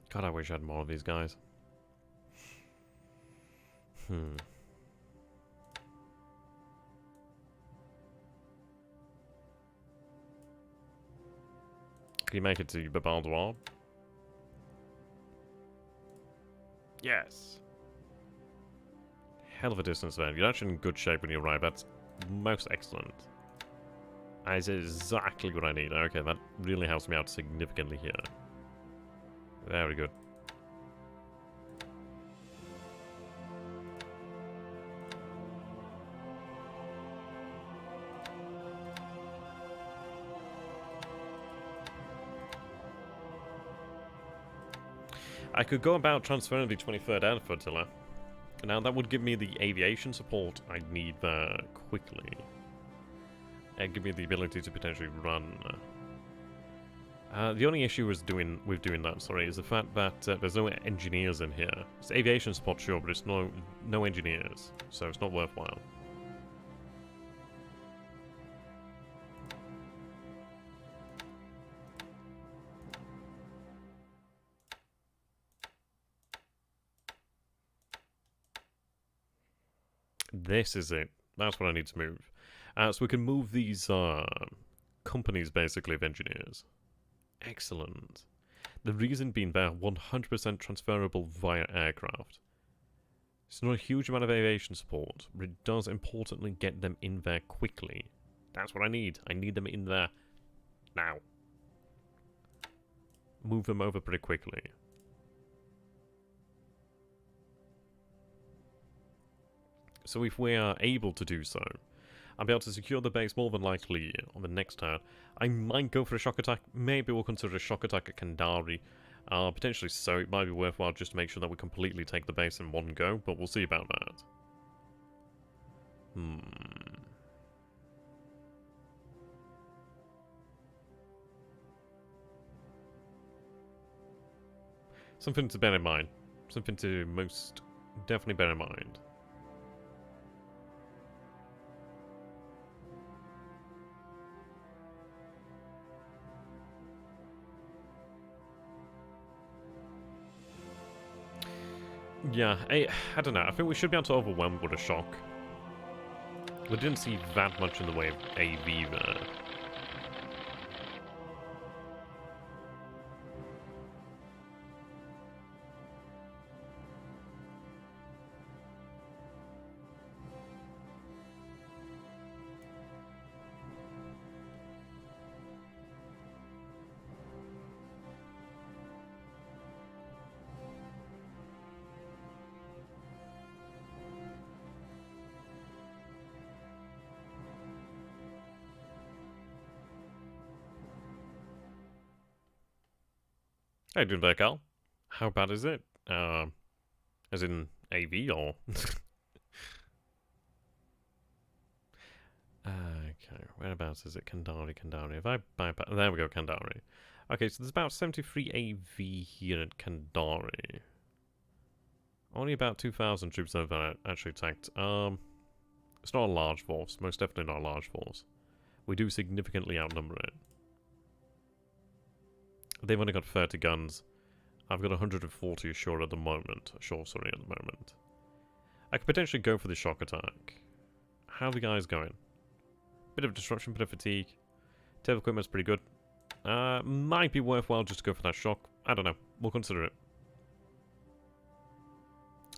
God, I wish I had more of these guys. Can you make it to Babaldoir? Yes! Hell of a distance there. You're actually in good shape when you arrive. That's most excellent. That is exactly what I need. Okay, that really helps me out significantly here. Very good. I could go about transferring the 23rd Air Flotilla. Now that would give me the aviation support I need there quickly. And give me the ability to potentially run. The only issue with doing that, sorry, is the fact that there's no engineers in here. It's aviation support, sure, but it's no engineers, so it's not worthwhile. This is it. That's what I need to move. So we can move these companies, basically, of engineers. Excellent. The reason being they're 100% transferable via aircraft. It's not a huge amount of aviation support, but it does importantly get them in there quickly. That's what I need. I need them in there now. Move them over pretty quickly. So if we are able to do so, I'll be able to secure the base more than likely on the next turn. I might go for a shock attack. Maybe we'll consider a shock attack at Kandari. Potentially so. It might be worthwhile just to make sure that we completely take the base in one go, but we'll see about that. Something to bear in mind. Something to most definitely bear in mind. Yeah, I don't know. I think we should be able to overwhelm with a shock. We didn't see that much in the way of AV there. Hey, doing there, Cal? How bad is it? As in AV or? Okay, whereabouts is it? Kandari. If I bypass, there we go, Kandari. Okay, so there's about 73 AV here at Kandari. Only about 2,000 troops over actually attacked. It's not a large force. Most definitely not a large force. We do significantly outnumber it. They've only got 30 guns. I've got 140 ashore at the moment. At the moment. I could potentially go for the shock attack. How are the guys going? Bit of disruption, bit of fatigue. Tail equipment's pretty good. Might be worthwhile just to go for that shock. I don't know. We'll consider it.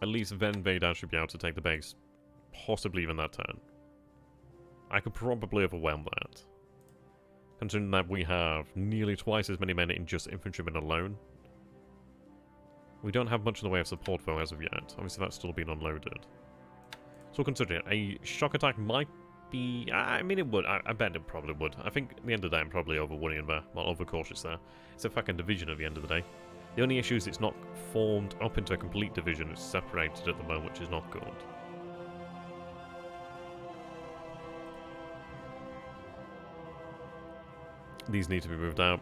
At least Ven Vader should be able to take the base. Possibly even that turn. I could probably overwhelm that. Considering that we have nearly twice as many men in just infantrymen alone. We don't have much in the way of support though as of yet. Obviously that's still being unloaded. So consider it. A shock attack might be... I mean it would. I bet it probably would. I think at the end of the day I'm probably over-worrying there. Well, overcautious there. It's a fucking division at the end of the day. The only issue is it's not formed up into a complete division. It's separated at the moment, which is not good. These need to be moved out.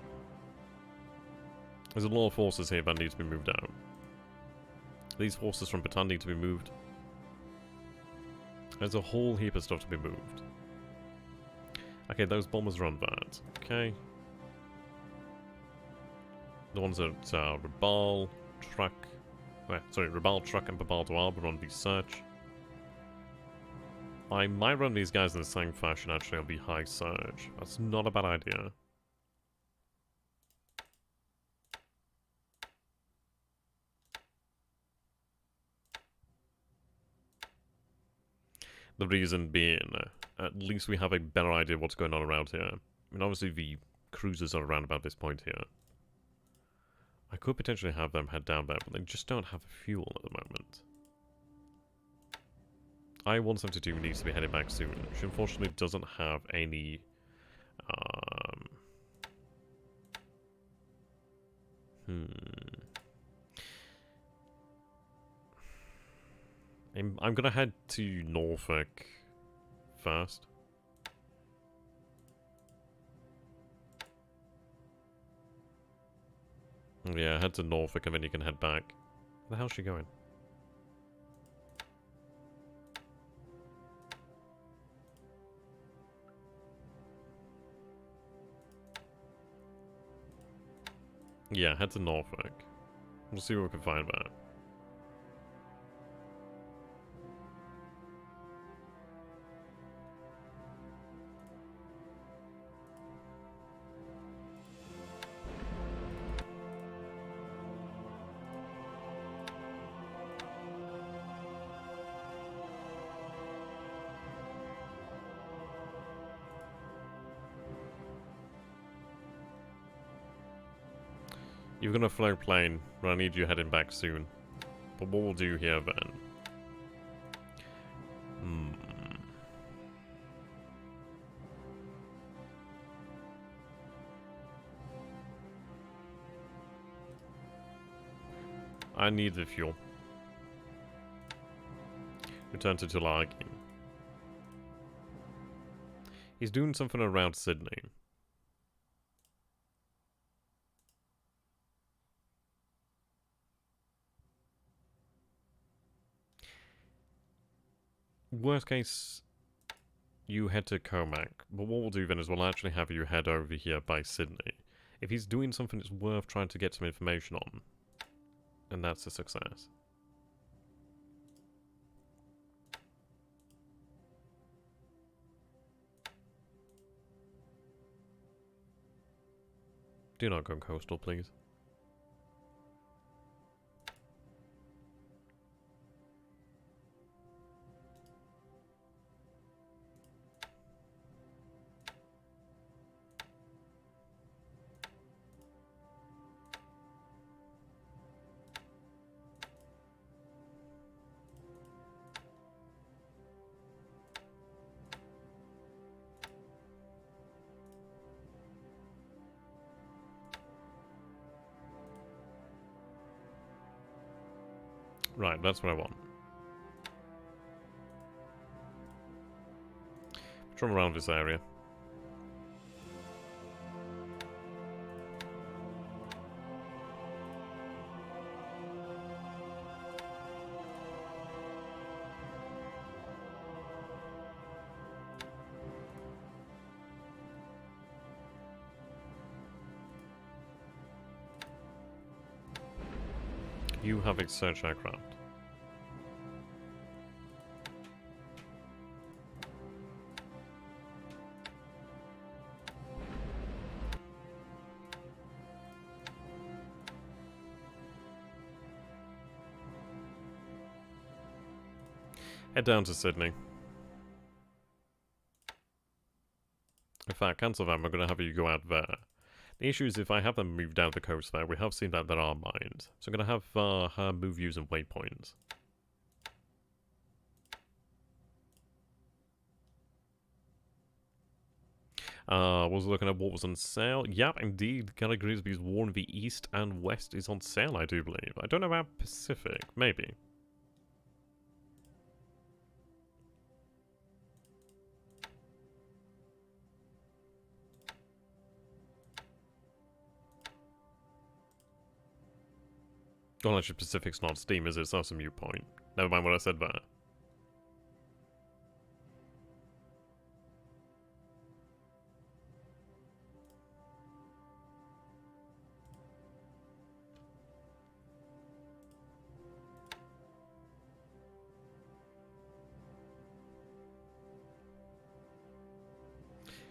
There's a lot of forces here that need to be moved out. These forces from Bataan need to be moved. There's a whole heap of stuff to be moved. Okay, those bombers are on that. Okay. The ones that Rabal, Truck... Rabal, Truck, and Babal Dwar were on the search. I might run these guys in the same fashion actually on the high surge. That's not a bad idea. The reason being, at least we have a better idea of what's going on around here. I mean, obviously the cruisers are around about this point here. I could potentially have them head down there, but they just don't have fuel at the moment. I-172 needs to be heading back soon. She unfortunately doesn't have any... I'm gonna head to Norfolk first. Yeah, head to Norfolk and then you can head back. Where the hell's she going? Yeah, head to Norfolk. We'll see what we can find there. You're gonna fly a plane, but I need you heading back soon. But what we'll do here then... I need the fuel. Return to Tulagi. He's doing something around Sydney. Worst case, you head to Comac. But what we'll do then is we'll actually have you head over here by Sydney. If he's doing something that's worth trying to get some information on, and that's a success. Do not go coastal, please. Right, that's what I want. Patrol around this area. You have a search aircraft. Head down to Sydney. In fact, cancel them, we're going to have you go out there. The issue is if I have them move down the coast there, we have seen that there are mines. So I'm going to have her move using waypoints. Was looking at what was on sale. Yep, indeed, Gala Grisby's War in the East and West is on sale, I do believe. I don't know about Pacific, maybe. Well, actually, Pacific's not Steam, is it? So that's a mute point. Never mind what I said there.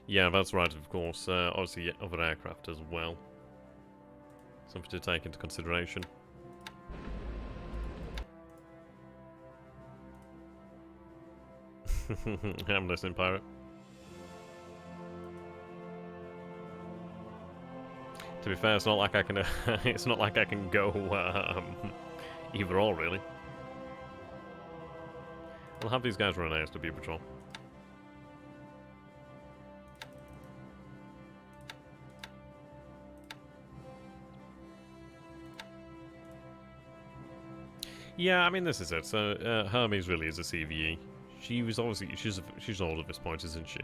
Yeah, that's right, of course. Obviously, other aircraft as well. Something to take into consideration. I'm listening, pirate. To be fair, it's not like I can. It's not like I can go either or, really. I'll have these guys run an ASW patrol. Yeah, I mean this is it. So Hermes really is a CVE. She was obviously she's old at this point, isn't she?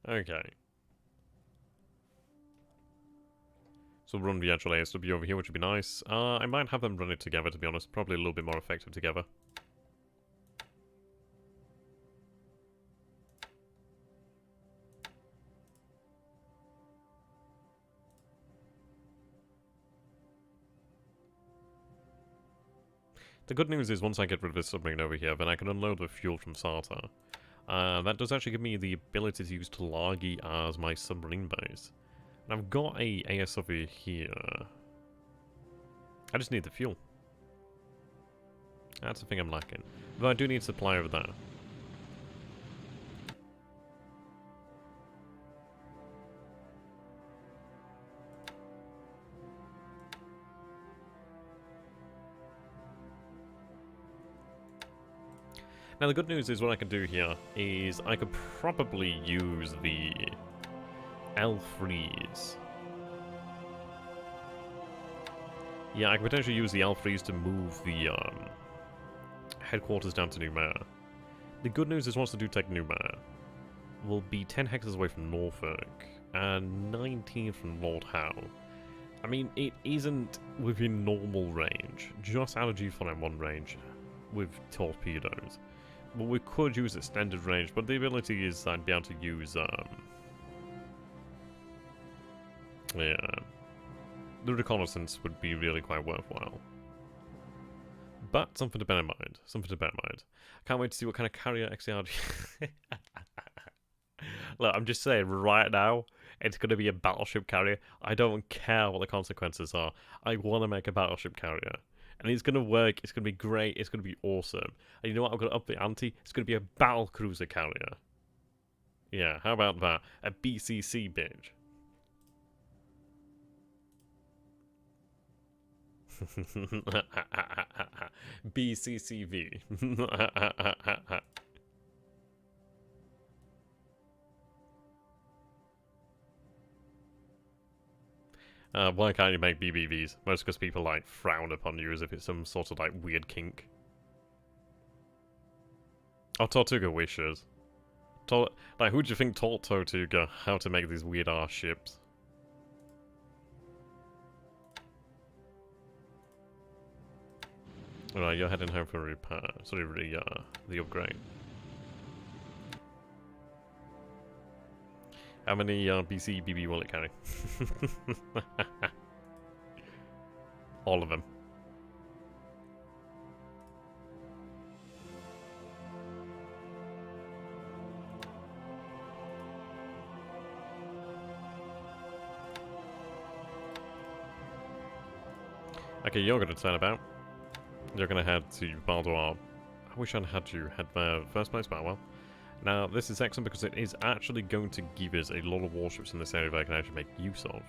Okay. So we'll run the actual ASW over here, which would be nice. I might have them run it together, to be honest. Probably a little bit more effective together. The good news is once I get rid of this submarine over here, then I can unload the fuel from Sarta. That does actually give me the ability to use Tulagi as my submarine base. And I've got a AS over here. I just need the fuel. That's the thing I'm lacking. Though I do need supply over there. Now the good news is what I can do here is I could probably use the L3s. Yeah, I could potentially use the L3s to move the headquarters down to Numere. The good news is once I do take Numere, we'll be 10 hectares away from Norfolk, and 19 from Lord Howe. I mean, it isn't within normal range, just out of G4M1 range with torpedoes. Well, we could use extended range, but the ability is I'd be able to use, yeah, the reconnaissance would be really quite worthwhile. But something to bear in mind, something to bear in mind. Can't wait to see what kind of carrier XCRG... Look, I'm just saying, right now, it's going to be a battleship carrier. I don't care what the consequences are. I want to make a battleship carrier. And it's going to work. It's going to be great. It's going to be awesome. And you know what? I'm going to up the ante. It's going to be a battle cruiser carrier. Yeah, how about that? A BCC bitch. BCCV. Why can't you make BBVs? Most because people, like, frown upon you as if it's some sort of, like, weird kink. Oh, Tortuga wishes. Like, who do you think taught Tortuga how to make these weird-ass ships? Alright, you're heading home for repair. Sorry, the upgrade. How many BB will it carry? All of them. Okay, you're going to turn about. You're going to head to Baldoir. I wish I'd had you head there first place, but well. Now, this is excellent because it is actually going to give us a lot of warships in this area that I can actually make use of.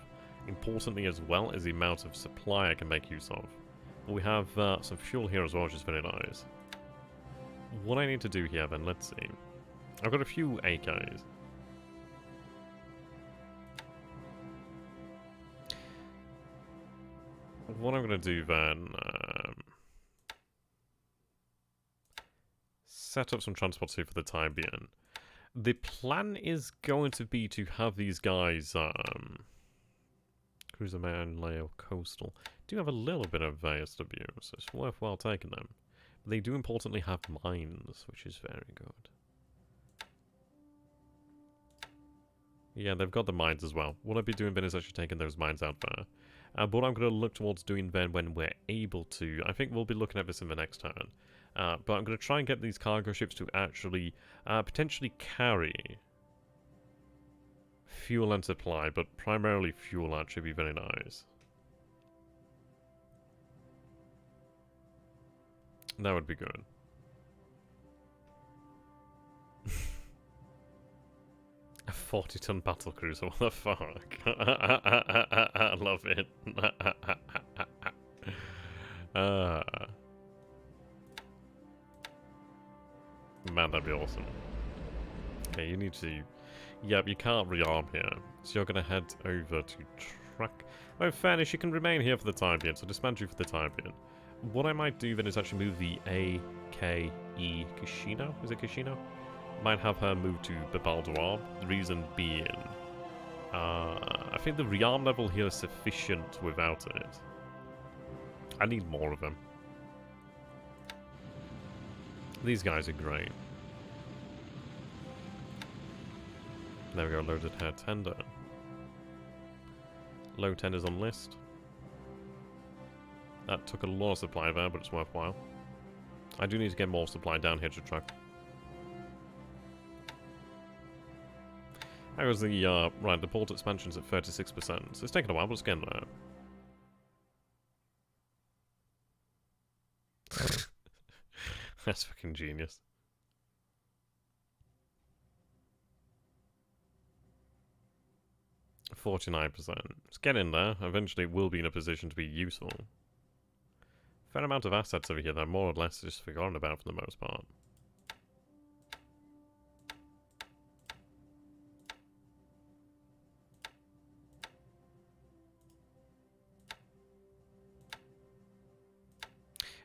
Importantly as well as the amount of supply I can make use of. But we have some fuel here as well, which is very nice. What I need to do here then, let's see. I've got a few AKs. What I'm going to do then... set up some transports here for the time being. The plan is going to be to have these guys, Cruiser Man, Leo, Coastal, do have a little bit of ASW, so it's worthwhile taking them. But they do importantly have mines, which is very good. Yeah, they've got the mines as well. What I'd be doing then is actually taking those mines out there. What I'm going to look towards doing then when we're able to, I think we'll be looking at this in the next turn. But I'm going to try and get these cargo ships to actually potentially carry fuel and supply, but primarily fuel actually be very nice. That would be good. A 40-ton battle cruiser, what the fuck? I love it. Man, that'd be awesome. Okay, you need to... Yep, you can't rearm here. So you're going to head over to track... Oh, in fairness, you can remain here for the time being, so disband you for the time being. What I might do then is actually move the AKE Kishino? Is it Kishino? Might have her move to Babaldoir. The reason being... I think the rearm level here is sufficient without it. I need more of them. These guys are great. There we go, loaded hair tender. Low tenders on list. That took a lot of supply there, but it's worthwhile. I do need to get more supply down here to truck. How was the, right, the port expansion's at 36%, so it's taken a while, but it's getting there. That's fucking genius. %49%. It's getting there. Eventually it will be in a position to be useful. Fair amount of assets over here that are more or less just forgotten about for the most part.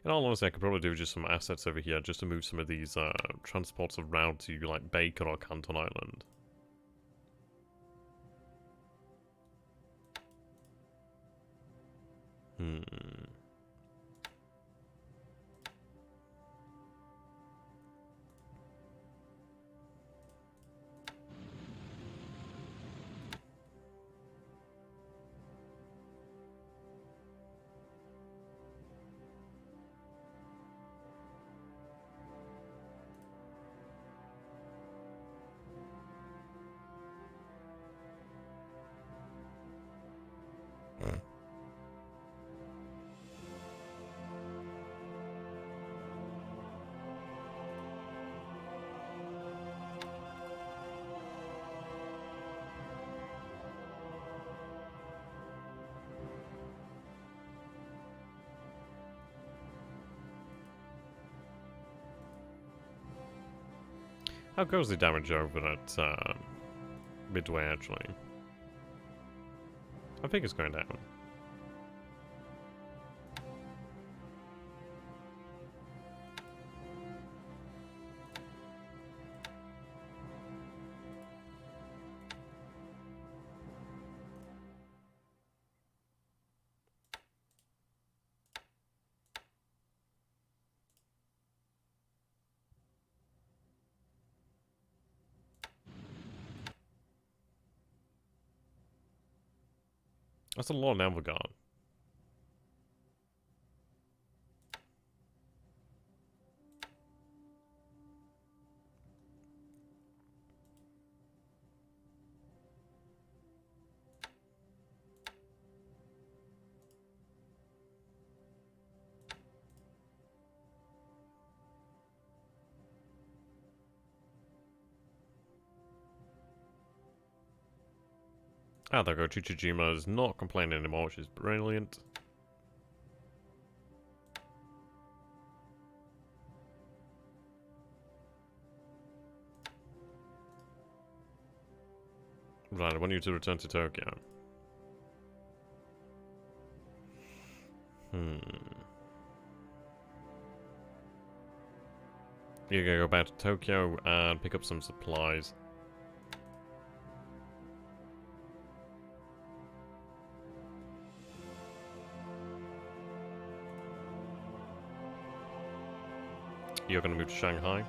In all honesty, I could probably do just some assets over here just to move some of these transports around to, like, Baker or Canton Island. Hmm. How goes the damage over at midway, actually? I think it's going down. That's a lot of Navigar. Ah, there go. Chichijima is not complaining anymore, which is brilliant. Right, I want you to return to Tokyo. You're gonna go back to Tokyo and pick up some supplies. You're gonna move to Shanghai.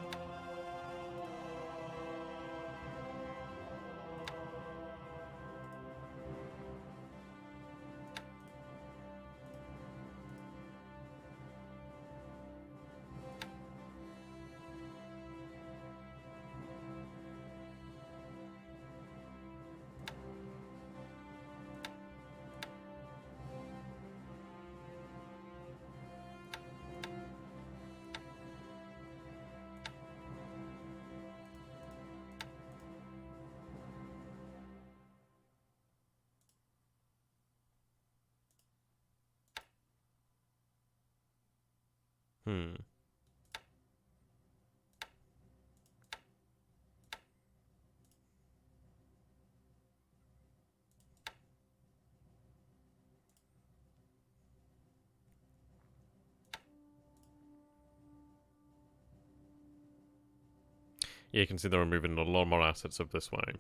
Yeah, you can see they're moving a lot more assets up this way.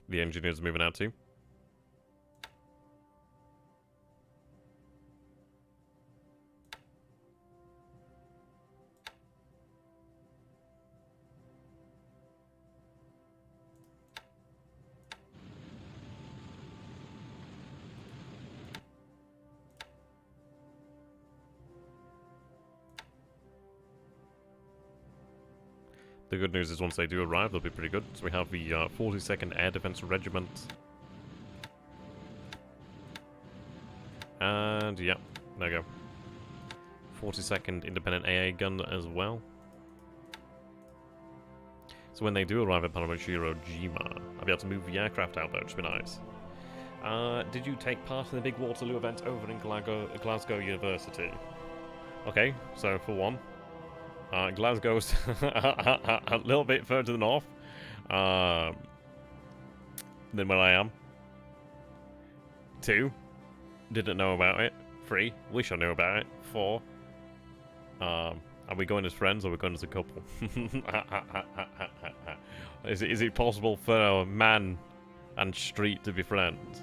The engineers moving out too. The good news is once they do arrive, they'll be pretty good. So we have the 42nd Air Defense Regiment. And, yeah, there you go. 42nd Independent AA Gun as well. So when they do arrive at Paramushiro-jima, I'll be able to move the aircraft out there, which would be nice. Did you take part in the big Waterloo event over in Glasgow University? Okay, so for one, Glasgow's a little bit further north than where I am. 2, didn't know about it. 3, wish I knew about it. 4, are we going as friends or are we going as a couple? Is it possible for a man and street to be friends.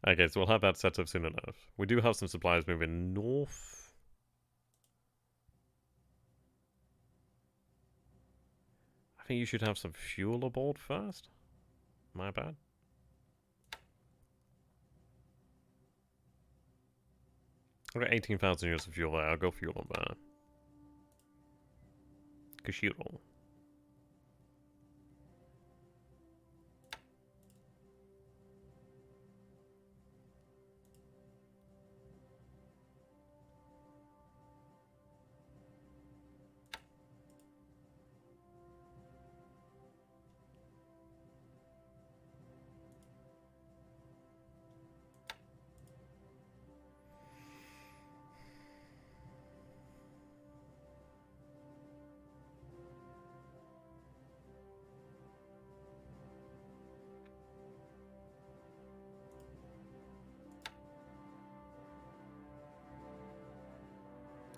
Okay, so we'll have that set up soon enough. We do have some supplies moving north. I think you should have some fuel aboard first. My bad. I've got 18,000 units of fuel there. I'll go fuel on that. Kashiro.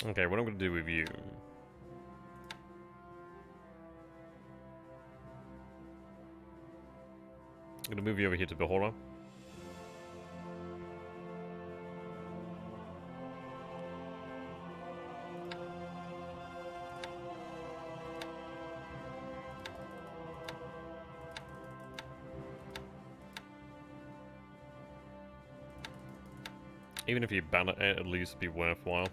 Okay, what I'm going to do with you... I'm going to move you over here to Bahora. Even if you ban it, at least be worthwhile.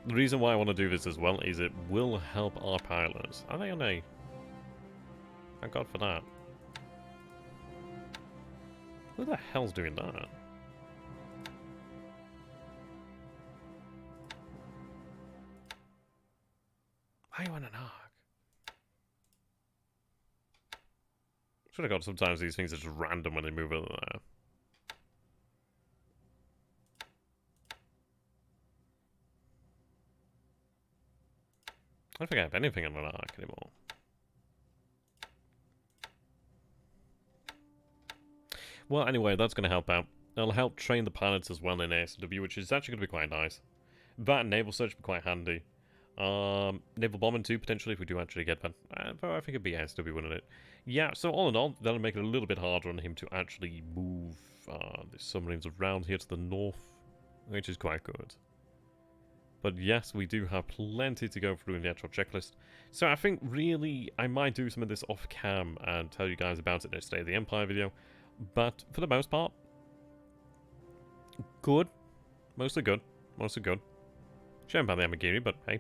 The reason why I want to do this as well is it will help our pilots. Are they on A? Thank God for that. Who the hell's doing that? Why are you on an arc? Should have got sometimes these things are just random when they move over there. I don't think I have anything on an arc anymore. Well, anyway, that's going to help out. It'll help train the pilots as well in ASW, which is actually going to be quite nice. That and naval search will be quite handy. Naval bombing too, potentially, if we do actually get that. Though I think it'd be ASW, wouldn't it? Yeah, so all in all, that'll make it a little bit harder on him to actually move the submarines around here to the north, which is quite good. But yes, we do have plenty to go through in the actual checklist. So I think really I might do some of this off cam and tell you guys about it in a State of the Empire video. But for the most part, good. Mostly good. Mostly good. Shame about the Amagiri, but hey.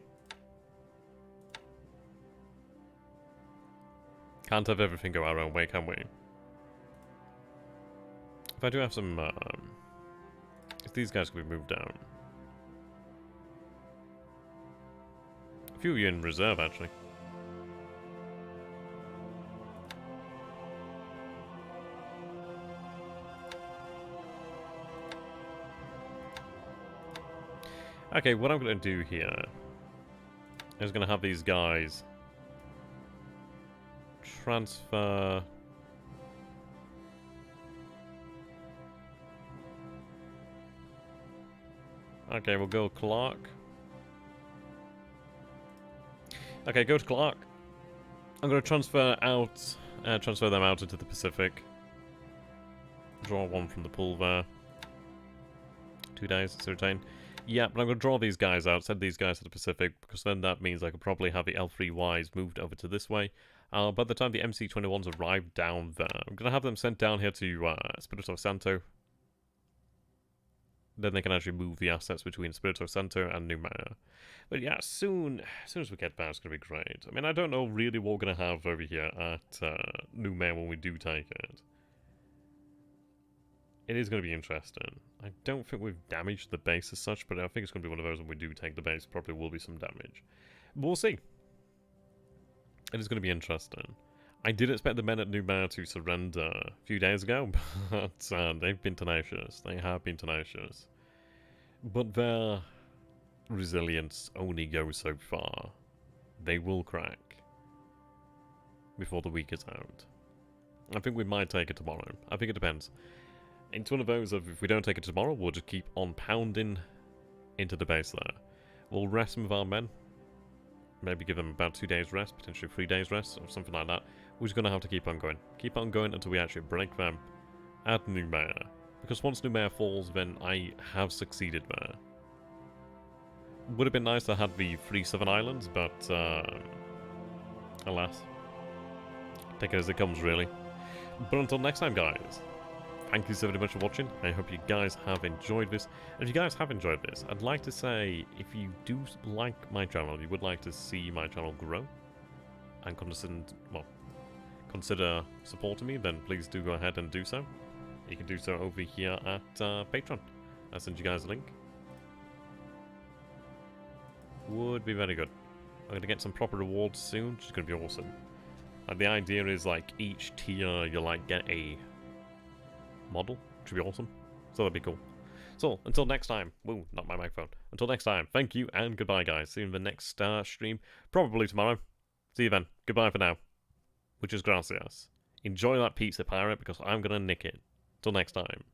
Can't have everything go our own way, can we? If I do have some, if these guys could be moved down. A few of you in reserve, actually. Okay, what I'm going to do here is going to have these guys transfer... Okay, we'll go Clark. Okay, go to Clark. I'm going to transfer them out into the Pacific. Draw one from the pool there. 2 days, to retain. Yeah, but I'm going to draw these guys out, send these guys to the Pacific, because then that means I could probably have the L3Ys moved over to this way. By the time the MC-21s arrive down there, I'm going to have them sent down here to Espirito Santo. Then they can actually move the assets between Espirito Santo and Numea. But yeah, as soon as we get there, it's going to be great. I mean, I don't know really what we're going to have over here at Numea when we do take it. It is going to be interesting. I don't think we've damaged the base as such, but I think it's going to be one of those when we do take the base, probably will be some damage. But we'll see. It is going to be interesting. I did expect the men at Numea to surrender a few days ago, but they've been tenacious. They have been tenacious. But their resilience only goes so far. They will crack before the week is out. I think we might take it tomorrow. I think it depends. It's one of those of, if we don't take it tomorrow, we'll just keep on pounding into the base there. We'll rest some of our men. Maybe give them about 2 days rest, potentially 3 days rest, or something like that. We're just going to have to keep on going. Keep on going until we actually break them at Noumea. Because once Noumea falls, then I have succeeded there. Would have been nice to have the 3 southern islands, but alas. Take it as it comes, really. But until next time, guys, thank you so very much for watching. I hope you guys have enjoyed this. And if you guys have enjoyed this, I'd like to say, if you do like my channel, you would like to see my channel grow, and consider supporting me, then please do go ahead and do so. You can do so over here at Patreon. I'll send you guys a link. Would be very good. I'm going to get some proper rewards soon, which is going to be awesome. Like, the idea is, like, each tier you like get a model, which would be awesome. So that'd be cool. So, until next time. Woo, not my microphone. Until next time, thank you and goodbye, guys. See you in the next stream. Probably tomorrow. See you then. Goodbye for now. Muchas gracias. Enjoy that pizza pirate, because I'm going to nick it. Till next time.